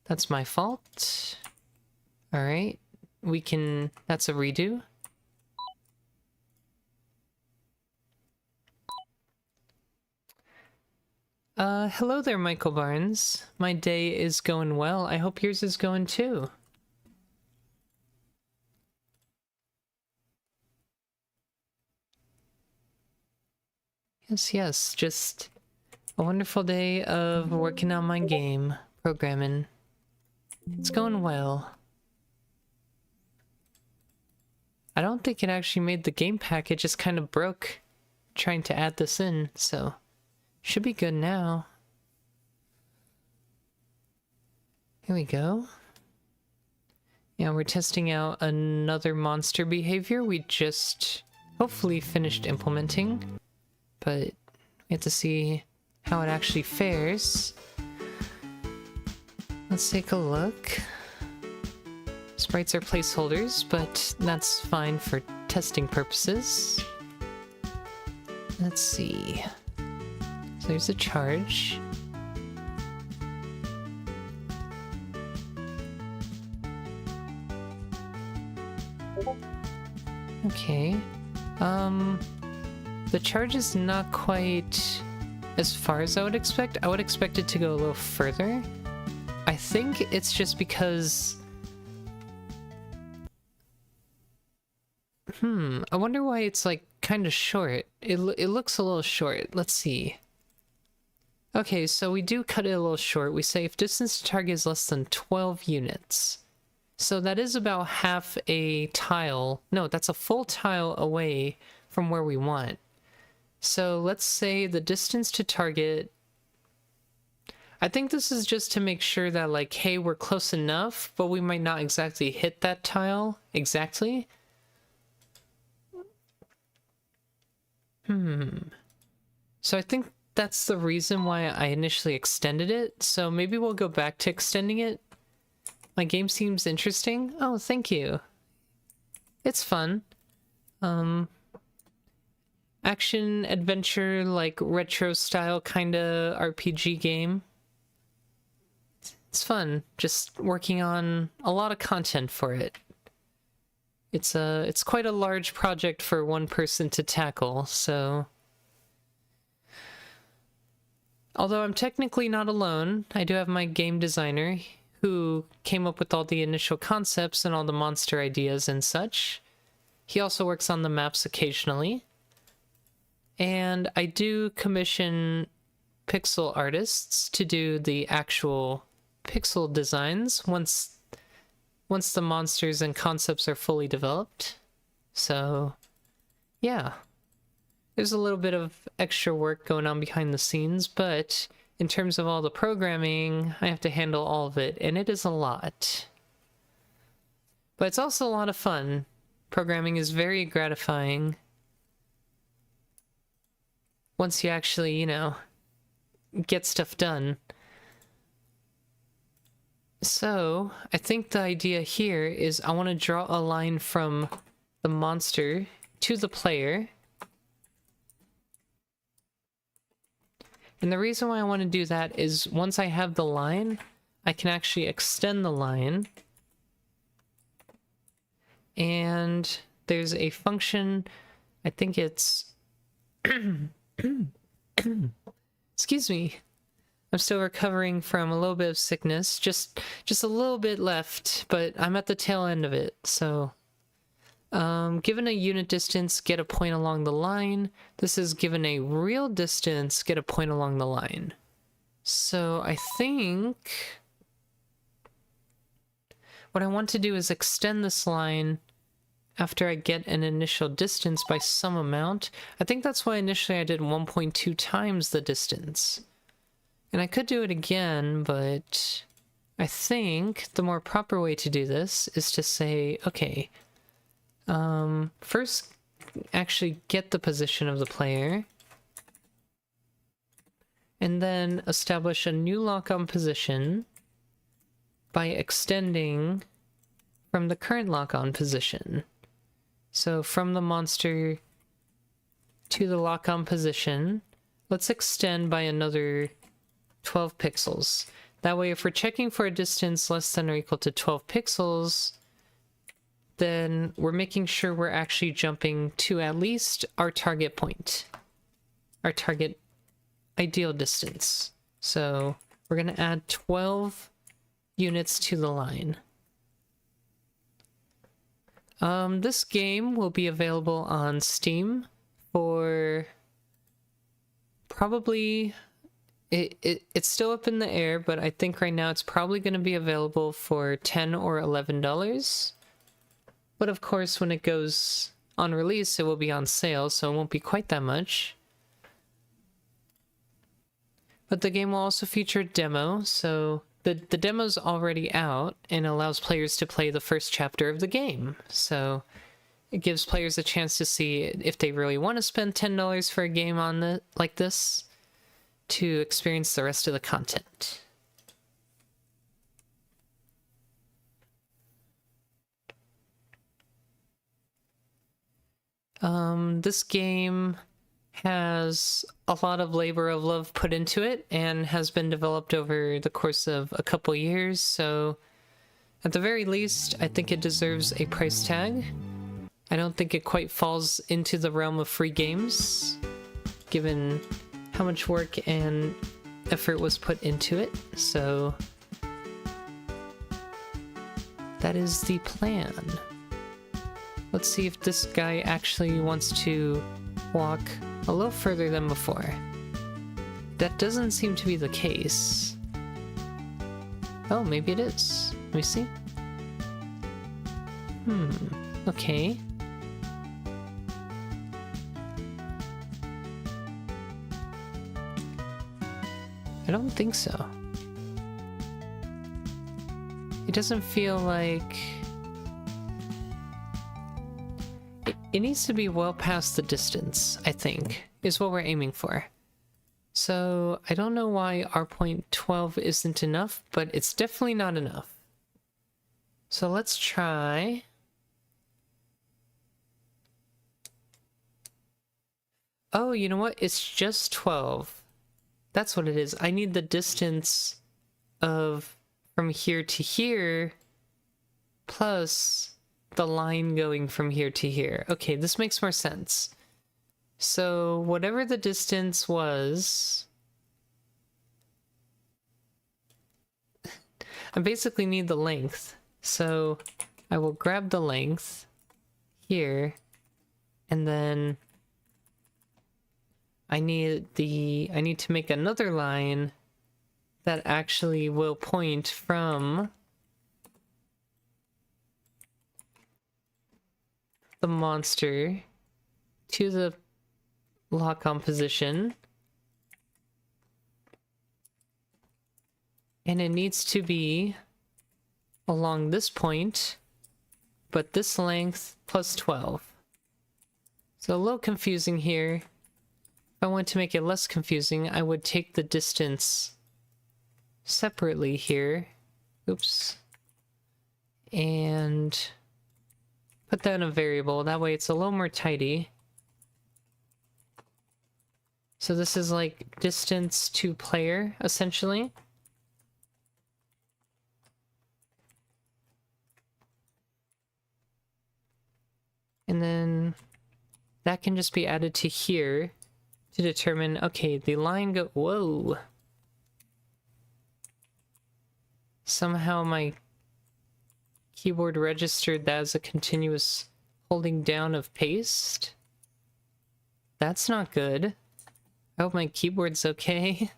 That's my fault. Alright, we can... that's a redo. Hello there, Michael Barnes. My day is going well. I hope yours is going too. Yes, yes, just a wonderful day of working on my game, programming. It's going well. I don't think it actually made the game pack, it just kind of broke trying to add this in, so should be good now. Here we go. Yeah, we're testing out another monster behavior we just hopefully finished implementing, but we have to see how it actually fares. Let's take a look. Sprites are placeholders, but that's fine for testing purposes. Let's see. So there's a charge. Okay. The charge is not quite as far as I would expect. I would expect it to go a little further. I think it's just because... I wonder why it's like kind of short. It looks a little short. Let's see. Okay, so we do cut it a little short. We say if distance to target is less than 12 units. So that is about half a tile. No, that's a full tile away from where we want. So let's say the distance to target... I think this is just to make sure that, like, hey, we're close enough, but we might not exactly hit that tile exactly. So I think that's the reason why I initially extended it. So maybe we'll go back to extending it. My game seems interesting. Oh, thank you. It's fun. Action, adventure, like retro style kind of RPG game. It's fun, just working on a lot of content for it. It's quite a large project for one person to tackle, so... Although I'm technically not alone, I do have my game designer, who came up with all the initial concepts and all the monster ideas and such. He also works on the maps occasionally. And I do commission pixel artists to do the actual pixel designs once the monsters and concepts are fully developed. So, yeah. There's a little bit of extra work going on behind the scenes, but in terms of all the programming, I have to handle all of it, and it is a lot. But it's also a lot of fun. Programming is very gratifying. Once you actually, you know, get stuff done. So, I think the idea here is I want to draw a line from the monster to the player. And the reason why I want to do that is once I have the line, I can actually extend the line. And there's a function, I think it's... Excuse me. I'm still recovering from a little bit of sickness. Just a little bit left, but I'm at the tail end of it, so... given a unit distance, get a point along the line. This is given a real distance, get a point along the line. So I think... what I want to do is extend this line after I get an initial distance by some amount. I think that's why initially I did 1.2 times the distance. And I could do it again, but I think the more proper way to do this is to say, okay, first actually get the position of the player. and then establish a new lock-on position by extending from the current lock-on position. So from the monster to the lock-on position, let's extend by another 12 pixels. That way, if we're checking for a distance less than or equal to 12 pixels, then we're making sure we're actually jumping to at least our target point, our target ideal distance. So we're going to add 12 units to the line. This game will be available on Steam for probably... It's still up in the air, but I think right now it's probably going to be available for $10 or $11. But of course, when it goes on release, it will be on sale, so it won't be quite that much. But the game will also feature a demo, so the demo's already out and allows players to play the first chapter of the game. So it gives players a chance to see if they really want to spend $10 for a game on like this, to experience the rest of the content. This game has a lot of labor of love put into it and has been developed over the course of a couple years, so at the very least, I think it deserves a price tag. I don't think it quite falls into the realm of free games, given how much work and effort was put into it, so that is the plan. Let's see if this guy actually wants to walk a little further than before. That doesn't seem to be the case. Oh, maybe it is. Let me see. Okay. I don't think so. It doesn't feel like... It needs to be well past the distance, I think, is what we're aiming for. So I don't know why R.12 isn't enough, but it's definitely not enough. So let's try... Oh, you know what? It's just 12. That's what it is. I need the distance of from here to here plus the line going from here to here. Okay, this makes more sense. So whatever the distance was, I basically need the length. So I will grab the length here, and then I need to make another line that actually will point from the monster to the lock-on position. And it needs to be along this point, but this length plus 12. So a little confusing here. If I want to make it less confusing, I would take the distance separately here. Oops. And put that in a variable. That way it's a little more tidy. So this is like distance to player, essentially. And then that can just be added to here to determine, okay, the line go... Whoa! Somehow my keyboard registered that as a continuous holding down of paste. That's not good. I hope my keyboard's okay.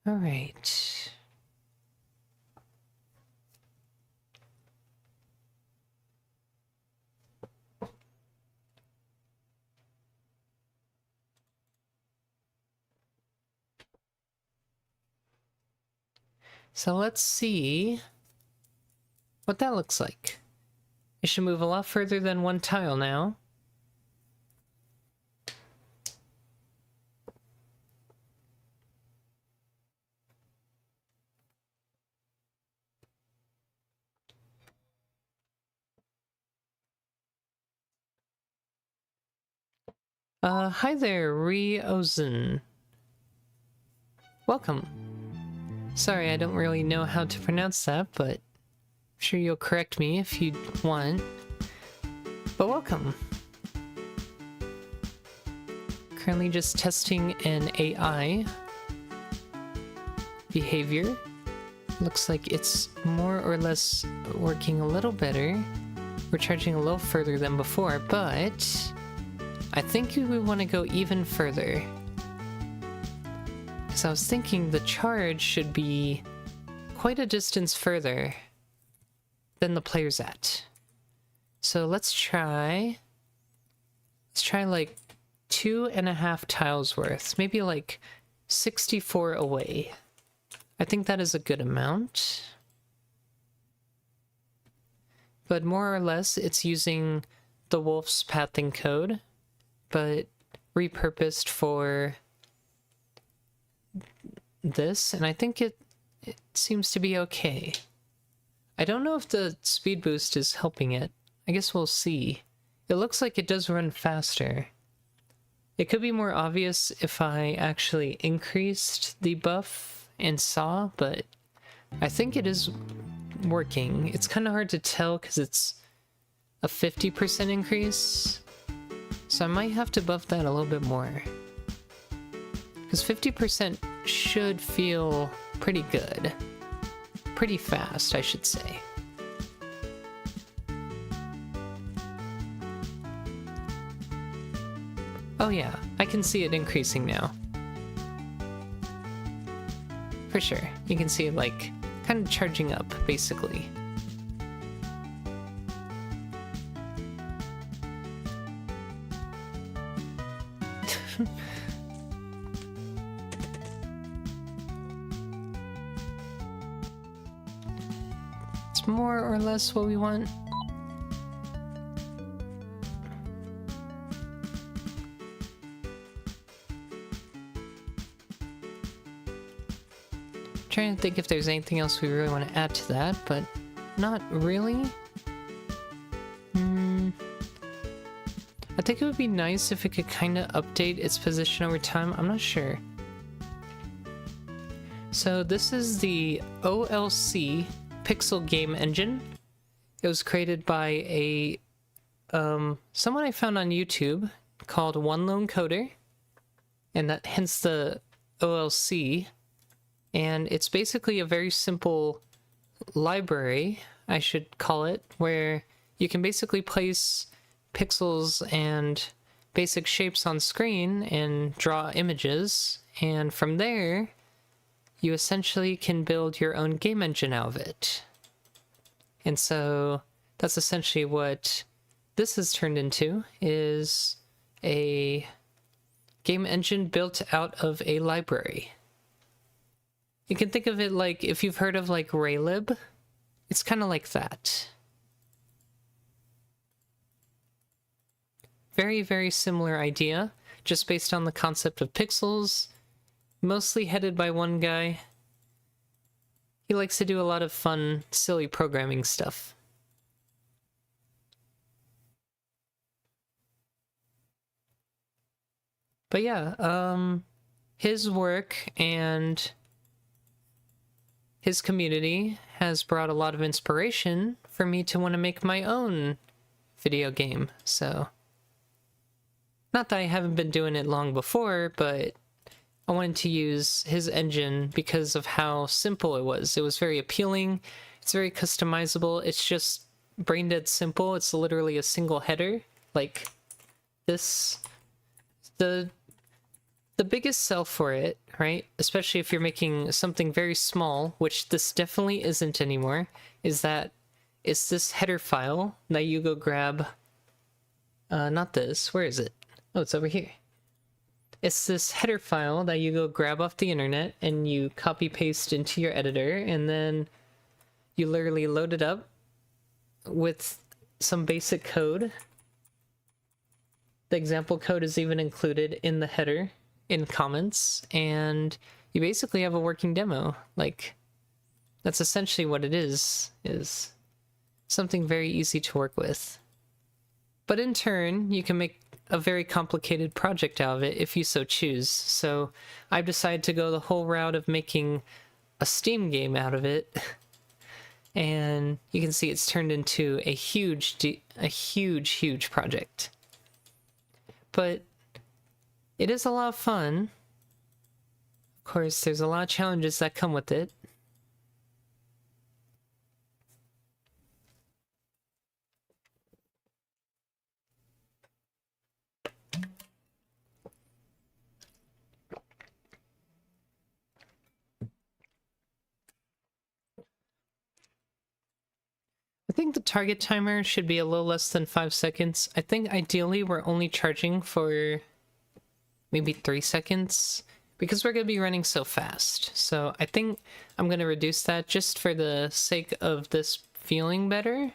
All right. So let's see what that looks like. It should move a lot further than one tile now. Hi there, Riozen. Welcome. Sorry, I don't really know how to pronounce that, but I'm sure you'll correct me if you want. But welcome. Currently just testing an AI behavior. Looks like it's more or less working a little better. We're charging a little further than before, but I think we want to go even further. Because I was thinking the charge should be quite a distance further than the player's at. So let's try like 2.5 tiles worth, maybe like 64 away. I think that is a good amount. But more or less it's using the Wolf's pathing code, but repurposed for this, and I think it seems to be okay. I don't know if the speed boost is helping it. I guess we'll see. It looks like it does run faster. It could be more obvious if I actually increased the buff and saw, but I think it is working. It's kind of hard to tell because it's a 50% increase. So I might have to buff that a little bit more. Because 50% should feel pretty good. Pretty fast, I should say. Oh yeah, I can see it increasing now. For sure. You can see it like kind of charging up, basically. It's more or less what we want. Trying to think if there's anything else we really want to add to that, but not really. I think it would be nice if it could kind of update its position over time. I'm not sure. So this is the OLC Pixel Game Engine. It was created by a someone I found on YouTube called One Lone Coder, and that hence the OLC. And it's basically a very simple library, I should call it, where you can basically place pixels and basic shapes on screen and draw images, and from there you essentially can build your own game engine out of it. And so that's essentially what this has turned into, is a game engine built out of a library. You can think of it like, if you've heard of like Raylib, it's kind of like that. Very, very similar idea, just based on the concept of pixels, mostly headed by one guy. He likes to do a lot of fun, silly programming stuff. But yeah, his work and his community has brought a lot of inspiration for me to want to make my own video game, so... Not that I haven't been doing it long before, but I wanted to use his engine because of how simple it was. It was very appealing, it's very customizable, it's just brain dead simple. It's literally a single header, like this. The biggest sell for it, right, especially if you're making something very small, which this definitely isn't anymore, is that it's this header file that you go grab. Not this, where is it? Oh, it's over here. It's this header file that you go grab off the internet and you copy paste into your editor, and then you literally load it up with some basic code. The example code is even included in the header in comments, and you basically have a working demo. Like, that's essentially what it is something very easy to work with. But in turn, you can make a very complicated project out of it if you so choose. So I've decided to go the whole route of making a Steam game out of it. And you can see it's turned into a huge project. But it is a lot of fun. Of course, there's a lot of challenges that come with it. I think the target timer should be a little less than 5 seconds. I think ideally we're only charging for maybe 3 seconds because we're going to be running so fast. So I think I'm going to reduce that just for the sake of this feeling better.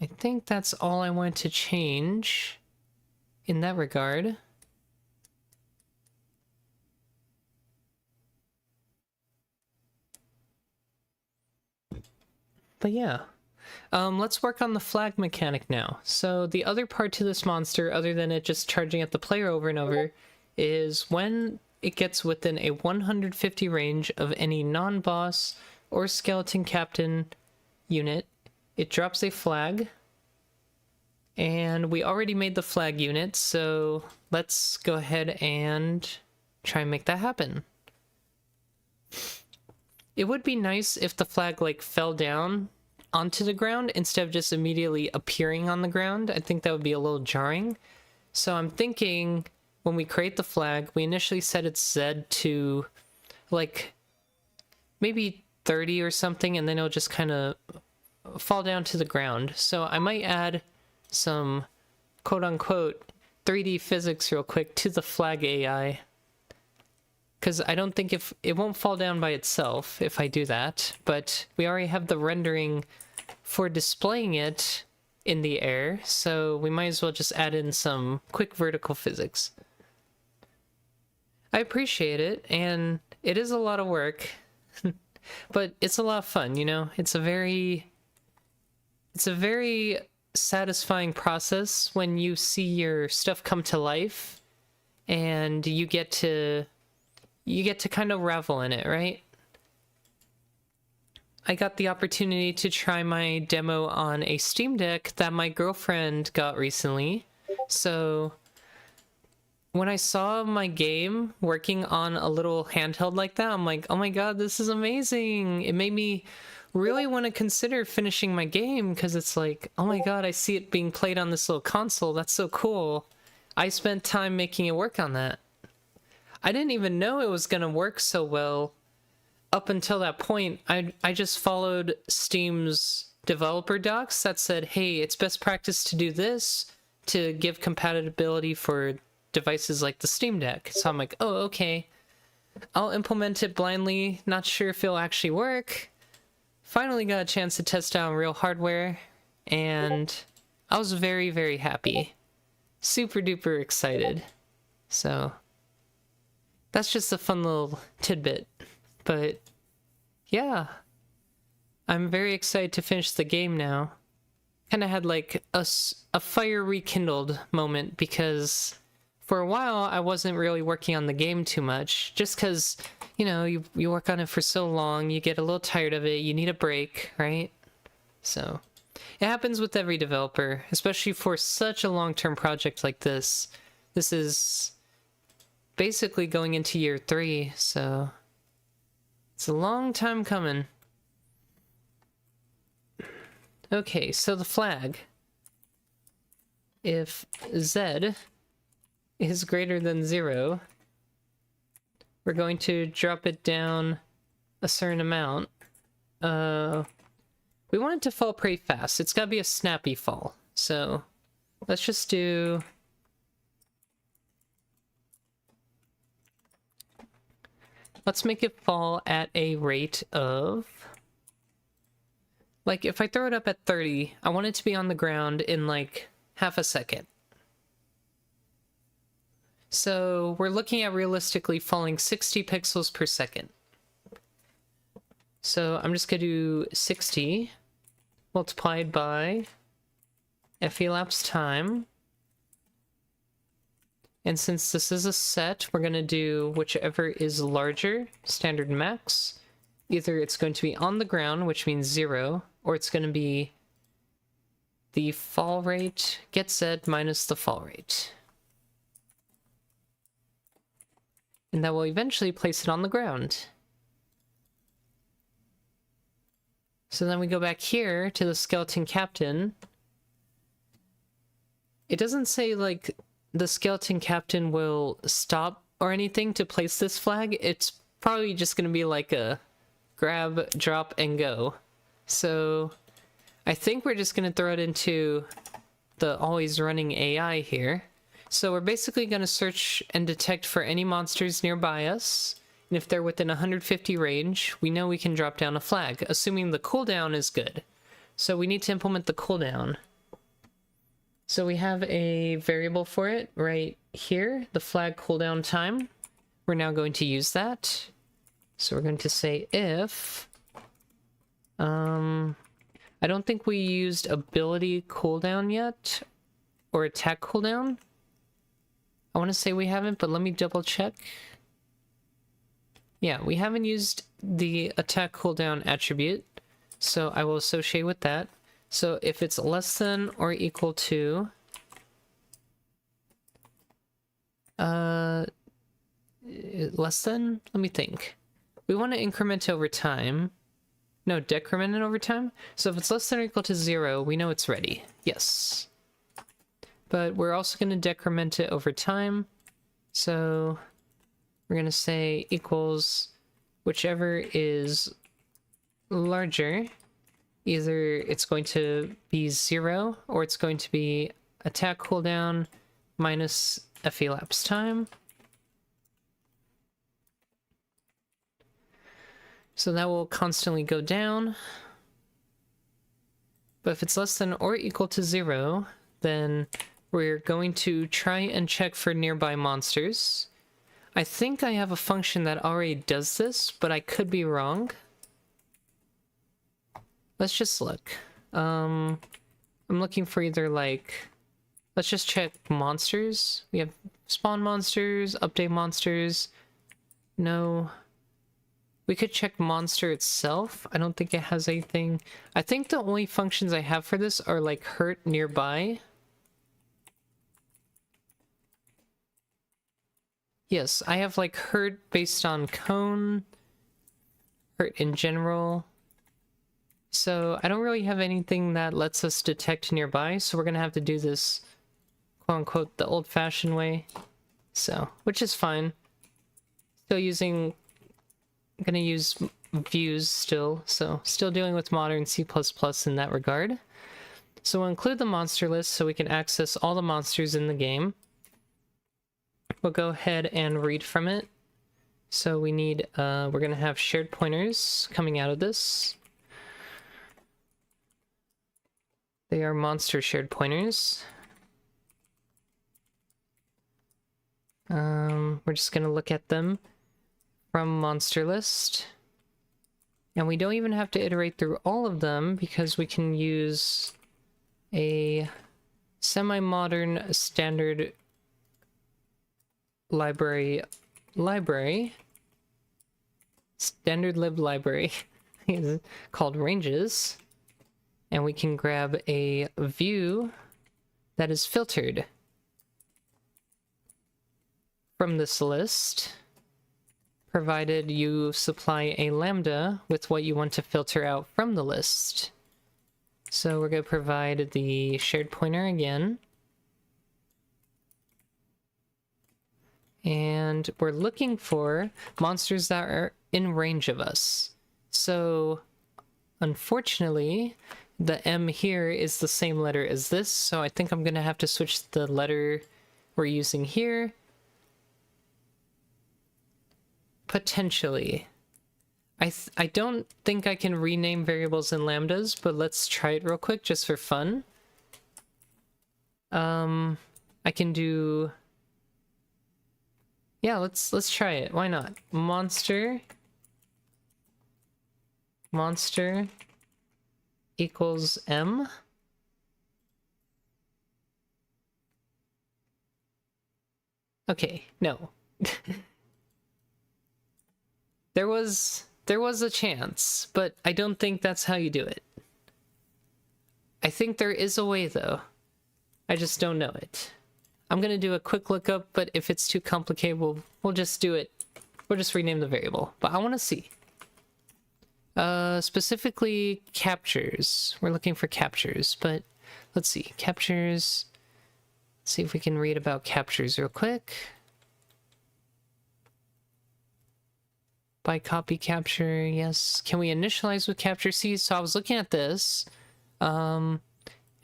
I think that's all I want to change in that regard. But yeah, let's work on the flag mechanic now. So the other part to this monster, other than it just charging at the player over and over, is when it gets within a 150 range of any non-boss or skeleton captain unit, it drops a flag. And we already made the flag unit, so let's go ahead and try and make that happen. It would be nice if the flag, like, fell down onto the ground instead of just immediately appearing on the ground. I think that would be a little jarring. So I'm thinking when we create the flag, we initially set its Z to, like, maybe 30 or something, and then it'll just kind of fall down to the ground. So I might add some quote-unquote 3D physics real quick to the flag AI. Because I don't think it won't fall down by itself if I do that, but we already have the rendering for displaying it in the air, so we might as well just add in some quick vertical physics. I appreciate it, and it is a lot of work, but it's a lot of fun, you know? It's a very satisfying process when you see your stuff come to life, and you get to kind of revel in it, right? I got the opportunity to try my demo on a Steam Deck that my girlfriend got recently. So when I saw my game working on a little handheld like that, I'm like, oh my god, this is amazing. It made me really want to consider finishing my game because it's like, oh my god, I see it being played on this little console. That's so cool. I spent time making it work on that. I didn't even know it was going to work so well up until that point. I just followed Steam's developer docs that said, hey, it's best practice to do this to give compatibility for devices like the Steam Deck. So I'm like, oh, okay. I'll implement it blindly, not sure if it'll actually work. Finally got a chance to test out on real hardware, and I was very, very happy. Super duper excited. So that's just a fun little tidbit. But yeah, I'm very excited to finish the game now. Kind of had like a fire rekindled moment because for a while I wasn't really working on the game too much, just because, you know, you work on it for so long, you get a little tired of it, you need a break, right? So it happens with every developer, especially for such a long-term project like this. This is basically going into year 3, so it's a long time coming. Okay, so the flag. If Z is greater than 0, we're going to drop it down a certain amount. We want it to fall pretty fast. It's gotta be a snappy fall. So let's just do... let's make it fall at a rate of Like, if I throw it up at 30, I want it to be on the ground in, like, half a second. So we're looking at realistically falling 60 pixels per second. So I'm just going to do 60 multiplied by felapse time. And since this is a set, we're going to do whichever is larger, standard max. Either it's going to be on the ground, which means 0, or it's going to be the fall rate, get set minus the fall rate. And that will eventually place it on the ground. So then we go back here to the skeleton captain. It doesn't say, like, the skeleton captain will stop or anything to place this flag. It's probably just going to be like a grab, drop, and go. So I think we're just going to throw it into the always running AI here. So we're basically going to search and detect for any monsters nearby us. And if they're within 150 range, we know we can drop down a flag, assuming the cooldown is good. So we need to implement the cooldown. So we have a variable for it right here, the flag cooldown time. We're now going to use that. So we're going to say if... I don't think we used ability cooldown yet, or attack cooldown. I want to say we haven't, but let me double check. Yeah, we haven't used the attack cooldown attribute, so I will associate with that. So if it's less than or equal to less than, let me think. We want to increment over time. No, decrement it over time. So if it's less than or equal to 0, we know it's ready. Yes. But we're also going to decrement it over time. So we're going to say equals whichever is larger. Either it's going to be 0 or it's going to be attack cooldown minus felapse time. So that will constantly go down. But if it's less than or equal to 0, then we're going to try and check for nearby monsters. I think I have a function that already does this, but I could be wrong. Let's just look. I'm looking for either, like... Let's just check monsters. We have spawn monsters, update monsters. No. We could check monster itself. I don't think it has anything. I think the only functions I have for this are, like, hurt nearby. Yes, I have, like, hurt based on cone, hurt in general. So I don't really have anything that lets us detect nearby, so we're gonna have to do this, quote-unquote, the old-fashioned way. So, which is fine. Still using... I'm gonna use views still, so still dealing with modern C++ in that regard. So we'll include the monster list so we can access all the monsters in the game. We'll go ahead and read from it. So we need, we're gonna have shared pointers coming out of this. They are monster shared pointers. We're just gonna look at them from monster list. And we don't even have to iterate through all of them because we can use a semi-modern standard library standard lib library called ranges, and we can grab a view that is filtered from this list, provided you supply a lambda with what you want to filter out from the list. So we're going to provide the shared pointer again. And we're looking for monsters that are in range of us. So, unfortunately, the M here is the same letter as this, so I think I'm going to have to switch the letter we're using here. Potentially. I don't think I can rename variables in lambdas, but let's try it real quick just for fun. I can do... Yeah, let's try it. Why not? Monster equals M. Okay, no. There was a chance, but I don't think that's how you do it. I think there is a way though. I just don't know it. I'm gonna do a quick lookup, but if it's too complicated, we'll just do it. We'll just rename the variable. But I want to see. Specifically captures. We're looking for captures, but let's see. Captures. Let's see if we can read about captures real quick. By copy capture, yes. Can we initialize with capture? See, so I was looking at this.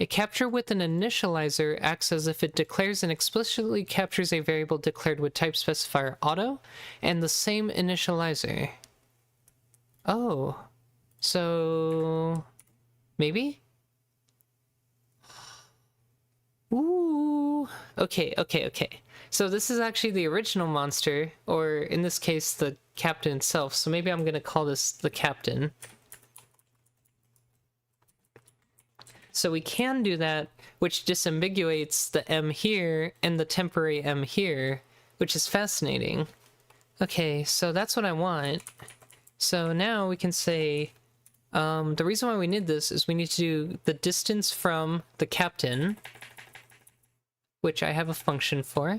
A capture with an initializer acts as if it declares and explicitly captures a variable declared with type specifier auto and the same initializer. Oh, so maybe? Ooh, okay. So this is actually the original monster, or in this case, the captain itself. So maybe I'm gonna call this the captain. So we can do that, which disambiguates the M here and the temporary M here, which is fascinating. Okay, so that's what I want. So now we can say, the reason why we need this is we need to do the distance from the captain, which I have a function for.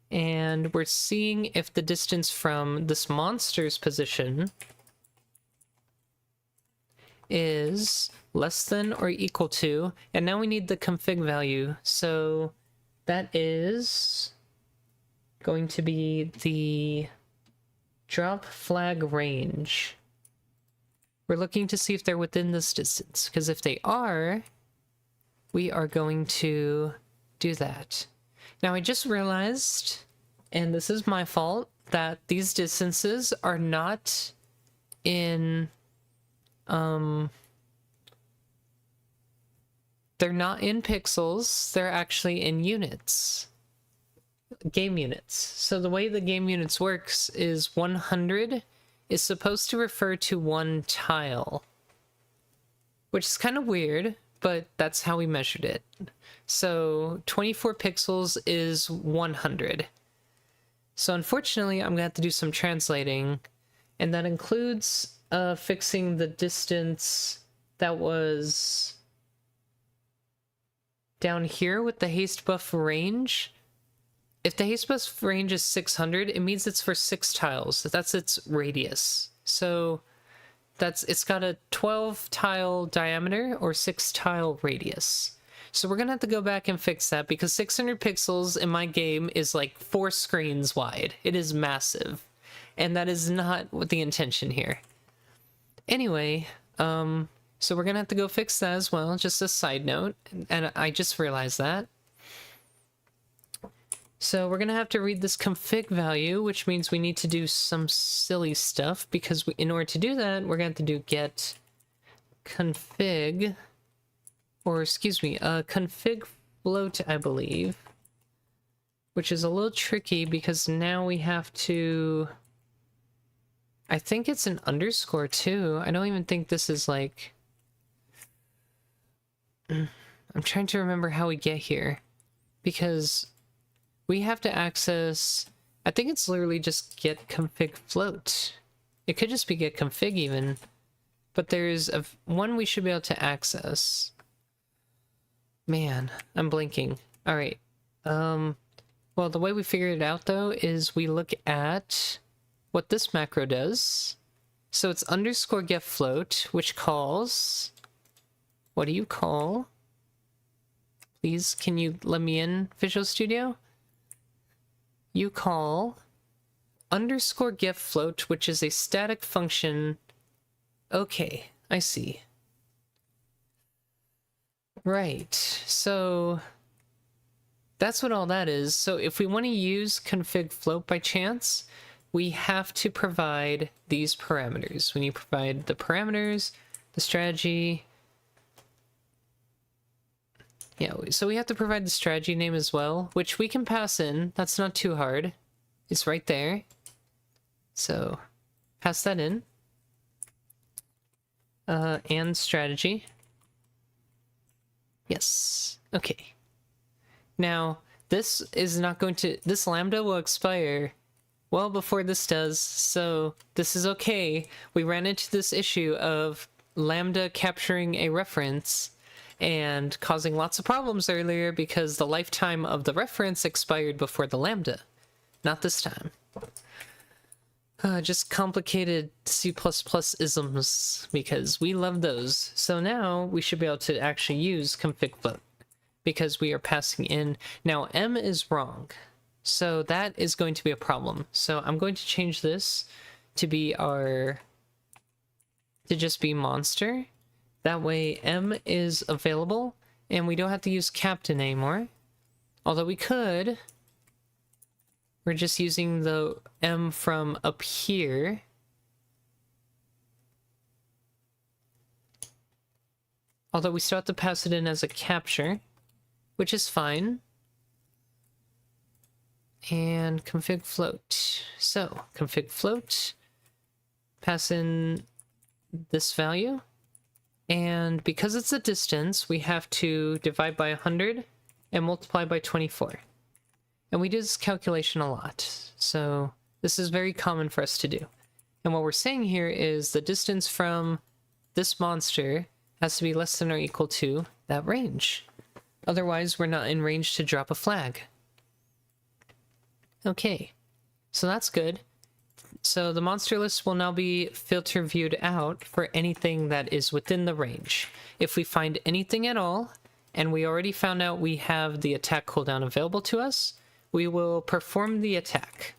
And we're seeing if the distance from this monster's position is less than or equal to, and now we need the config value. So that is going to be the drop flag range. We're looking to see if they're within this distance, because if they are, we are going to do that. Now I just realized, and this is my fault, that these distances are not in they're not in pixels, they're actually in units. Game units. So the way the game units works is 100 is supposed to refer to one tile, which is kind of weird, but that's how we measured it. So 24 pixels is 100. So unfortunately, I'm gonna have to do some translating, and that includes fixing the distance that was down here with the haste buff range. If the haste buff range is 600, it means it's for 6 tiles. That's its radius. So it's got a 12 tile diameter or 6 tile radius. So we're gonna have to go back and fix that, because 600 pixels in my game is like 4 screens wide. It is massive. And that is not what the intention here. Anyway, so we're gonna have to go fix that as well, just a side note, and I just realized that. So we're gonna have to read this config value, which means we need to do some silly stuff, because in order to do that, we're gonna have to do get config, or excuse me, config float, I believe, which is a little tricky because now we have to... I think it's an underscore too. I don't even think this is like... I'm trying to remember how we get here, because we have to access... I think it's literally just get config float. It could just be get config even, but there's one we should be able to access. Man, I'm blinking. All right. Well, the way we figure it out though is we look at what this macro does. So it's underscore get float, which calls... What do you call? Please, can you let me in, Visual Studio? You call underscore get float, which is a static function. Okay, I see. Right, so that's what all that is. So if we want to use config float by chance, we have to provide these parameters. We need to provide the parameters, the strategy. Yeah, so we have to provide the strategy name as well, which we can pass in. That's not too hard. It's right there. So pass that in. And strategy. Yes. Okay. Now, this is not going to... This lambda will expire well before this does, so this is okay. We ran into this issue of lambda capturing a reference and causing lots of problems earlier because the lifetime of the reference expired before the lambda. Not this time. Just complicated C++ isms, because we love those. So now we should be able to actually use config float, because we are passing in. Now M is wrong, so that is going to be a problem. So I'm going to change this to be to just be monster. That way M is available, and we don't have to use captain anymore. Although we could. We're just using the M from up here. Although we still have to pass it in as a capture, which is fine. And config float. So, config float, pass in this value. And because it's a distance, we have to divide by 100 and multiply by 24. And we do this calculation a lot, so this is very common for us to do. And what we're saying here is the distance from this monster has to be less than or equal to that range. Otherwise, we're not in range to drop a flag. Okay, so that's good. So the monster list will now be filter viewed out for anything that is within the range. If we find anything at all, and we already found out we have the attack cooldown available to us, we will perform the attack.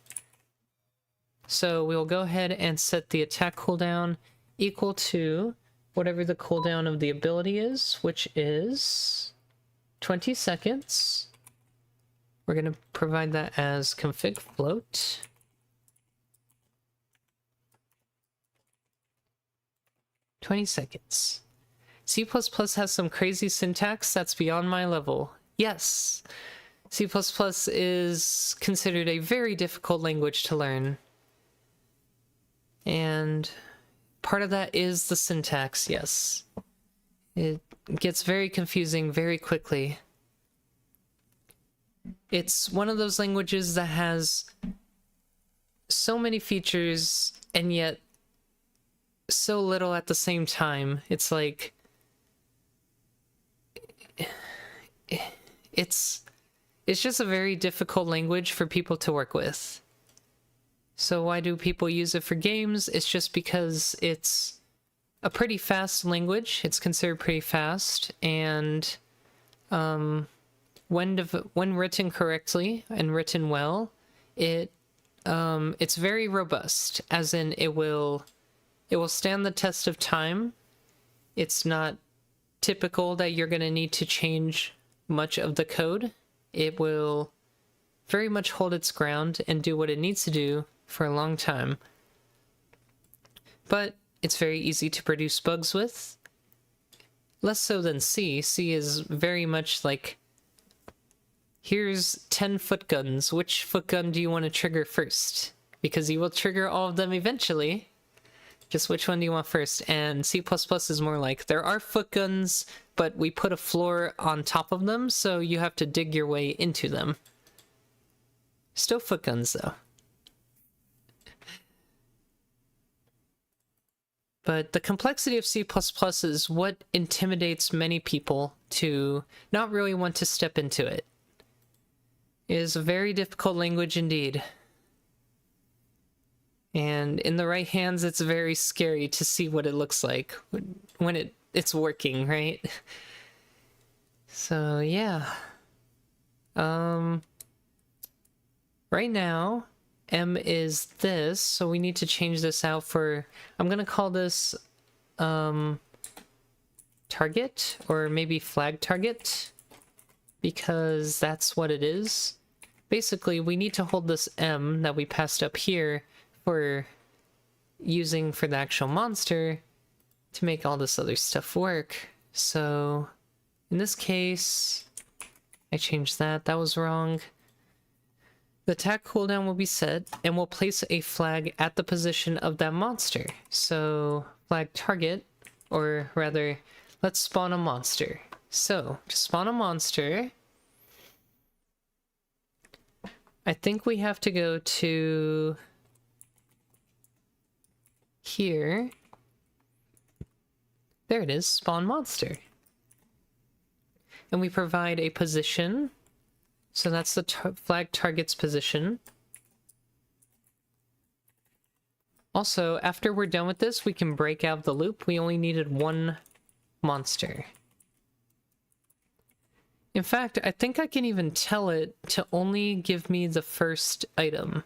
So we'll go ahead and set the attack cooldown equal to whatever the cooldown of the ability is, which is 20 seconds. We're going to provide that as config float. "20 seconds. C++ has some crazy syntax that's beyond my level. Yes! C++ is considered a very difficult language to learn. And part of that is the syntax, yes. It gets very confusing very quickly. It's one of those languages that has so many features and yet so little at the same time. It's like... It's just a very difficult language for people to work with. So why do people use it for games? It's just because it's a pretty fast language. It's considered pretty fast, and when written correctly and written well, it's very robust. As in, it will stand the test of time. It's not typical that you're going to need to change much of the code. It will very much hold its ground and do what it needs to do for a long time. But it's very easy to produce bugs with. Less so than C. C is very much like, here's 10 foot guns. Which foot gun do you want to trigger first? Because you will trigger all of them eventually. Just which one do you want first? And C++ is more like, there are foot guns, but we put a floor on top of them, so you have to dig your way into them. Still foot guns, though. But the complexity of C++ is what intimidates many people to not really want to step into it. It is a very difficult language indeed. And in the right hands, it's very scary to see what it looks like when it's working, right? So, yeah. Right now, M is this, so we need to change this out for... I'm gonna call this target, or maybe flag target, because that's what it is. Basically, we need to hold this M that we passed up here we're using for the actual monster to make all this other stuff work. So in this case, I changed that. That was wrong. The attack cooldown will be set, and we'll place a flag at the position of that monster. So flag target, or rather, let's spawn a monster. So to spawn a monster, I think we have to go to here. There it is, spawn monster. And we provide a position. So that's the flag target's position. Also, after we're done with this, we can break out the loop. We only needed one monster. In fact, I think I can even tell it to only give me the first item.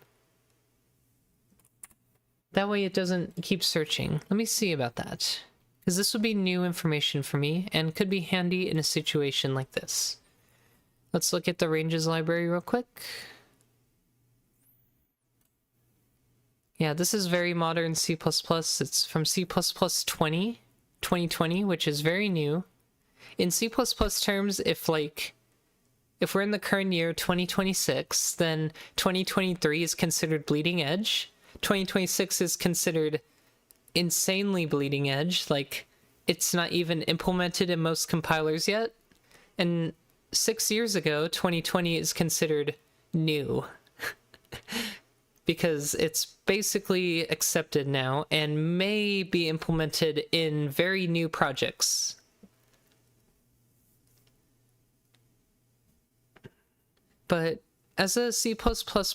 That way it doesn't keep searching. Let me see about that. Because this would be new information for me, and could be handy in a situation like this. Let's look at the ranges library real quick. Yeah, this is very modern C++. It's from C++ 2020, which is very new. In C++ terms, if we're in the current year, 2026, then 2023 is considered bleeding edge. 2026 is considered insanely bleeding edge, like it's not even implemented in most compilers yet. And 6 years ago, 2020 is considered new because it's basically accepted now and may be implemented in very new projects. But as a C++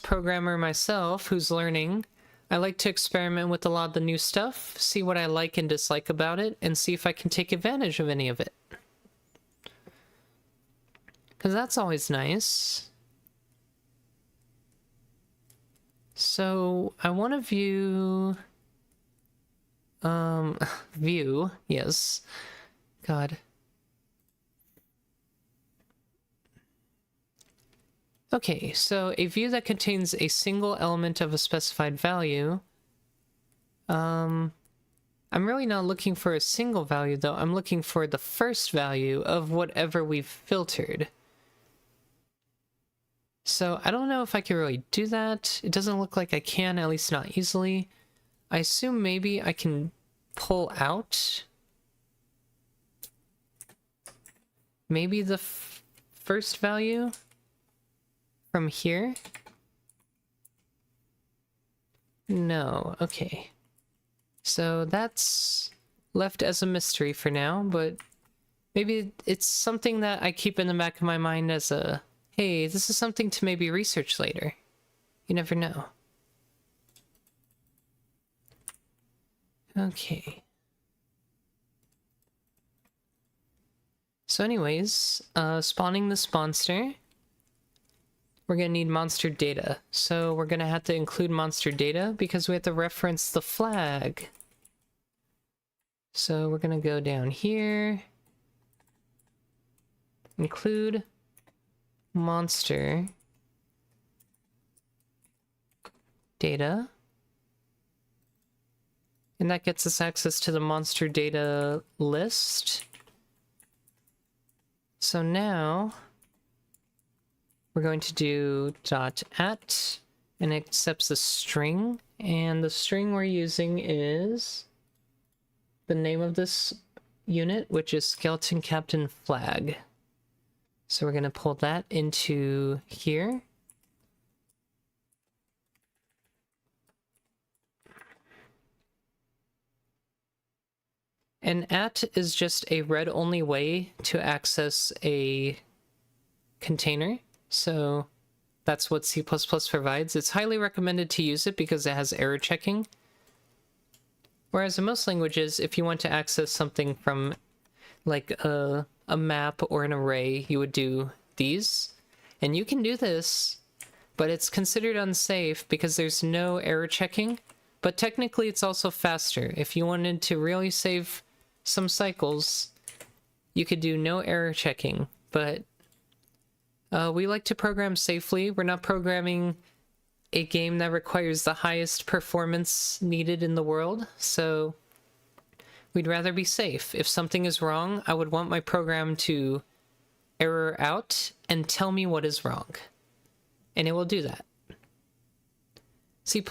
programmer myself who's learning, I like to experiment with a lot of the new stuff, see what I like and dislike about it, and see if I can take advantage of any of it. Because that's always nice. So, I want to view... view, yes. God. Okay, so a view that contains a single element of a specified value. I'm really not looking for a single value, though. I'm looking for the first value of whatever we've filtered. So I don't know if I can really do that. It doesn't look like I can, at least not easily. I assume maybe I can pull out maybe the first value from here? No, okay. So that's left as a mystery for now, but maybe it's something that I keep in the back of my mind as a, hey, this is something to maybe research later. You never know. Okay. So anyways, spawning this monster, we're going to need monster data. So we're going to have to include monster data because we have to reference the flag. So we're going to go down here, include monster data. And that gets us access to the monster data list. So now we're going to do .at, and it accepts a string, and the string we're using is the name of this unit, which is Skeleton Captain Flag. So we're going to pull that into here. And at is just a read-only way to access a container. So that's what C++ provides. It's highly recommended to use it because it has error checking. Whereas in most languages, if you want to access something from like a map or an array, you would do these. And you can do this, but it's considered unsafe because there's no error checking. But technically it's also faster. If you wanted to really save some cycles, you could do no error checking, but we like to program safely. We're not programming a game that requires the highest performance needed in the world, so we'd rather be safe. If something is wrong, I would want my program to error out and tell me what is wrong. And it will do that. C++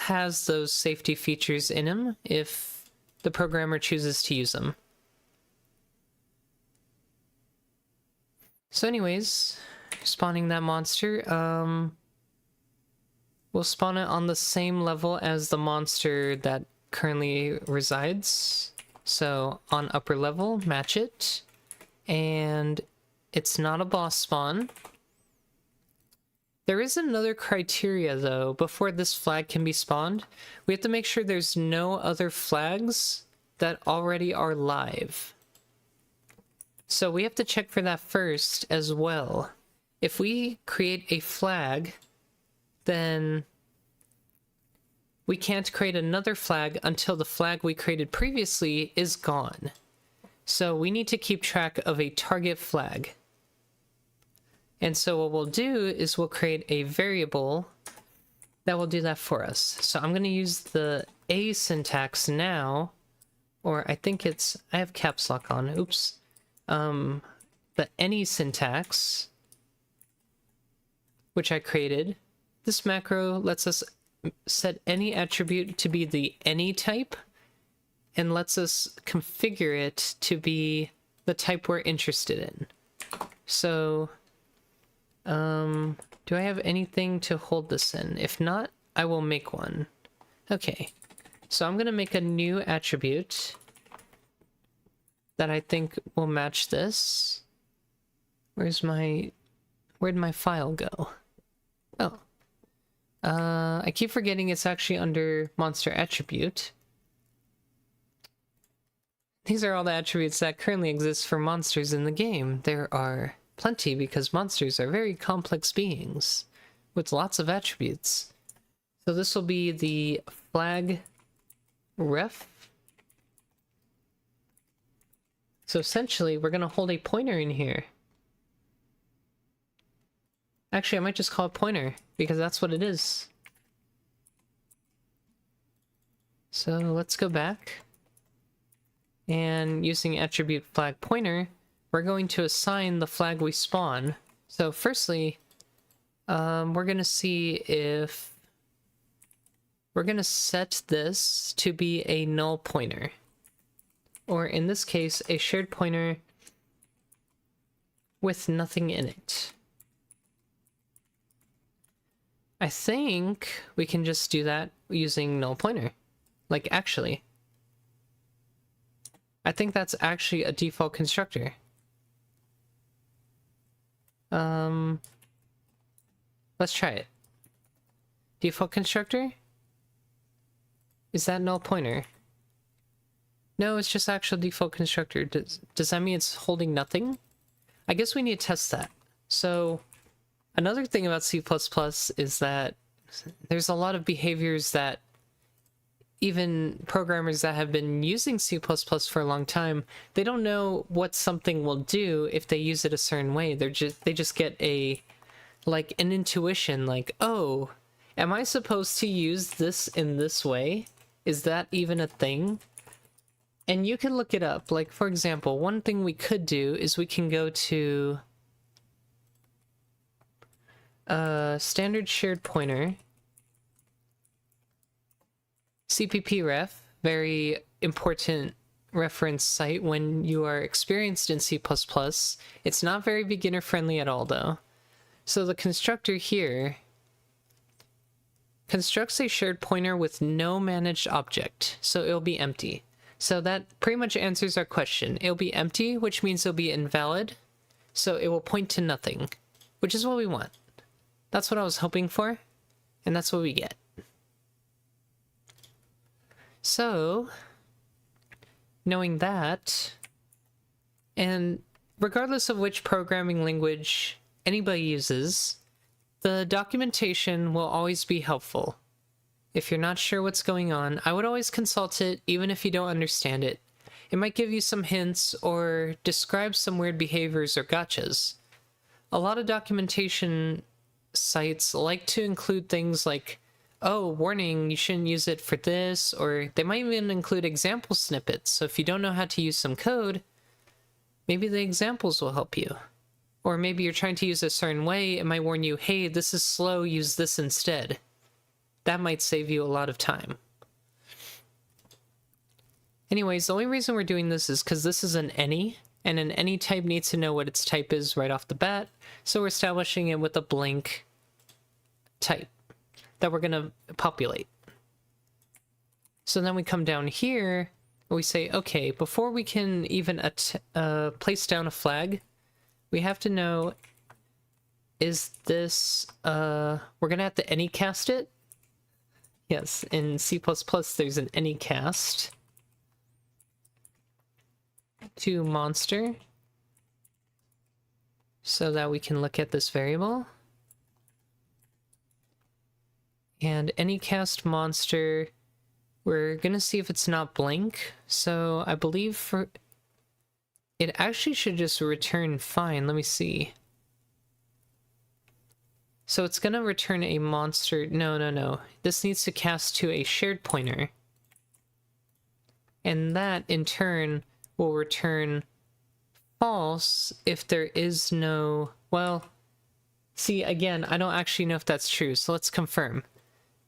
has those safety features in them if the programmer chooses to use them. So anyways, spawning that monster, we'll spawn it on the same level as the monster that currently resides. So on upper level, match it. And it's not a boss spawn. There is another criteria though. Before this flag can be spawned, we have to make sure there's no other flags that already are live. So we have to check for that first as well. If we create a flag, then we can't create another flag until the flag we created previously is gone. So we need to keep track of a target flag. And so what we'll do is we'll create a variable that will do that for us. So I'm going to use the A syntax now, or I think it's, I have caps lock on, oops. The any syntax, which I created. This macro lets us set any attribute to be the any type, and lets us configure it to be the type we're interested in. So, do I have anything to hold this in? If not, I will make one. Okay, so I'm gonna make a new attribute that I think will match this. Where'd my file go? Oh. I keep forgetting it's actually under monster attribute. These are all the attributes that currently exist for monsters in the game. There are plenty because monsters are very complex beings with lots of attributes. So this will be the flag ref. So essentially, we're going to hold a pointer in here. Actually, I might just call it pointer, because that's what it is. So let's go back. And using attribute flag pointer, we're going to assign the flag we spawn. So firstly, we're going to see if... We're going to set this to be a null pointer. Or in this case, a shared pointer with nothing in it. I think we can just do that using null pointer. Like, actually. I think that's actually a default constructor. Let's try it. Default constructor? Is that null pointer? No, it's just actual default constructor. Does that mean it's holding nothing? I guess we need to test that. So, another thing about C++ is that there's a lot of behaviors that even programmers that have been using C++ for a long time, they don't know what something will do if they use it a certain way. They just get an intuition like, oh, am I supposed to use this in this way? Is that even a thing? And you can look it up. Like, for example, one thing we could do is we can go to standard shared pointer, CPP ref, very important reference site when you are experienced in C++. It's not very beginner friendly at all though. So the constructor here constructs a shared pointer with no managed object, so it'll be empty. So that pretty much answers our question. It'll be empty, which means it'll be invalid, so it will point to nothing, which is what we want. That's what I was hoping for, and that's what we get. So, knowing that, and regardless of which programming language anybody uses, the documentation will always be helpful. If you're not sure what's going on, I would always consult it, even if you don't understand it. It might give you some hints or describe some weird behaviors or gotchas. A lot of documentation sites like to include things like, oh, warning, you shouldn't use it for this, or they might even include example snippets. So if you don't know how to use some code, maybe the examples will help you. Or maybe you're trying to use a certain way, it might warn you, hey, this is slow, use this instead. That might save you a lot of time. Anyways, the only reason we're doing this is because this is an any, and an any type needs to know what its type is right off the bat, so we're establishing it with a blank type that we're going to populate. So then we come down here, and we say, okay, before we can even place down a flag, we have to know, is this, we're going to have to anycast it? Yes, in C++, there's an anycast to monster so that we can look at this variable. And anycast monster, we're gonna see if it's not blank. So I believe for it actually should just return fine. Let me see. So it's gonna return a monster. No. This needs to cast to a shared pointer. And that in turn will return false if there is no, well, see, again, I don't actually know if that's true, so let's confirm.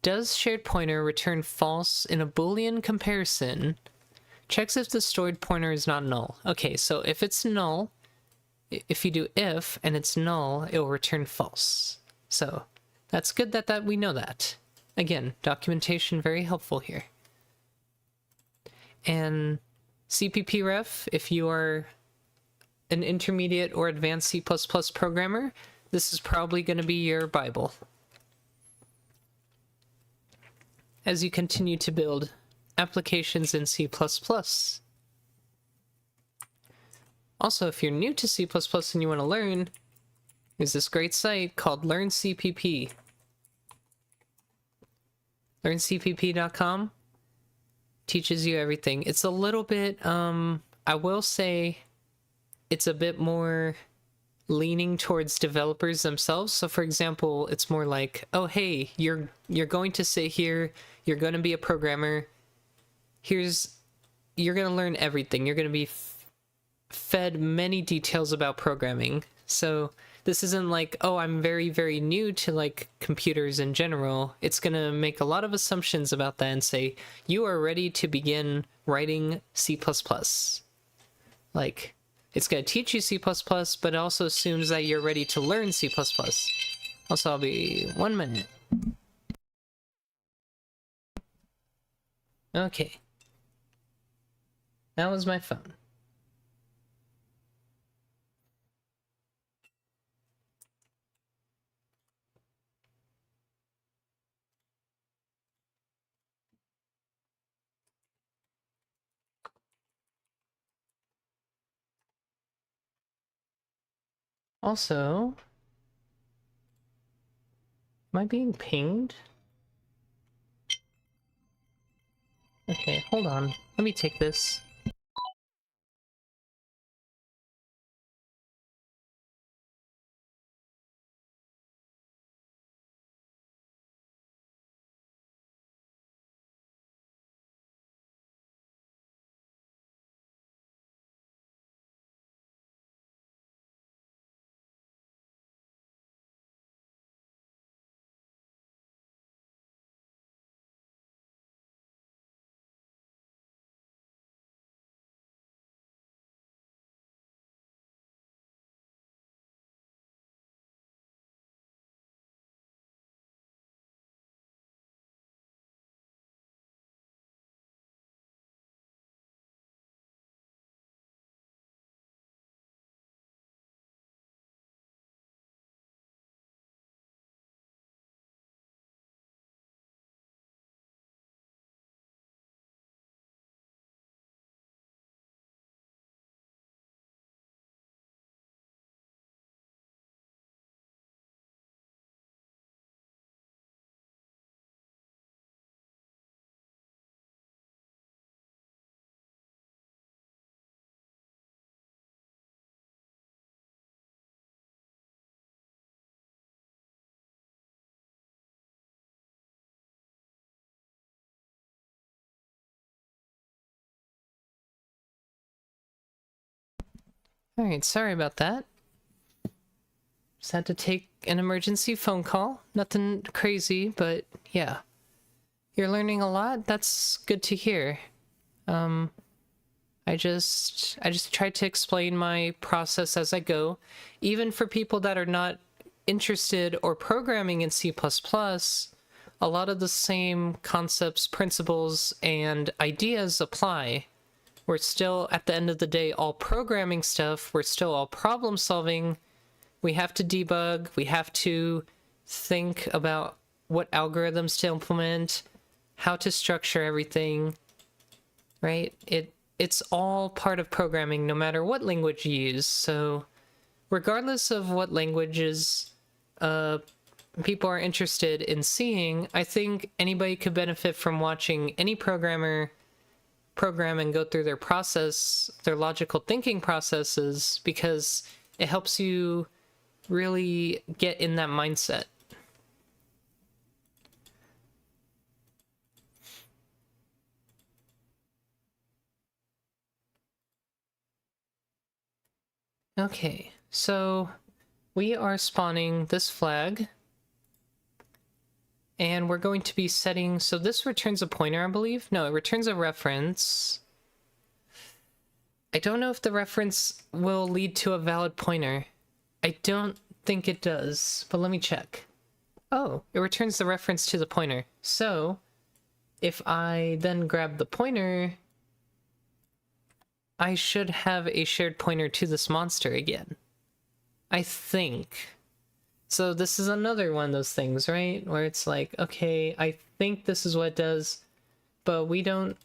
Does shared pointer return false in a Boolean comparison? Checks if the stored pointer is not null. Okay, so if it's null, if you do if and it's null, it will return false. So that's good that we know that. Again, documentation very helpful here. And CPPRef, if you are an intermediate or advanced C++ programmer, this is probably going to be your Bible as you continue to build applications in C++. Also, if you're new to C++ and you want to learn, there's this great site called LearnCPP. LearnCPP.com teaches you everything. It's a little bit, I will say, it's a bit more leaning towards developers themselves. So for example, it's more like, oh hey, you're going to sit here, you're going to be a programmer, you're going to learn everything, you're going to be fed many details about programming. So this isn't like, oh, I'm very, very new to like computers in general. It's going to make a lot of assumptions about that and say, you are ready to begin writing C++. Like, it's going to teach you C++, but it also assumes that you're ready to learn C++. Also, I'll be 1 minute. Okay. That was my phone. Also, am I being pinged? Okay, hold on. Let me take this. Alright, sorry about that. Just had to take an emergency phone call. Nothing crazy, but yeah. You're learning a lot? That's good to hear. I just tried to explain my process as I go. Even for people that are not interested or programming in C++, a lot of the same concepts, principles, and ideas apply. We're still, at the end of the day, all programming stuff. We're still all problem solving. We have to debug. We have to think about what algorithms to implement, how to structure everything, right? It's all part of programming, no matter what language you use. So regardless of what languages people are interested in seeing, I think anybody could benefit from watching any programmer program and go through their process, their logical thinking processes, because it helps you really get in that mindset. Okay, so we are spawning this flag, and we're going to be setting, so this returns a pointer, I believe? No, it returns a reference. I don't know if the reference will lead to a valid pointer. I don't think it does, but let me check. Oh, it returns the reference to the pointer. So, if I then grab the pointer, I should have a shared pointer to this monster again. I think. So this is another one of those things, right? Where it's like, okay, I think this is what it does, but we don't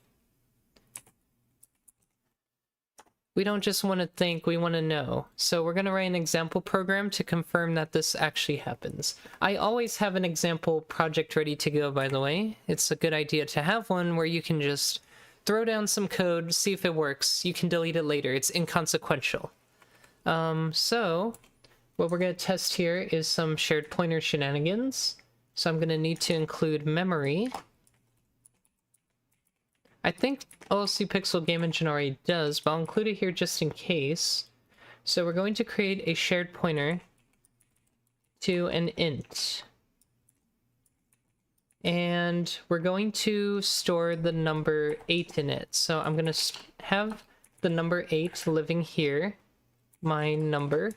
just want to think, we want to know. So we're going to write an example program to confirm that this actually happens. I always have an example project ready to go, by the way. It's a good idea to have one where you can just throw down some code, see if it works. You can delete it later. It's inconsequential. So what we're going to test here is some shared pointer shenanigans. So I'm going to need to include memory. I think OLC Pixel Game Engine already does, but I'll include it here just in case. So we're going to create a shared pointer to an int. And we're going to store the number 8 in it. So I'm going to have the number 8 living here, my number.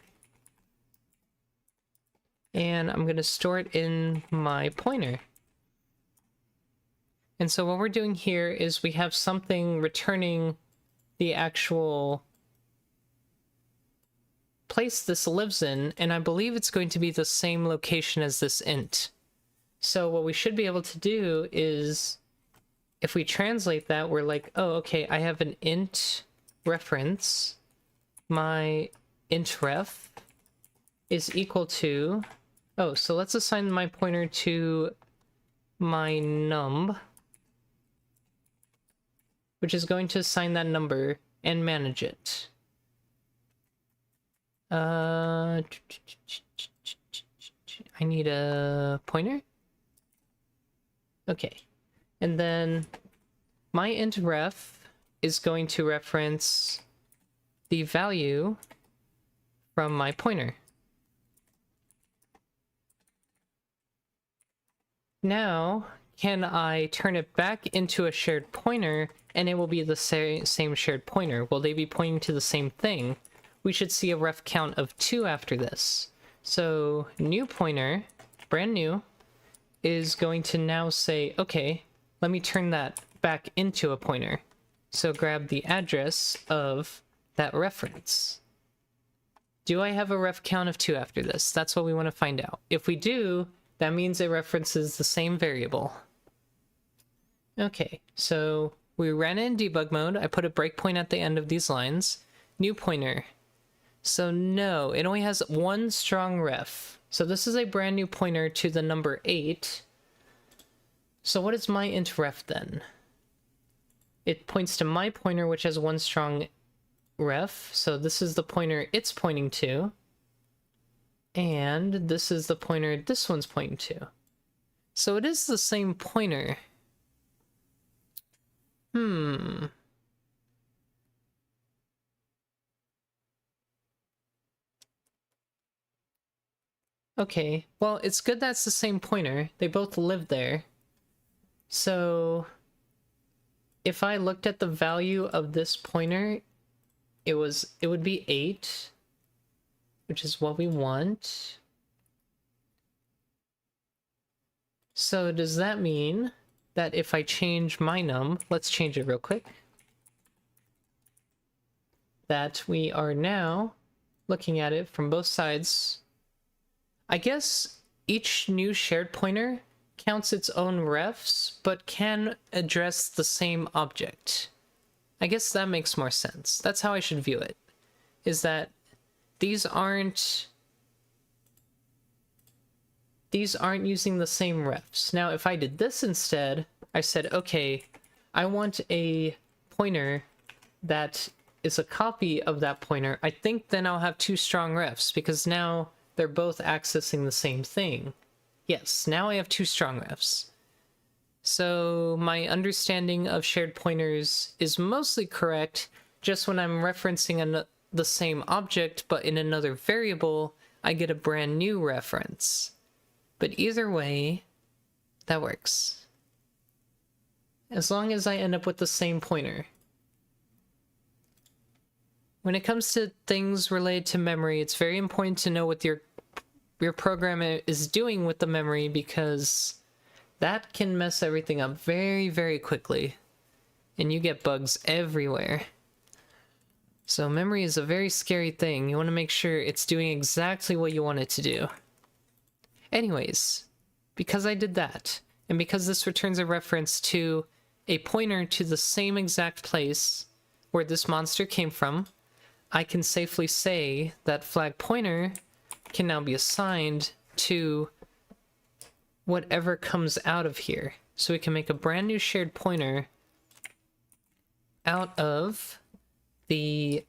And I'm going to store it in my pointer. And so what we're doing here is we have something returning the actual place this lives in, and I believe it's going to be the same location as this int. So what we should be able to do is, if we translate that, we're like, oh, okay, I have an int reference. My int ref is equal to, oh, so let's assign my pointer to my num, which is going to assign that number and manage it. I need a pointer. Okay. And then my int ref is going to reference the value from my pointer. Now, can I turn it back into a shared pointer and it will be the same shared pointer? Will they be pointing to the same thing? We should see a ref count of 2 after this. So new pointer, brand new, is going to now say, okay, let me turn that back into a pointer. So grab the address of that reference. Do I have a ref count of 2 after this? That's what we want to find out. If we do, that means it references the same variable. Okay, so we ran it in debug mode. I put a breakpoint at the end of these lines. New pointer. So no, it only has 1 strong ref. So this is a brand new pointer to the number 8. So what is my int ref then? It points to my pointer, which has 1 strong ref. So this is the pointer it's pointing to. And this is the pointer this one's pointing to. So it is the same pointer. Okay, well, it's good that's the same pointer. They both live there. So if I looked at the value of this pointer, it would be 8, which is what we want. So does that mean that if I change my num, let's change it real quick, that we are now looking at it from both sides. I guess each new shared pointer counts its own refs, but can address the same object. I guess that makes more sense. That's how I should view it, is that these aren't using the same refs. Now, if I did this instead, I said, okay, I want a pointer that is a copy of that pointer, I think then I'll have 2 strong refs, because now they're both accessing the same thing. Yes, now I have 2 strong refs. So my understanding of shared pointers is mostly correct. Just when I'm referencing the same object, but in another variable, I get a brand new reference. But either way, that works. As long as I end up with the same pointer. When it comes to things related to memory, it's very important to know what your program is doing with the memory, because that can mess everything up very, very quickly. And you get bugs everywhere. So memory is a very scary thing. You want to make sure it's doing exactly what you want it to do. Anyways, because I did that, and because this returns a reference to a pointer to the same exact place where this monster came from, I can safely say that flag pointer can now be assigned to whatever comes out of here. So we can make a brand new shared pointer out of the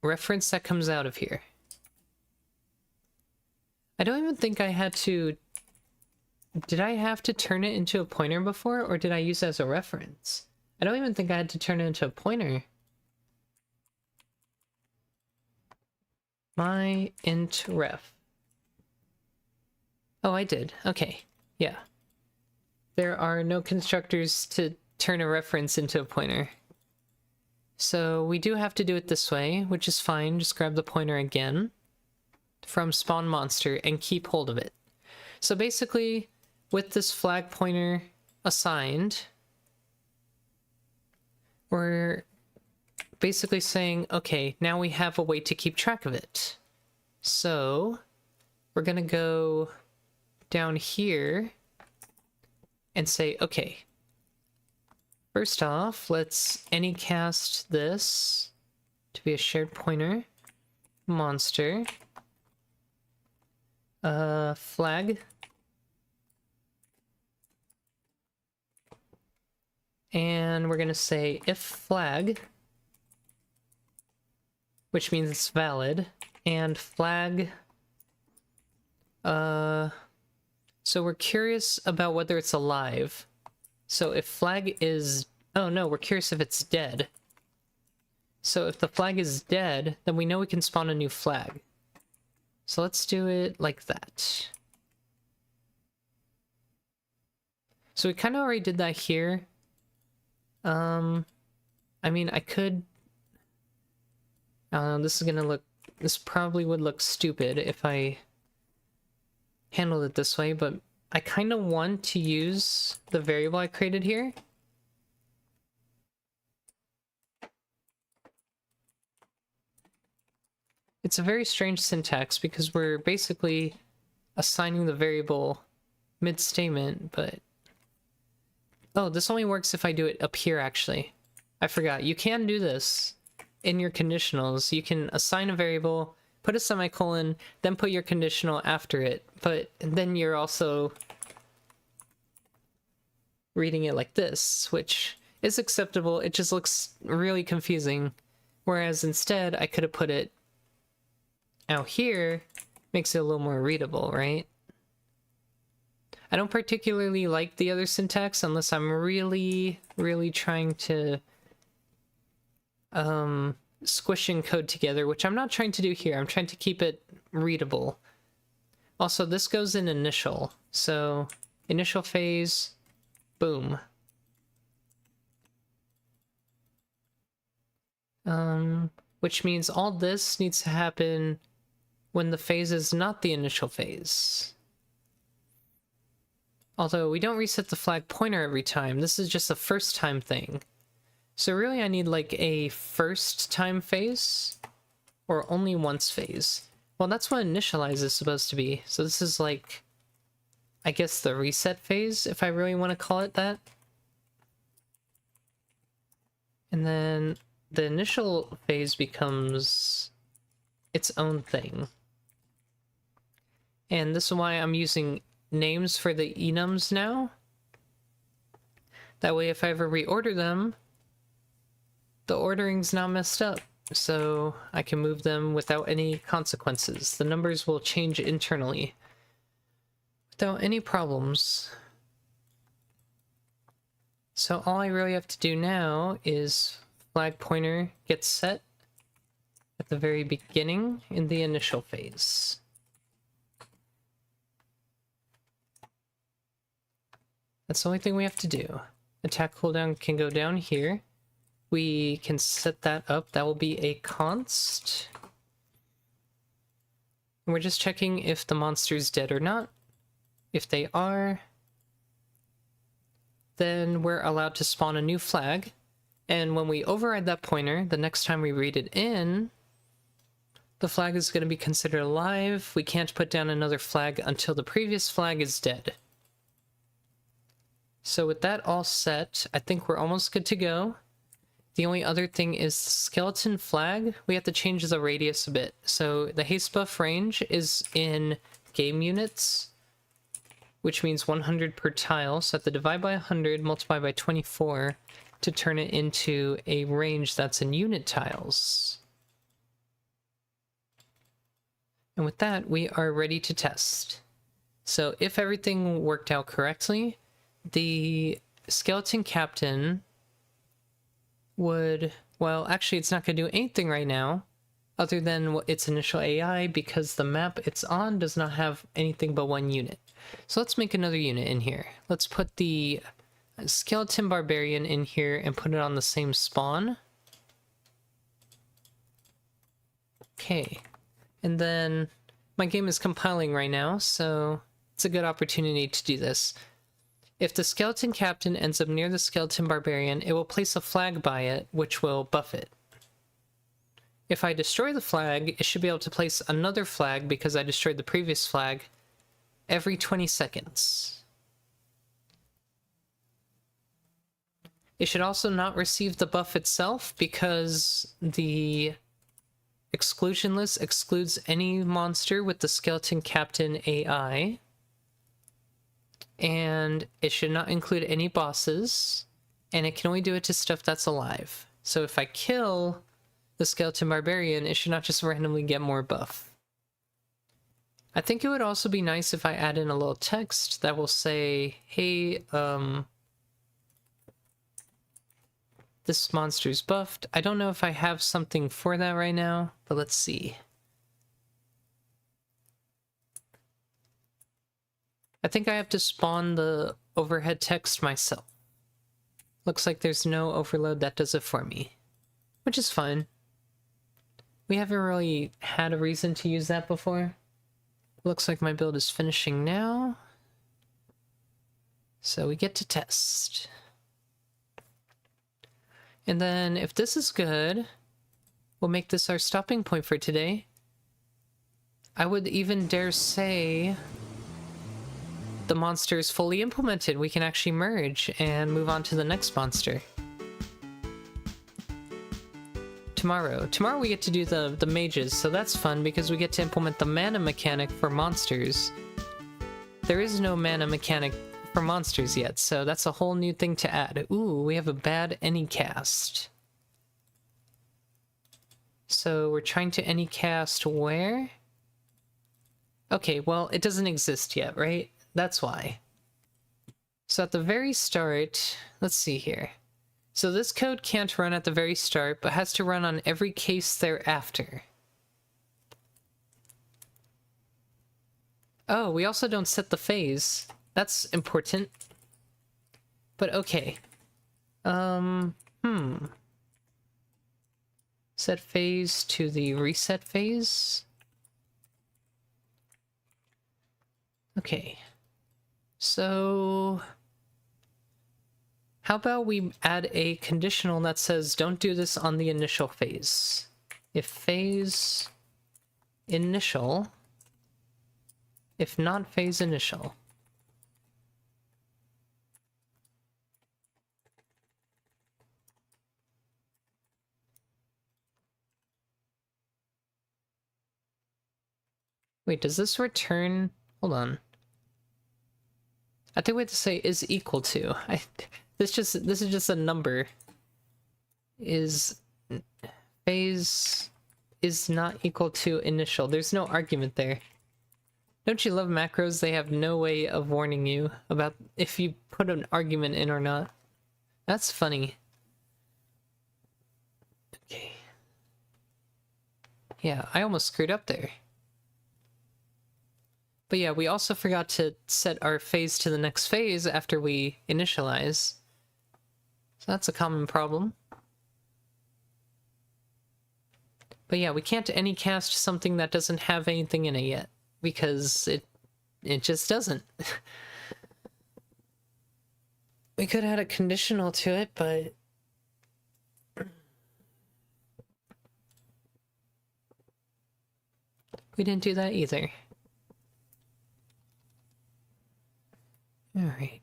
reference that comes out of here. I don't even think I had to... Did I have to turn it into a pointer before, or did I use it as a reference? I don't even think I had to turn it into a pointer. My int ref. Oh, I did. Okay. Yeah. There are no constructors to turn a reference into a pointer. So we do have to do it this way, which is fine. Just grab the pointer again from spawn monster and keep hold of it. So basically, with this flag pointer assigned, we're basically saying, okay, now we have a way to keep track of it. So we're gonna go down here and say, okay, first off, let's anycast this to be a shared pointer, monster, flag, and we're gonna say if flag, which means it's valid, and flag, so we're curious about whether it's alive. So if flag is... Oh no, we're curious if it's dead. So if the flag is dead, then we know we can spawn a new flag. So let's do it like that. So we kind of already did that here. I mean, I could... this is gonna look... This probably would look stupid if I handled it this way, but I kind of want to use the variable I created here. It's a very strange syntax because we're basically assigning the variable mid-statement, but... Oh, this only works if I do it up here, actually. I forgot. You can do this in your conditionals. You can assign a variable, put a semicolon, then put your conditional after it, but then you're also reading it like this, which is acceptable. It just looks really confusing. Whereas instead, I could have put it out here, makes it a little more readable, right? I don't particularly like the other syntax unless I'm really, really trying to squish in code together, which I'm not trying to do here. I'm trying to keep it readable. Also, this goes in initial. So, initial phase, boom. Which means all this needs to happen when the phase is not the initial phase. Although we don't reset the flag pointer every time, this is just a first time thing. So really I need like a first time phase, or only once phase. Well, that's what initialize is supposed to be. So this is like, I guess the reset phase, if I really want to call it that. And then the initial phase becomes its own thing. And this is why I'm using names for the enums now. That way if I ever reorder them, the ordering's not messed up. So I can move them without any consequences. The numbers will change internally without any problems. So all I really have to do now is flag pointer gets set at the very beginning in the initial phase. That's the only thing we have to do. Attack cooldown can go down here. We can set that up. That will be a const. And we're just checking if the monster's dead or not. If they are, then we're allowed to spawn a new flag. And when we override that pointer, the next time we read it in, the flag is going to be considered alive. We can't put down another flag until the previous flag is dead. So with that all set, I think we're almost good to go. The only other thing is the skeleton flag. We have to change the radius a bit. So the haste buff range is in game units, which means 100 per tile. So I have to divide by 100, multiply by 24 to turn it into a range that's in unit tiles. And with that, we are ready to test. So if everything worked out correctly, the skeleton captain would, well, actually it's not going to do anything right now other than its initial AI, because the map it's on does not have anything but one unit. So let's make another unit in here. Let's put the skeleton barbarian in here and put it on the same spawn. Okay, and then my game is compiling right now, so it's a good opportunity to do this. If the skeleton captain ends up near the skeleton barbarian, it will place a flag by it, which will buff it. If I destroy the flag, it should be able to place another flag because I destroyed the previous flag every 20 seconds. It should also not receive the buff itself because the exclusion list excludes any monster with the skeleton captain AI. And it should not include any bosses, and it can only do it to stuff that's alive. So if I kill the skeleton barbarian, it should not just randomly get more buff. I think it would also be nice if I add in a little text that will say, hey, this monster's buffed. I don't know if I have something for that right now, but let's see. I think I have to spawn the overhead text myself. Looks like there's no overload that does it for me, which is fine. We haven't really had a reason to use that before. Looks like my build is finishing now. So we get to test. And then if this is good, we'll make this our stopping point for today. I would even dare say the monster is fully implemented. We can actually merge and move on to the next monster. Tomorrow we get to do the mages, so that's fun because we get to implement the mana mechanic for monsters. There is no mana mechanic for monsters yet, so that's a whole new thing to add. Ooh, we have a bad anycast. So we're trying to anycast where? Okay, well, it doesn't exist yet, right? That's why. So at the very start, let's see here. So this code can't run at the very start, but has to run on every case thereafter. Oh, we also don't set the phase. That's important. But okay. Set phase to the reset phase. Okay. So how about we add a conditional that says don't do this on the initial phase. If phase initial, if not phase initial. Wait, does this return? Hold on. I think we have to say is equal to. This is just a number. Is phase is not equal to initial. There's no argument there. Don't you love macros? They have no way of warning you about if you put an argument in or not. That's funny. Okay. Yeah, I almost screwed up there. But yeah, we also forgot to set our phase to the next phase after we initialize. So that's a common problem. But yeah, we can't anycast something that doesn't have anything in it yet, because it just doesn't. We could add a conditional to it, but we didn't do that either. Alright.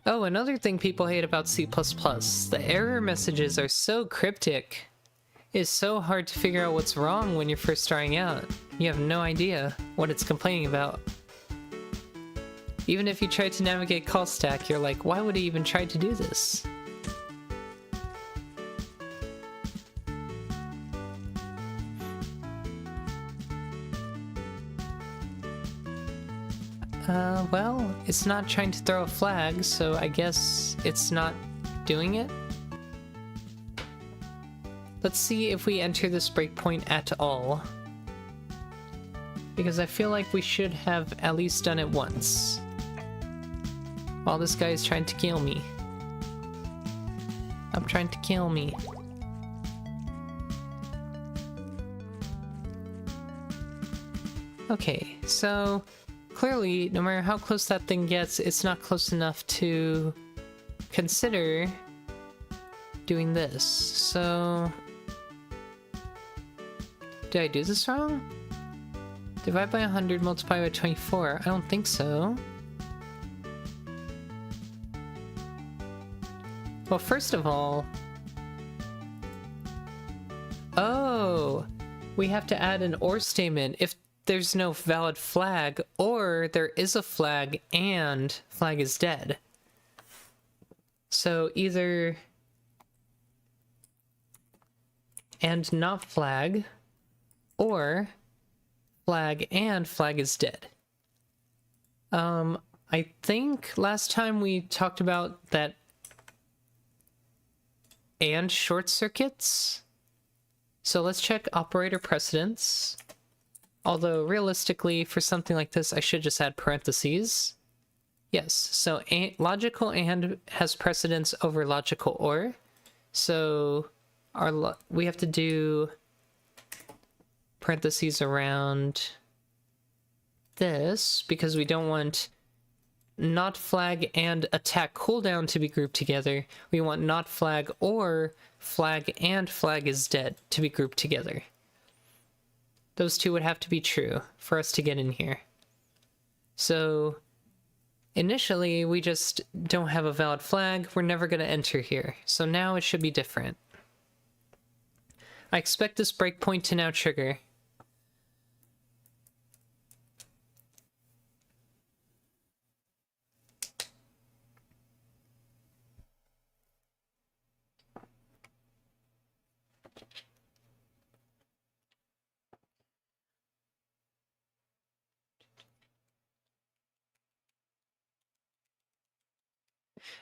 Oh, another thing people hate about C++, the error messages are so cryptic. It's so hard to figure out what's wrong when you're first starting out. You have no idea what it's complaining about. Even if you try to navigate call stack, you're like, why would he even try to do this? Well, it's not trying to throw a flag, so I guess it's not doing it. Let's see if we enter this breakpoint at all. Because I feel like we should have at least done it once. While this guy is trying to kill me. I'm trying to kill me. Okay, so clearly, no matter how close that thing gets, it's not close enough to consider doing this. So did I do this wrong? Divide by 100, multiply by 24. I don't think so. Well, first of all... Oh! We have to add an OR statement if there's no valid flag, or there is a flag and flag is dead. So either and not flag, or flag and flag is dead. I think last time we talked about that and short circuits. So let's check operator precedence. Although realistically, for something like this, I should just add parentheses. Yes, so logical AND has precedence over logical OR. So we have to do parentheses around this because we don't want not flag and attack cooldown to be grouped together. We want not flag or flag and flag is dead to be grouped together. Those two would have to be true for us to get in here. So initially, we just don't have a valid flag. We're never going to enter here. So now it should be different. I expect this breakpoint to now trigger.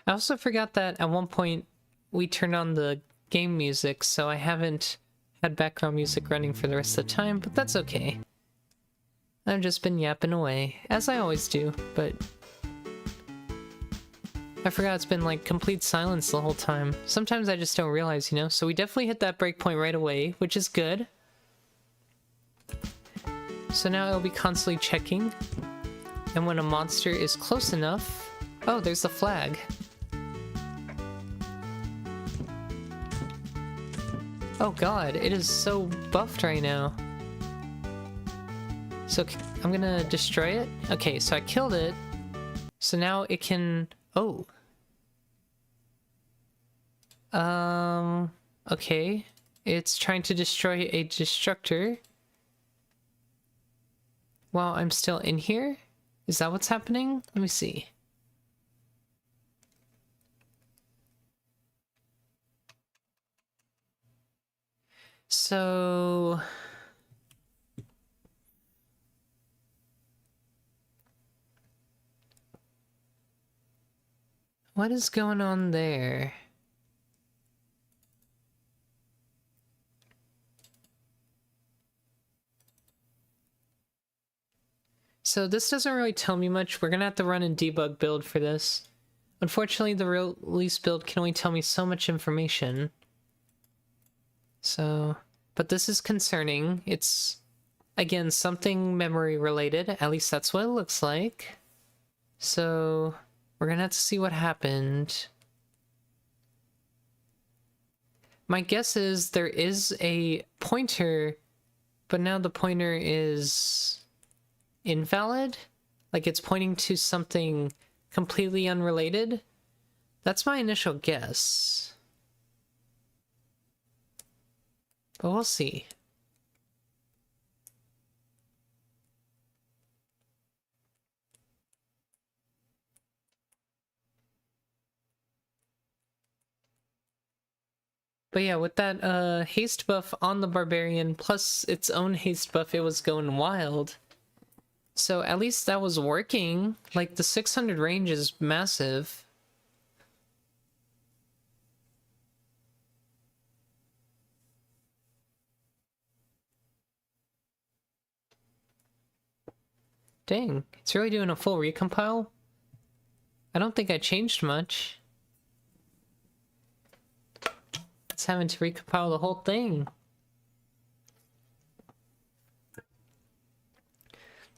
I also forgot that at one point we turned on the game music, so I haven't had background music running for the rest of the time, but that's okay. I've just been yapping away, as I always do, but I forgot it's been like complete silence the whole time. Sometimes I just don't realize, you know? So we definitely hit that breakpoint right away, which is good. So now it'll be constantly checking. And when a monster is close enough... Oh, there's the flag. Oh god, it is so buffed right now. So I'm gonna destroy it. Okay, so I killed it. So now it can... Oh. Okay. It's trying to destroy a destructor. While I'm still in here? Is that what's happening? Let me see. So... what is going on there? So this doesn't really tell me much. We're gonna have to run a debug build for this. Unfortunately, the release build can only tell me so much information. So, but this is concerning. It's, again, something memory related. At least that's what it looks like. So, we're gonna have to see what happened. My guess is there is a pointer, but now the pointer is invalid? Like it's pointing to something completely unrelated? That's my initial guess. But we'll see. But yeah, with that haste buff on the barbarian plus its own haste buff, it was going wild. So at least that was working. Like the 600 range is massive. Dang, it's really doing a full recompile? I don't think I changed much. It's having to recompile the whole thing.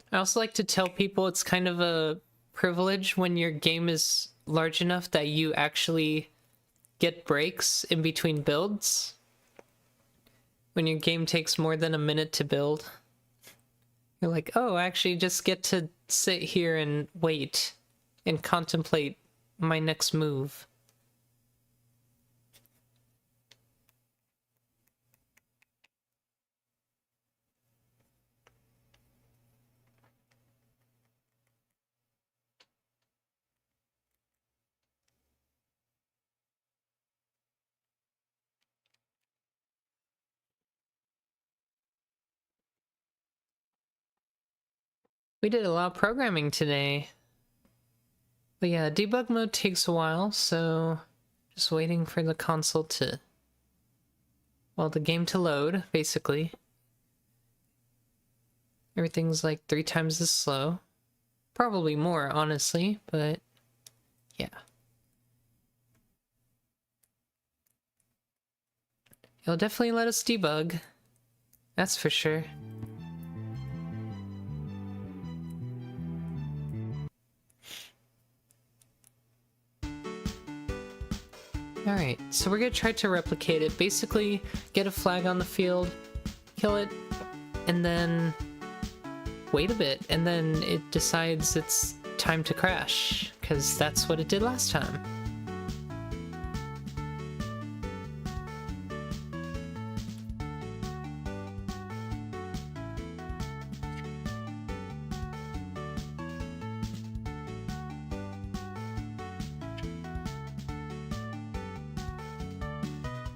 I also like to tell people it's kind of a privilege when your game is large enough that you actually get breaks in between builds. When your game takes more than a minute to build. You're like, oh, I actually just get to sit here and wait and contemplate my next move. We did a lot of programming today. But yeah, debug mode takes a while, so just waiting for the console to... well, the game to load, basically. Everything's like 3 times as slow. Probably more, honestly, but yeah. It'll definitely let us debug. That's for sure. Alright, so we're gonna try to replicate it. Basically, get a flag on the field, kill it, and then wait a bit, and then it decides it's time to crash, because that's what it did last time.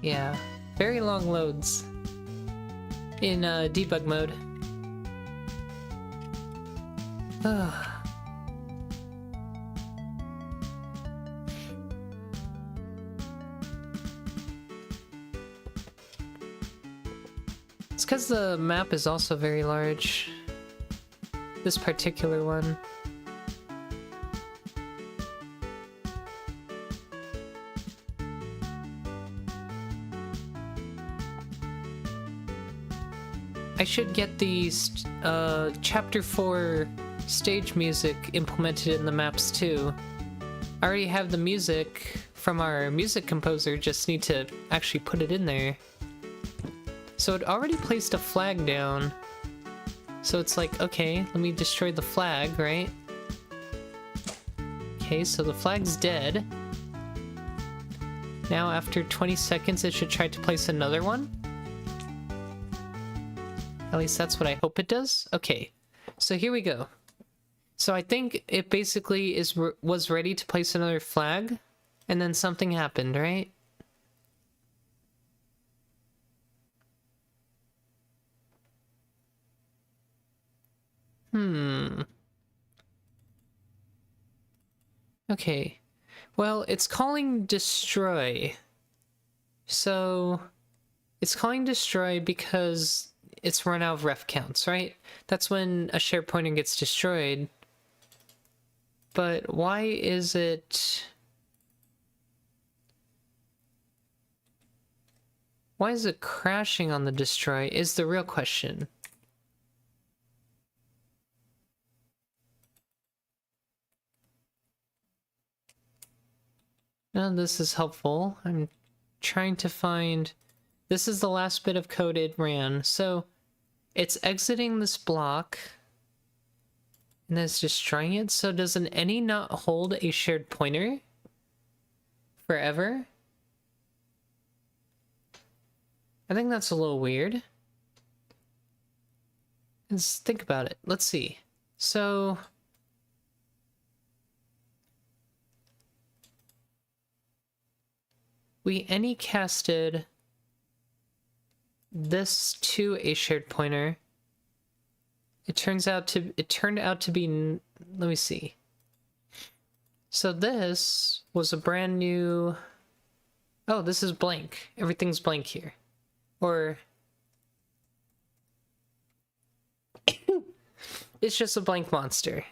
Yeah, very long loads in debug mode. Ugh. It's because the map is also very large. This particular one. I should get the chapter 4 stage music implemented in the maps too. I already have the music from our music composer, just need to actually put it in there. So it already placed a flag down. So it's like, okay, let me destroy the flag, right? Okay, so the flag's dead. Now after 20 seconds it should try to place another one. At least that's what I hope it does. Okay, so here we go. So I think it basically was ready to place another flag, and then something happened, right? Okay. Well, it's calling destroy. So it's calling destroy because it's run out of ref counts, right? That's when a shared pointer gets destroyed. But why is it... Why is it crashing on the destroy is the real question. None of this is helpful. I'm trying to find... This is the last bit of code it ran. So it's exiting this block and then it's destroying it. So does an any not hold a shared pointer forever? I think that's a little weird. Let's think about it. Let's see. So we any casted this to a shared pointer. It turned out to be, let me see. So this was a brand new, oh, this is blank. Everything's blank here. Or it's just a blank monster.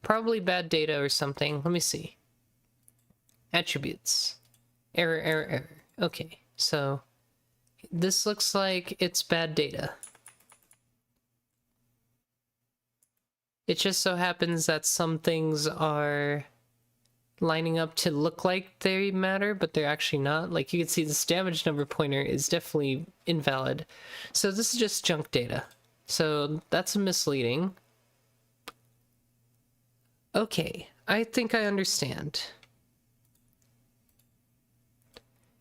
Probably bad data or something. Let me see. Attributes. Error. Okay, so this looks like it's bad data. It just so happens that some things are lining up to look like they matter, but they're actually not. Like you can see this damage number pointer is definitely invalid. So this is just junk data. So that's misleading. Okay, I think I understand.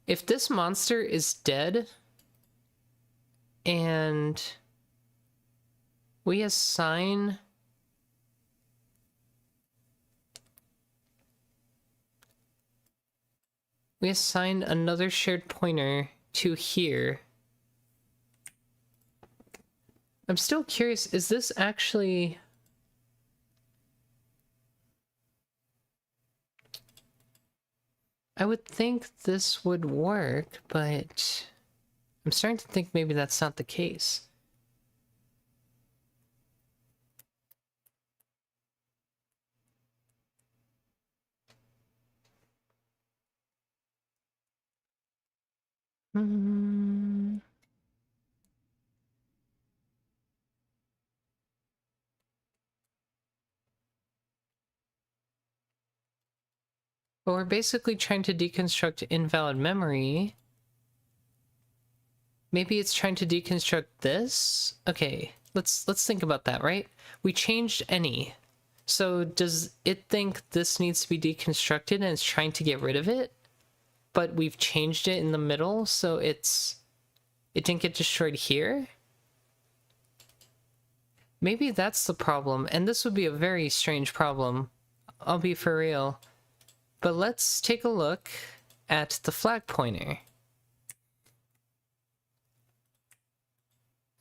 If this monster is dead and we assign another shared pointer to here. I'm still curious, is this actually... I would think this would work, but I'm starting to think maybe that's not the case. But we're basically trying to deconstruct invalid memory. Maybe it's trying to deconstruct this? Okay, let's think about that, right? We changed any. So does it think this needs to be deconstructed and it's trying to get rid of it? But we've changed it in the middle, so it didn't get destroyed here? Maybe that's the problem, and this would be a very strange problem. I'll be for real. But let's take a look at the flag pointer.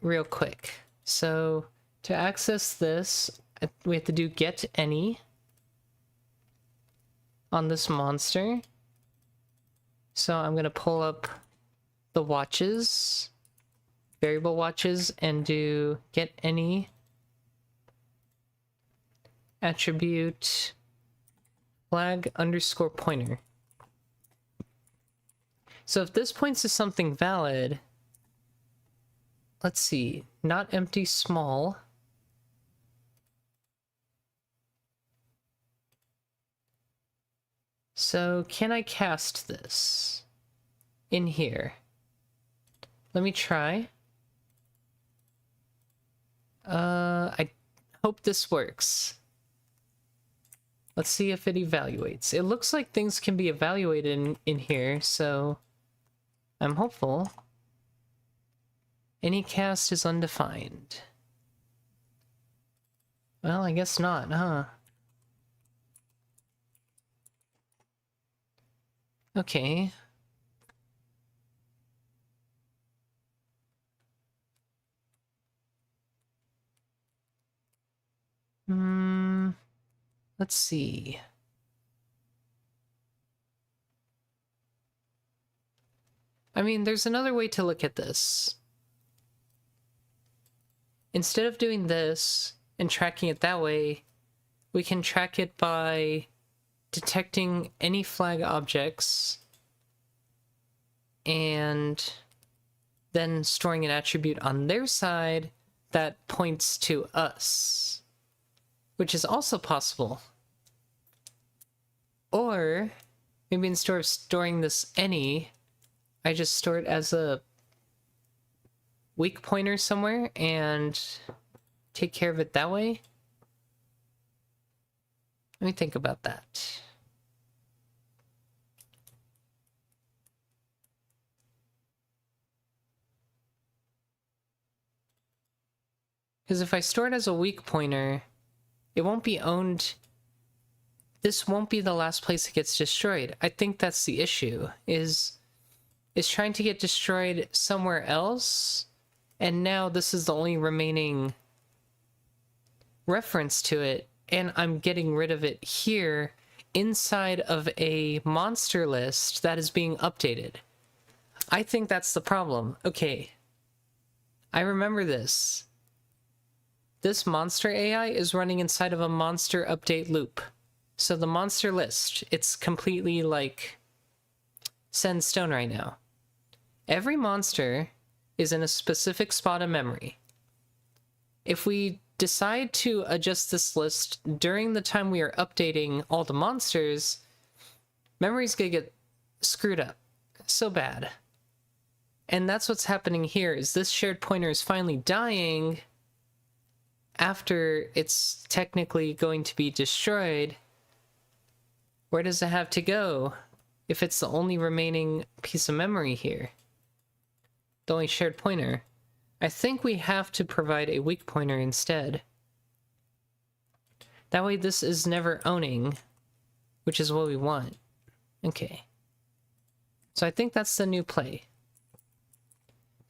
Real quick. So to access this, we have to do get any on this monster. So I'm going to pull up the watches, variable watches, and do get any attribute flag underscore pointer. So if this points to something valid, let's see, not empty small. So can I cast this in here? Let me try. I hope this works. Let's see if it evaluates. It looks like things can be evaluated in here, so I'm hopeful. Any cast is undefined. Well, I guess not, huh? Okay. Let's see. I mean, there's another way to look at this. Instead of doing this and tracking it that way, we can track it by detecting any flag objects and then storing an attribute on their side that points to us, which is also possible. Or maybe instead of storing this any, I just store it as a weak pointer somewhere and take care of it that way. Let me think about that. Because if I store it as a weak pointer, it won't be owned. This won't be the last place it gets destroyed. I think that's the issue, is trying to get destroyed somewhere else, and now this is the only remaining reference to it, and I'm getting rid of it here inside of a monster list that is being updated. I think that's the problem. Okay, I remember this. This monster AI is running inside of a monster update loop. So the monster list, it's completely like set in stone right now. Every monster is in a specific spot of memory. If we decide to adjust this list during the time we are updating all the monsters, memory's gonna get screwed up so bad. And that's what's happening here, is this shared pointer is finally dying after it's technically going to be destroyed. Where does it have to go if it's the only remaining piece of memory here? The only shared pointer. I think we have to provide a weak pointer instead. That way this is never owning, which is what we want. Okay. So I think that's the new play,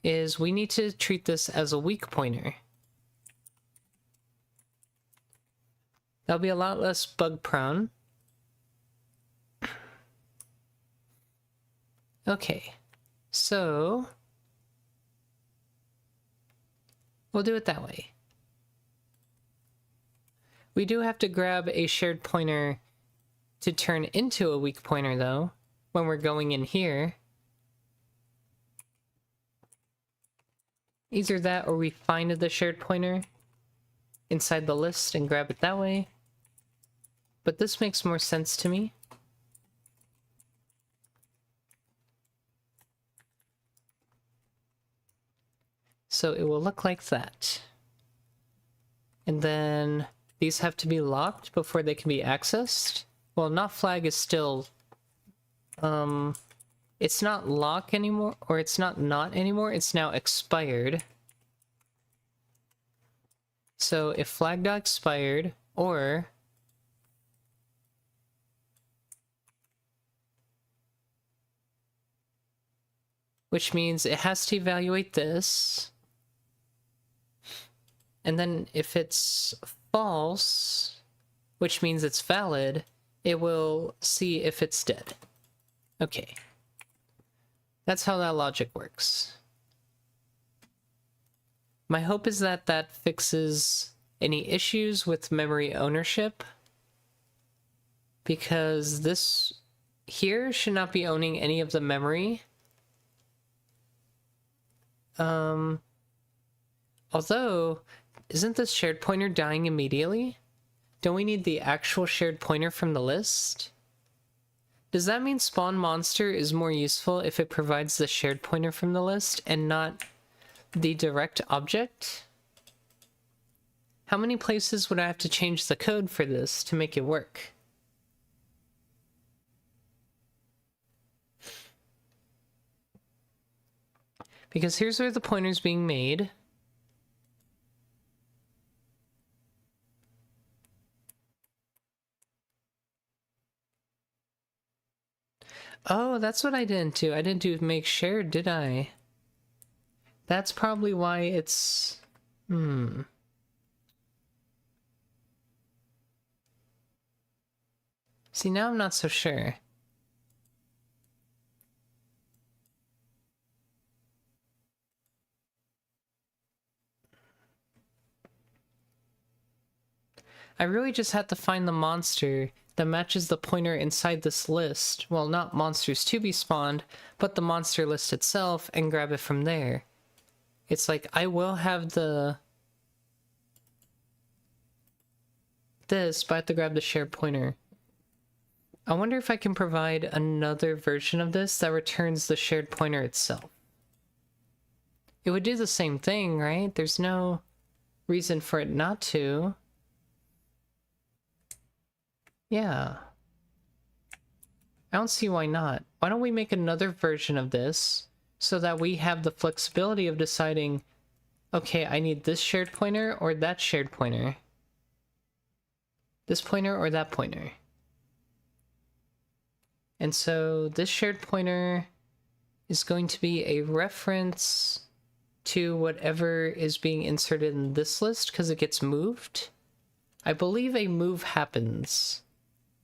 is we need to treat this as a weak pointer. That'll be a lot less bug prone. Okay, so we'll do it that way. We do have to grab a shared pointer to turn into a weak pointer, though, when we're going in here. Either that or we find the shared pointer inside the list and grab it that way. But this makes more sense to me. So it will look like that. And then these have to be locked before they can be accessed. Well, not flag is still... it's not lock anymore, or it's not anymore, it's now expired. So if flag.expired, or... which means it has to evaluate this. And then if it's false, which means it's valid, it will see if it's dead. Okay. That's how that logic works. My hope is that that fixes any issues with memory ownership, because this here should not be owning any of the memory. Although, isn't this shared pointer dying immediately? Don't we need the actual shared pointer from the list? Does that mean spawn monster is more useful if it provides the shared pointer from the list and not the direct object? How many places would I have to change the code for this to make it work? Because here's where the pointer's being made. Oh, that's what I didn't do. I didn't do make shared, did I? That's probably why it's... See, now I'm not so sure. I really just had to find the monster that matches the pointer inside this list. Well, not monsters to be spawned, but the monster list itself, and grab it from there. It's like, I will have this, but I have to grab the shared pointer. I wonder if I can provide another version of this that returns the shared pointer itself. It would do the same thing, right? There's no reason for it not to. Yeah. I don't see why not. Why don't we make another version of this so that we have the flexibility of deciding, okay, I need this shared pointer or that shared pointer. This pointer or that pointer. And so this shared pointer is going to be a reference to whatever is being inserted in this list because it gets moved. I believe a move happens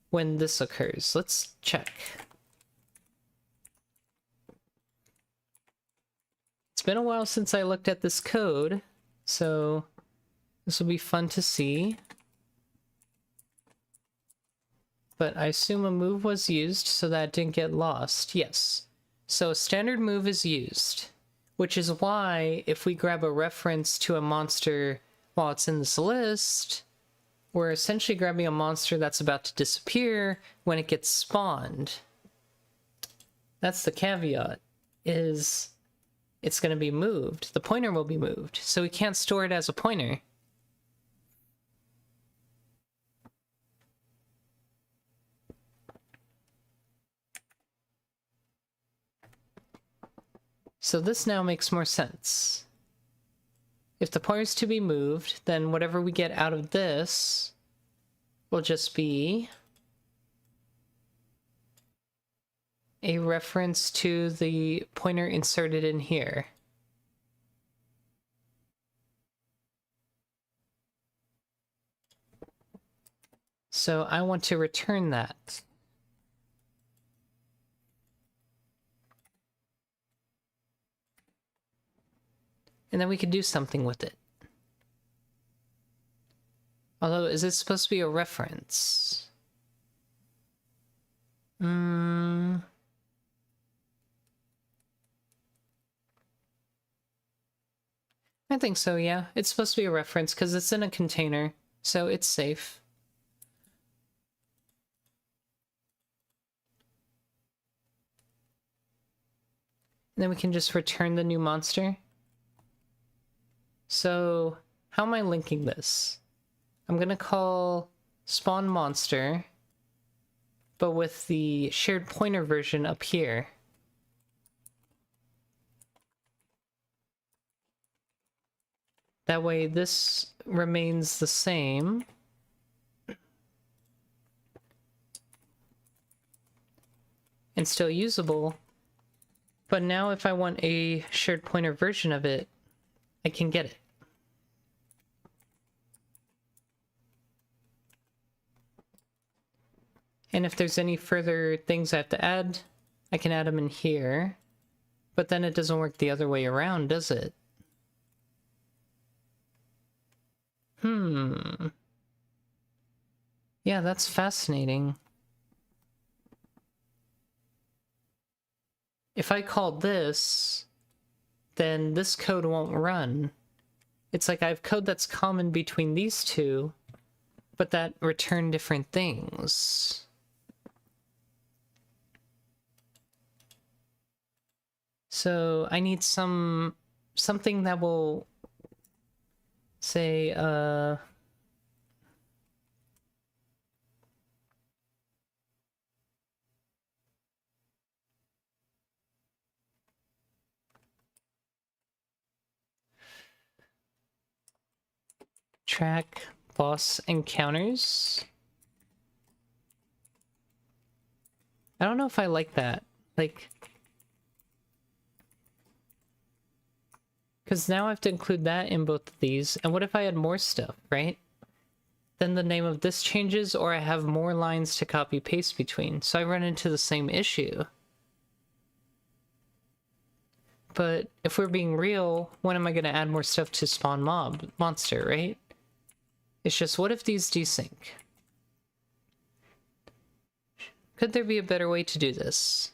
when this occurs. Let's check. It's been a while since I looked at this code, so this will be fun to see. But I assume a move was used so that it didn't get lost. Yes. So a standard move is used, which is why if we grab a reference to a monster while it's in this list, we're essentially grabbing a monster that's about to disappear when it gets spawned. That's the caveat, is it's going to be moved. The pointer will be moved, so we can't store it as a pointer. So this now makes more sense. If the pointer is to be moved, then whatever we get out of this will just be a reference to the pointer inserted in here. So I want to return that. And then we could do something with it. Although, is it supposed to be a reference? I think so, yeah. It's supposed to be a reference because it's in a container, so it's safe. And then we can just return the new monster. So, how am I linking this? I'm gonna call spawn monster, but with the shared pointer version up here. That way this remains the same. And still usable. But now if I want a shared pointer version of it, I can get it. And if there's any further things I have to add, I can add them in here. But then it doesn't work the other way around, does it? Yeah, that's fascinating. If I call this, then this code won't run. It's like I have code that's common between these two, but that return different things. So I need something that will say, track boss encounters. I don't know if I like that. Like, because now I have to include that in both of these. And what if I had more stuff, right? Then the name of this changes, or I have more lines to copy paste between. So I run into the same issue. But if we're being real, when am I going to add more stuff to spawn monster, right? It's just, what if these desync? Could there be a better way to do this?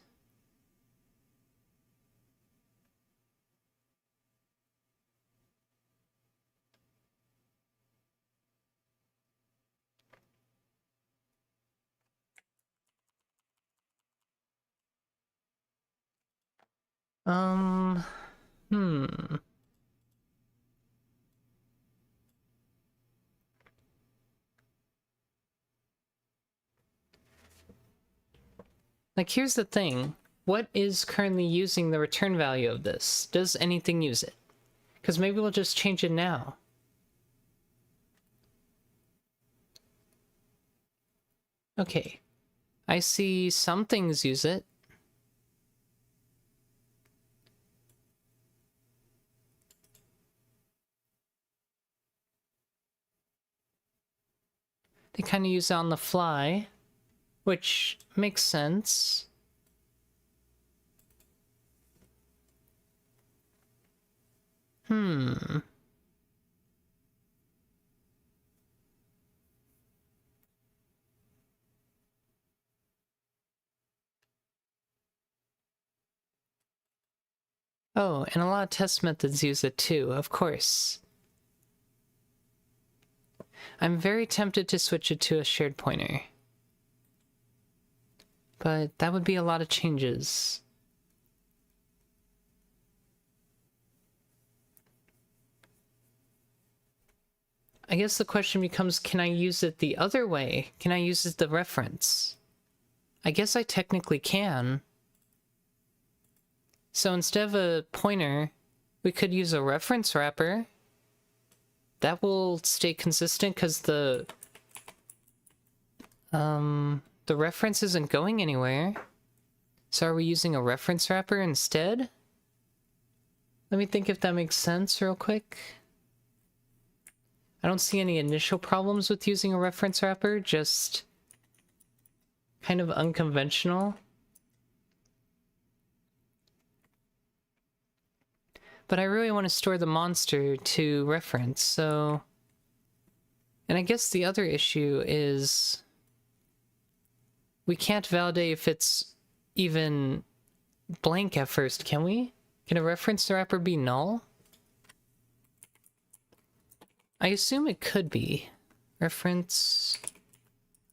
Like, here's the thing. What is currently using the return value of this? Does anything use it? Because maybe we'll just change it now. Okay. I see some things use it. They kind of use it on the fly, which makes sense. Oh, and a lot of test methods use it too, of course. I'm very tempted to switch it to a shared pointer. But that would be a lot of changes. I guess the question becomes, can I use it the other way? Can I use it the reference? I guess I technically can. So instead of a pointer, we could use a reference wrapper. That will stay consistent because the reference isn't going anywhere. So are we using a reference wrapper instead? Let me think if that makes sense real quick. I don't see any initial problems with using a reference wrapper, just kind of unconventional. But I really want to store the monster to reference, so... And I guess the other issue is... we can't validate if it's even blank at first, can we? Can a reference wrapper be null? I assume it could be. Reference...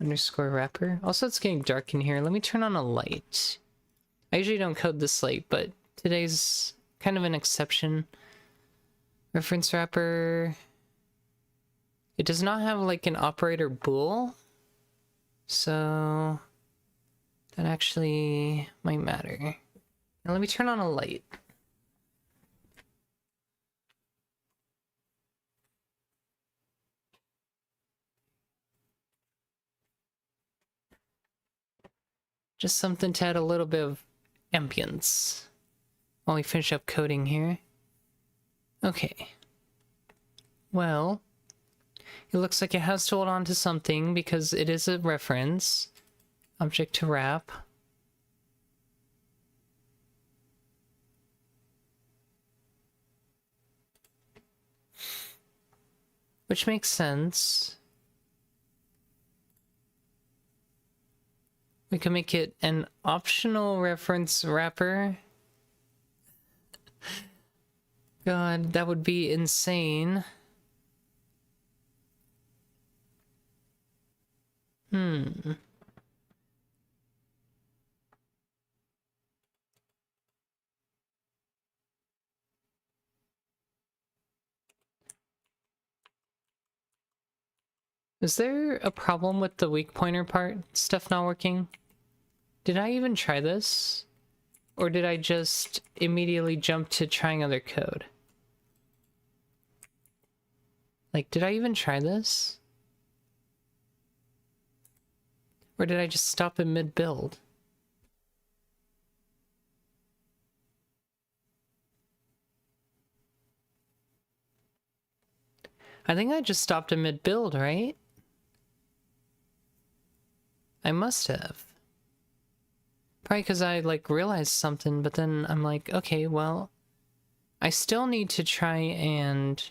underscore wrapper. Also, it's getting dark in here. Let me turn on a light. I usually don't code this late, but today's kind of an exception. Reference wrapper. It does not have like an operator bool, so that actually might matter. Now let me turn on a light. Just something to add a little bit of ambience while we finish up coding here. Okay. Well, it looks like it has to hold on to something because it is a reference. Object to wrap. Which makes sense. We can make it an optional reference wrapper. God, that would be insane. Is there a problem with the weak pointer part stuff not working? Did I even try this? Or did I just immediately jump to trying other code? Like, did I even try this? Or did I just stop in mid-build? I think I just stopped in mid-build, right? I must have. Probably because I, like, realized something, but then I'm like, okay, well, I still need to try and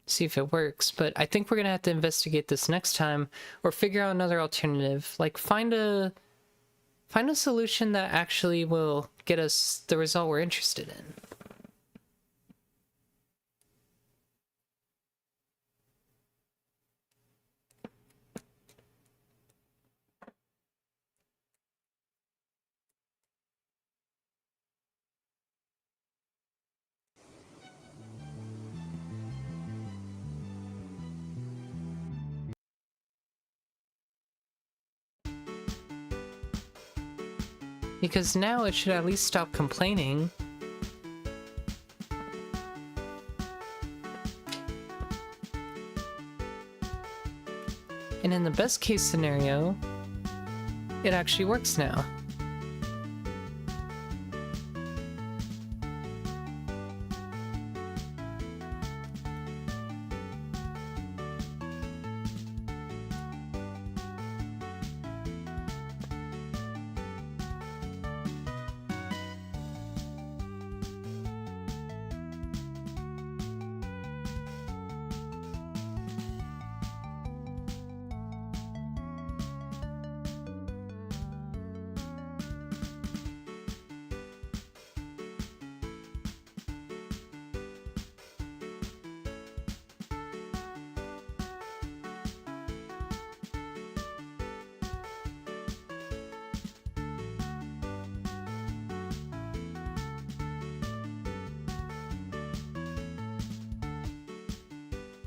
see if it works, but I think we're gonna have to investigate this next time, or figure out another alternative. Like, find a solution that actually will get us the result we're interested in. Because now it should at least stop complaining. And in the best case scenario, it actually works now.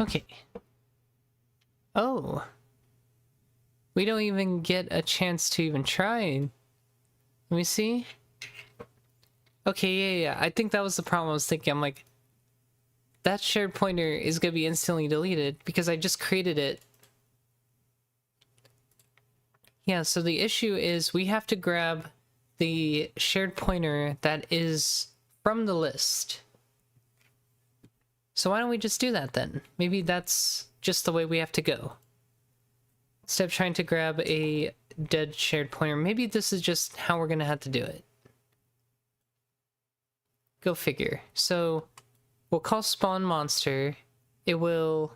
Okay. Oh. We don't even get a chance to even try. Let me see. Okay, yeah. I think that was the problem I was thinking. I'm like, that shared pointer is gonna be instantly deleted because I just created it. Yeah, so the issue is we have to grab the shared pointer that is from the list. So why don't we just do that then? Maybe that's just the way we have to go. Instead of trying to grab a dead shared pointer, maybe this is just how we're gonna have to do it. Go figure. So we'll call spawn monster. It will...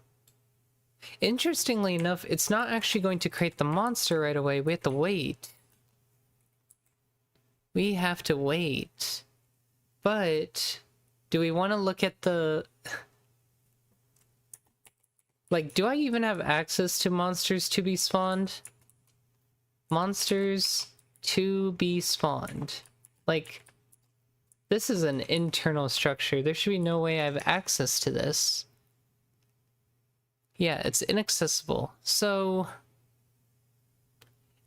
Interestingly enough, it's not actually going to create the monster right away. We have to wait. We have to wait. But do we want to look at the... Like, do I even have access to monsters to be spawned? Monsters to be spawned. Like, this is an internal structure. There should be no way I have access to this. Yeah, it's inaccessible. So...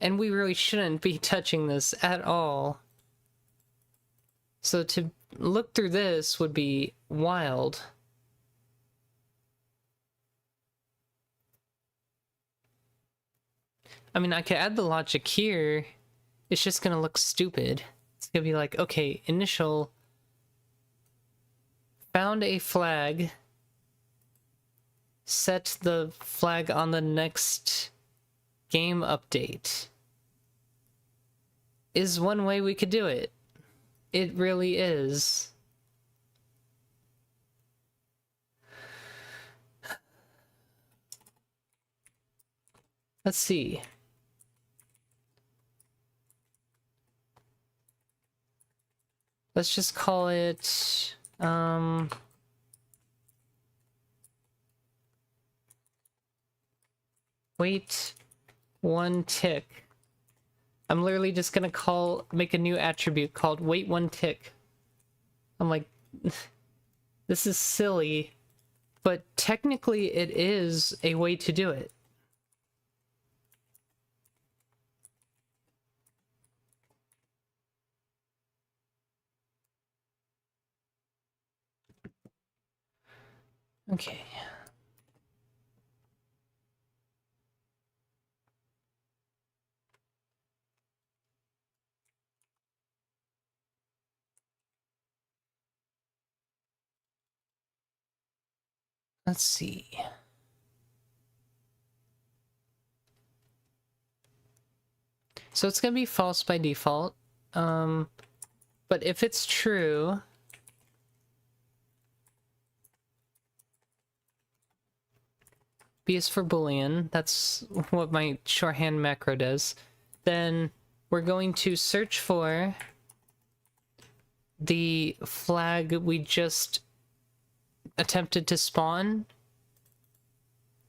And we really shouldn't be touching this at all. So to look through this would be wild. I mean, I could add the logic here. It's just gonna look stupid. It's gonna be like, okay, initial... Found a flag. Set the flag on the next game update. Is one way we could do it. It really is. Let's see. Let's just call it, wait 1 tick. I'm literally just gonna make a new attribute called wait 1 tick. I'm like, this is silly, but technically it is a way to do it. Okay. Let's see. So it's gonna be false by default. But if it's true, B is for Boolean, that's what my shorthand macro does, then we're going to search for the flag we just attempted to spawn.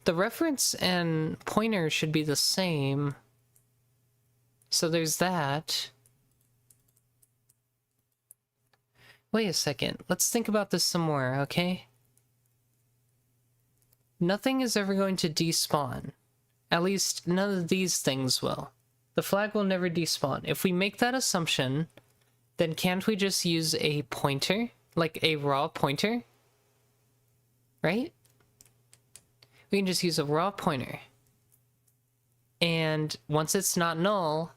The reference and pointer should be the same. So there's that. Wait a second. Let's think about this some more, okay? Nothing is ever going to despawn. At least none of these things will. The flag will never despawn. If we make that assumption, then can't we just use a pointer? Like a raw pointer? Right? We can just use a raw pointer. And once it's not null,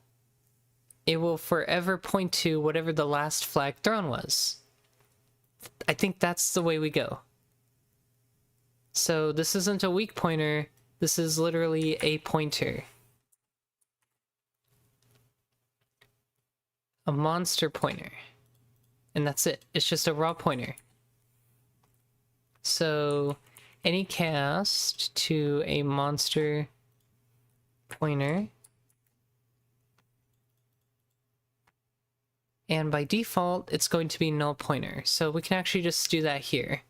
it will forever point to whatever the last flag thrown was. I think that's the way we go. So this isn't a weak pointer, this is literally a pointer. A monster pointer. And that's it. It's just a raw pointer. So any cast to a monster pointer. And by default, it's going to be null pointer. So we can actually just do that here.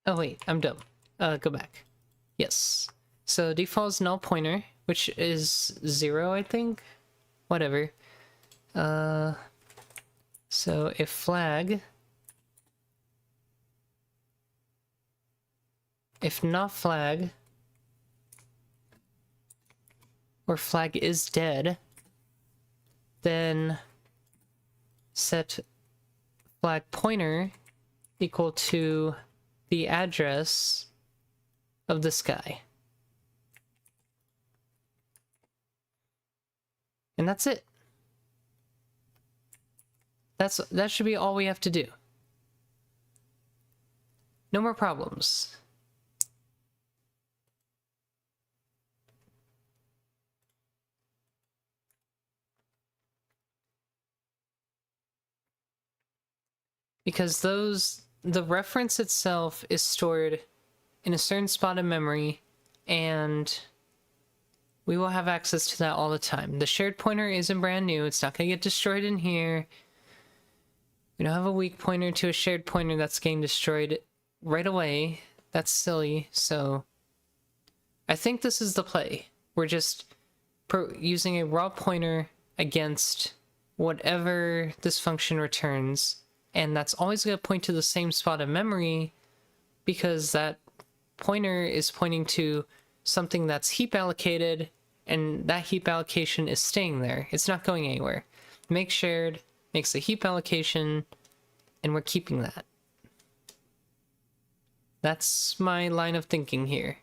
Oh wait, I'm dumb. Go back. Yes. So default is null pointer, which is 0, I think? Whatever. So if flag... If not flag, or flag is dead, then set flag pointer equal to the address of this guy. And that's it. That should be all we have to do. No more problems. Because the reference itself is stored in a certain spot of memory, and we will have access to that all the time. The shared pointer isn't brand new, it's not going to get destroyed in here. We don't have a weak pointer to a shared pointer that's getting destroyed right away. That's silly, so I think this is the play. We're just using a raw pointer against whatever this function returns. And that's always going to point to the same spot of memory because that pointer is pointing to something that's heap allocated, and that heap allocation is staying there. It's not going anywhere. Make shared makes a heap allocation, and we're keeping that. That's my line of thinking here.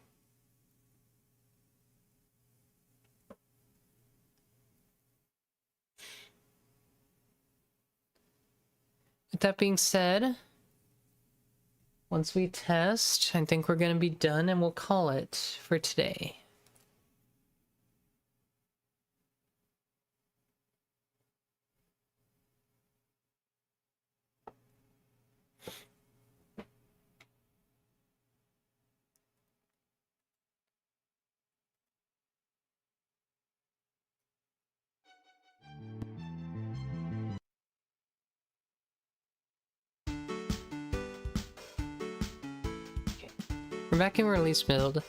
With that being said, once we test, I think we're going to be done and we'll call it for today. We're back in release build.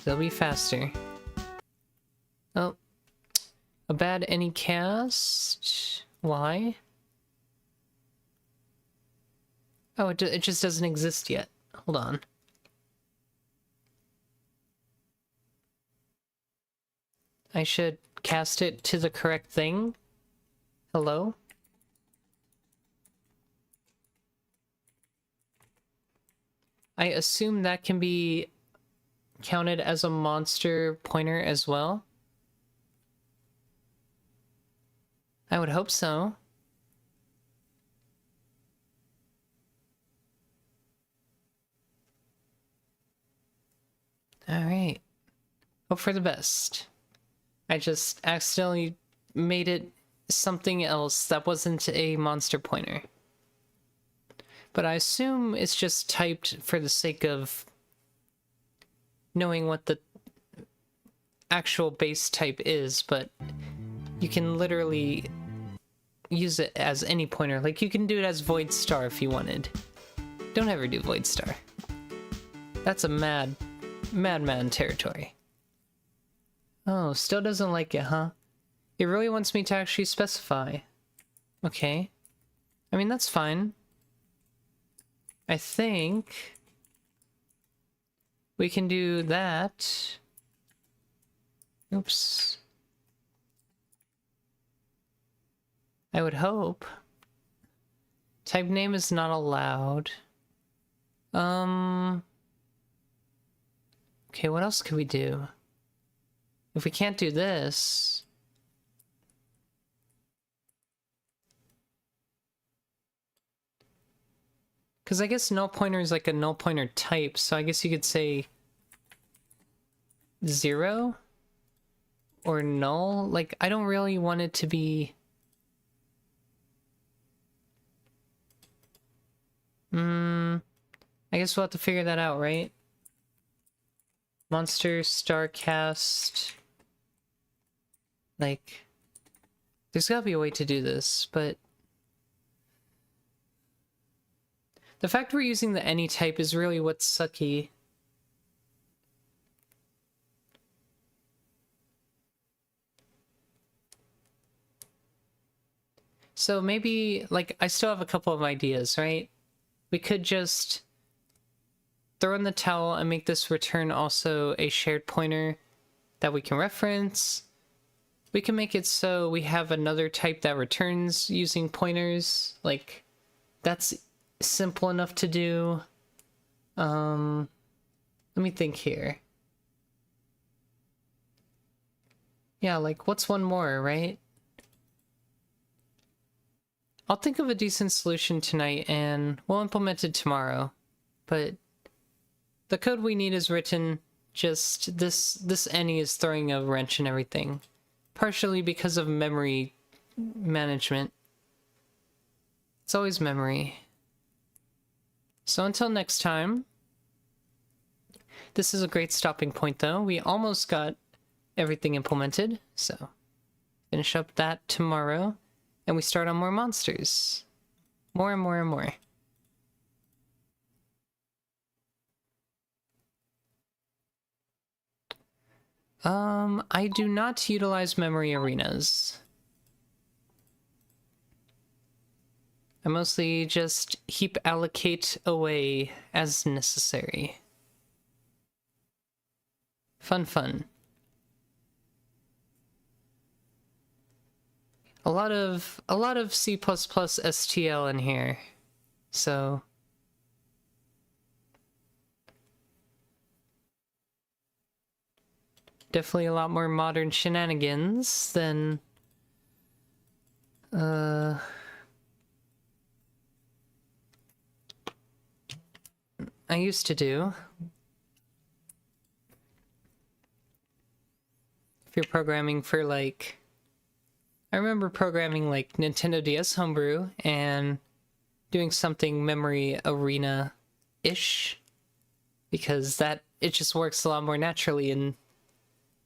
They'll be faster. Oh. A bad any cast? Why? Oh, it just doesn't exist yet. Hold on. I should cast it to the correct thing? Hello? I assume that can be counted as a monster pointer as well? I would hope so. Alright. Hope for the best. I just accidentally made it something else that wasn't a monster pointer. But I assume it's just typed for the sake of knowing what the actual base type is, but you can literally use it as any pointer. Like, you can do it as Void Star if you wanted. Don't ever do Void Star. That's a madman territory. Oh, still doesn't like it, huh? It really wants me to actually specify. Okay. I mean, that's fine. I think we can do that. Oops. I would hope. Type name is not allowed. Okay, what else could we do? If we can't do this... Because I guess null pointer is like a null pointer type, so I guess you could say 0 or null. Like, I don't really want it to be... I guess we'll have to figure that out, right? Monster Starcast. Like, there's gotta be a way to do this, but... The fact we're using the any type is really what's sucky. So maybe, like, I still have a couple of ideas, right? We could just throw in the towel and make this return also a shared pointer that we can reference. We can make it so we have another type that returns using pointers. Like, that's simple enough to do. Let me think here. Yeah, like, what's one more, right? I'll think of a decent solution tonight and we'll implement it tomorrow. But the code we need is written. Just this any is throwing a wrench in everything. Partially because of memory management. It's always memory. So until next time, this is a great stopping point though. We almost got everything implemented, so finish up that tomorrow, and we start on more monsters. More and more and more. I do not utilize memory arenas. I mostly just heap allocate away as necessary. Fun. A lot of C++ STL in here. So definitely a lot more modern shenanigans than I used to do. If you're programming for, like... I remember programming, like, Nintendo DS Homebrew and doing something memory arena-ish. Because it just works a lot more naturally in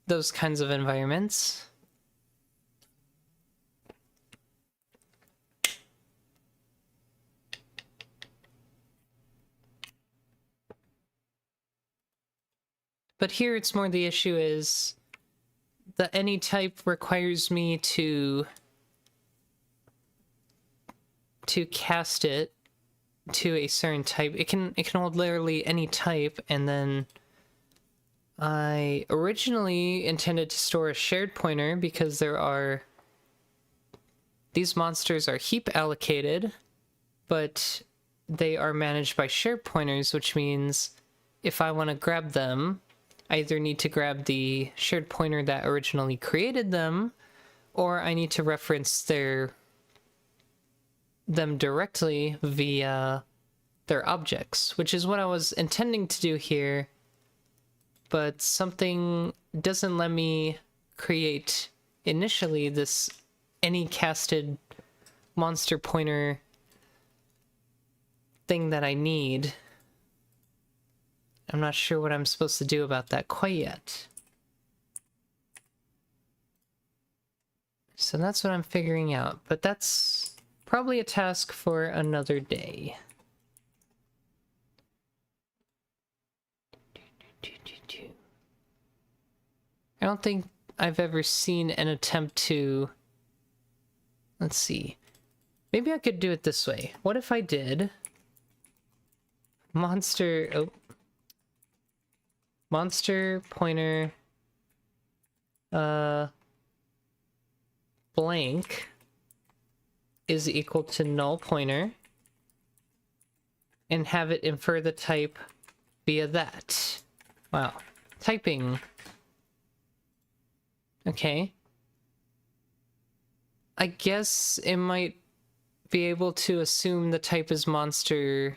those kinds of environments. But here it's more the issue is the any type requires me to cast it to a certain type. It can hold literally any type, and then I originally intended to store a shared pointer because these monsters are heap allocated, but they are managed by shared pointers, which means if I want to grab them, I either need to grab the shared pointer that originally created them, or I need to reference them directly via their objects, which is what I was intending to do here, but something doesn't let me create initially this any casted monster pointer thing that I need. I'm not sure what I'm supposed to do about that quite yet. So that's what I'm figuring out, but that's probably a task for another day. I don't think I've ever seen an attempt to... Let's see. Maybe I could do it this way. What if I did... Monster pointer... blank is equal to null pointer, and have it infer the type via that. Wow. Typing. Okay. I guess it might be able to assume the type is monster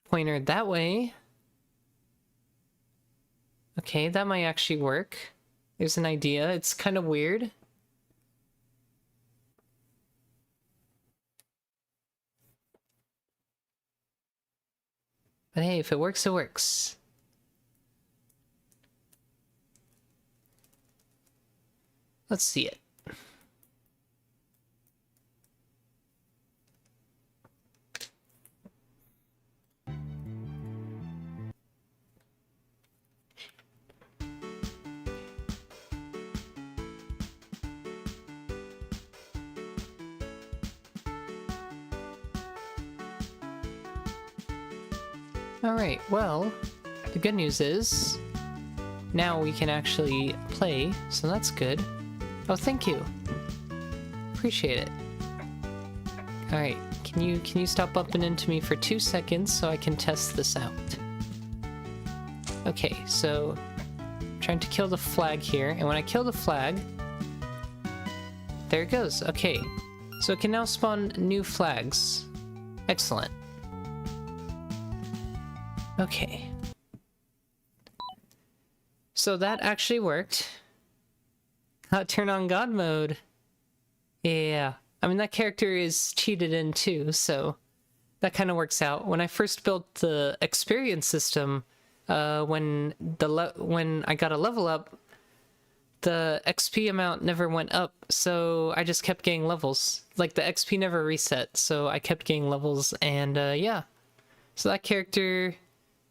pointer that way. Okay, that might actually work. There's an idea. It's kind of weird. But hey, if it works, it works. Let's see it. Alright, well, the good news is now we can actually play, so that's good. Oh, thank you. Appreciate it. Alright, can you stop bumping into me for 2 seconds so I can test this out? Okay, so I'm trying to kill the flag here, and when I kill the flag, there it goes. Okay, so it can now spawn new flags. Excellent. Okay. So that actually worked. Turn on God mode. Yeah. I mean, that character is cheated in too, so that kind of works out. When I first built the experience system, when I got a level up, the XP amount never went up, so I just kept getting levels. Like, the XP never reset, so I kept getting levels, and yeah. So that character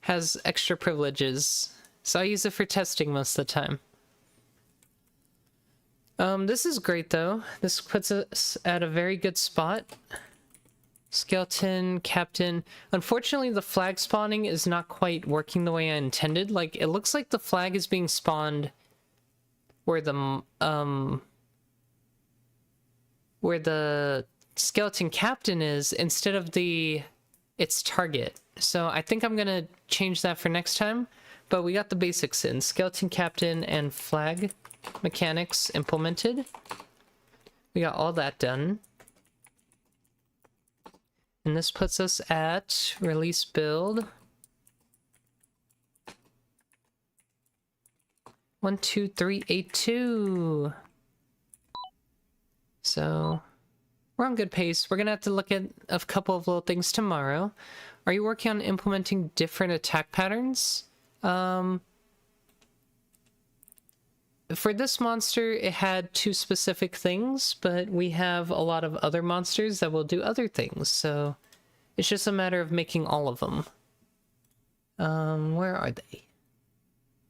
has extra privileges, so I use it for testing most of the time. This is great though. This puts us at a very good spot. Skeleton, Captain. Unfortunately, the flag spawning is not quite working the way I intended. Like, it looks like the flag is being spawned where the skeleton captain is instead of its target. So I think I'm gonna change that for next time, but we got the basics in. Skeleton captain and flag mechanics implemented. We got all that done. And this puts us at release build 12382. So we're on good pace. We're gonna have to look at a couple of little things tomorrow. Are you working on implementing different attack patterns? For this monster, it had 2 specific things, but we have a lot of other monsters that will do other things, so it's just a matter of making all of them. Where are they?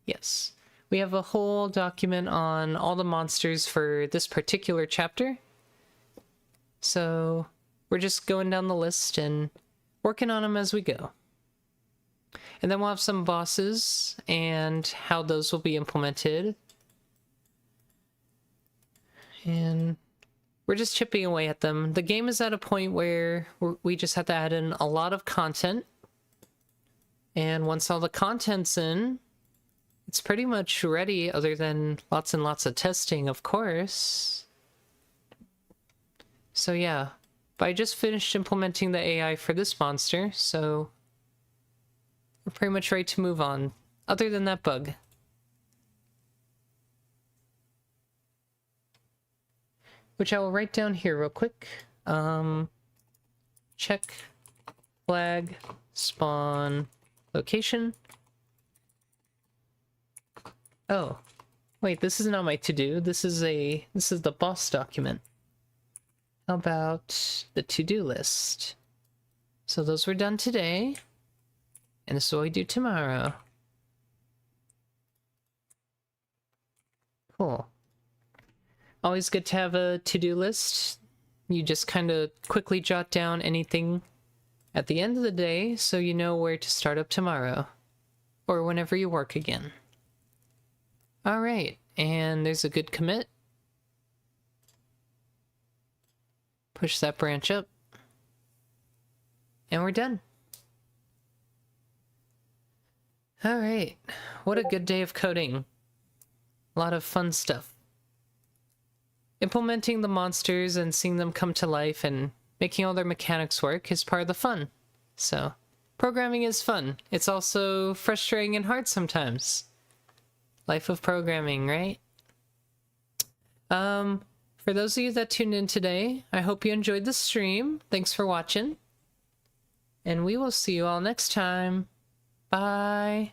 Yes. We have a whole document on all the monsters for this particular chapter. So we're just going down the list and working on them as we go. And then we'll have some bosses and how those will be implemented. And we're just chipping away at them. The game is at a point where we just have to add in a lot of content. And once all the content's in, it's pretty much ready, other than lots and lots of testing, of course. So yeah, but I just finished implementing the AI for this monster, so we're pretty much ready to move on, other than that bug. Which I will write down here real quick. Check flag spawn location. Oh, wait, this is not my to-do. This is the boss document. How about the to-do list? So those were done today, and this is what we do tomorrow. Cool. Always good to have a to-do list. You just kind of quickly jot down anything at the end of the day so you know where to start up tomorrow, or whenever you work again. Alright, and there's a good commit. Push that branch up. And we're done. Alright, what a good day of coding. A lot of fun stuff. Implementing the monsters and seeing them come to life and making all their mechanics work is part of the fun. So, programming is fun. It's also frustrating and hard sometimes. Life of programming, right? For those of you that tuned in today, I hope you enjoyed the stream. Thanks for watching. And we will see you all next time. Bye.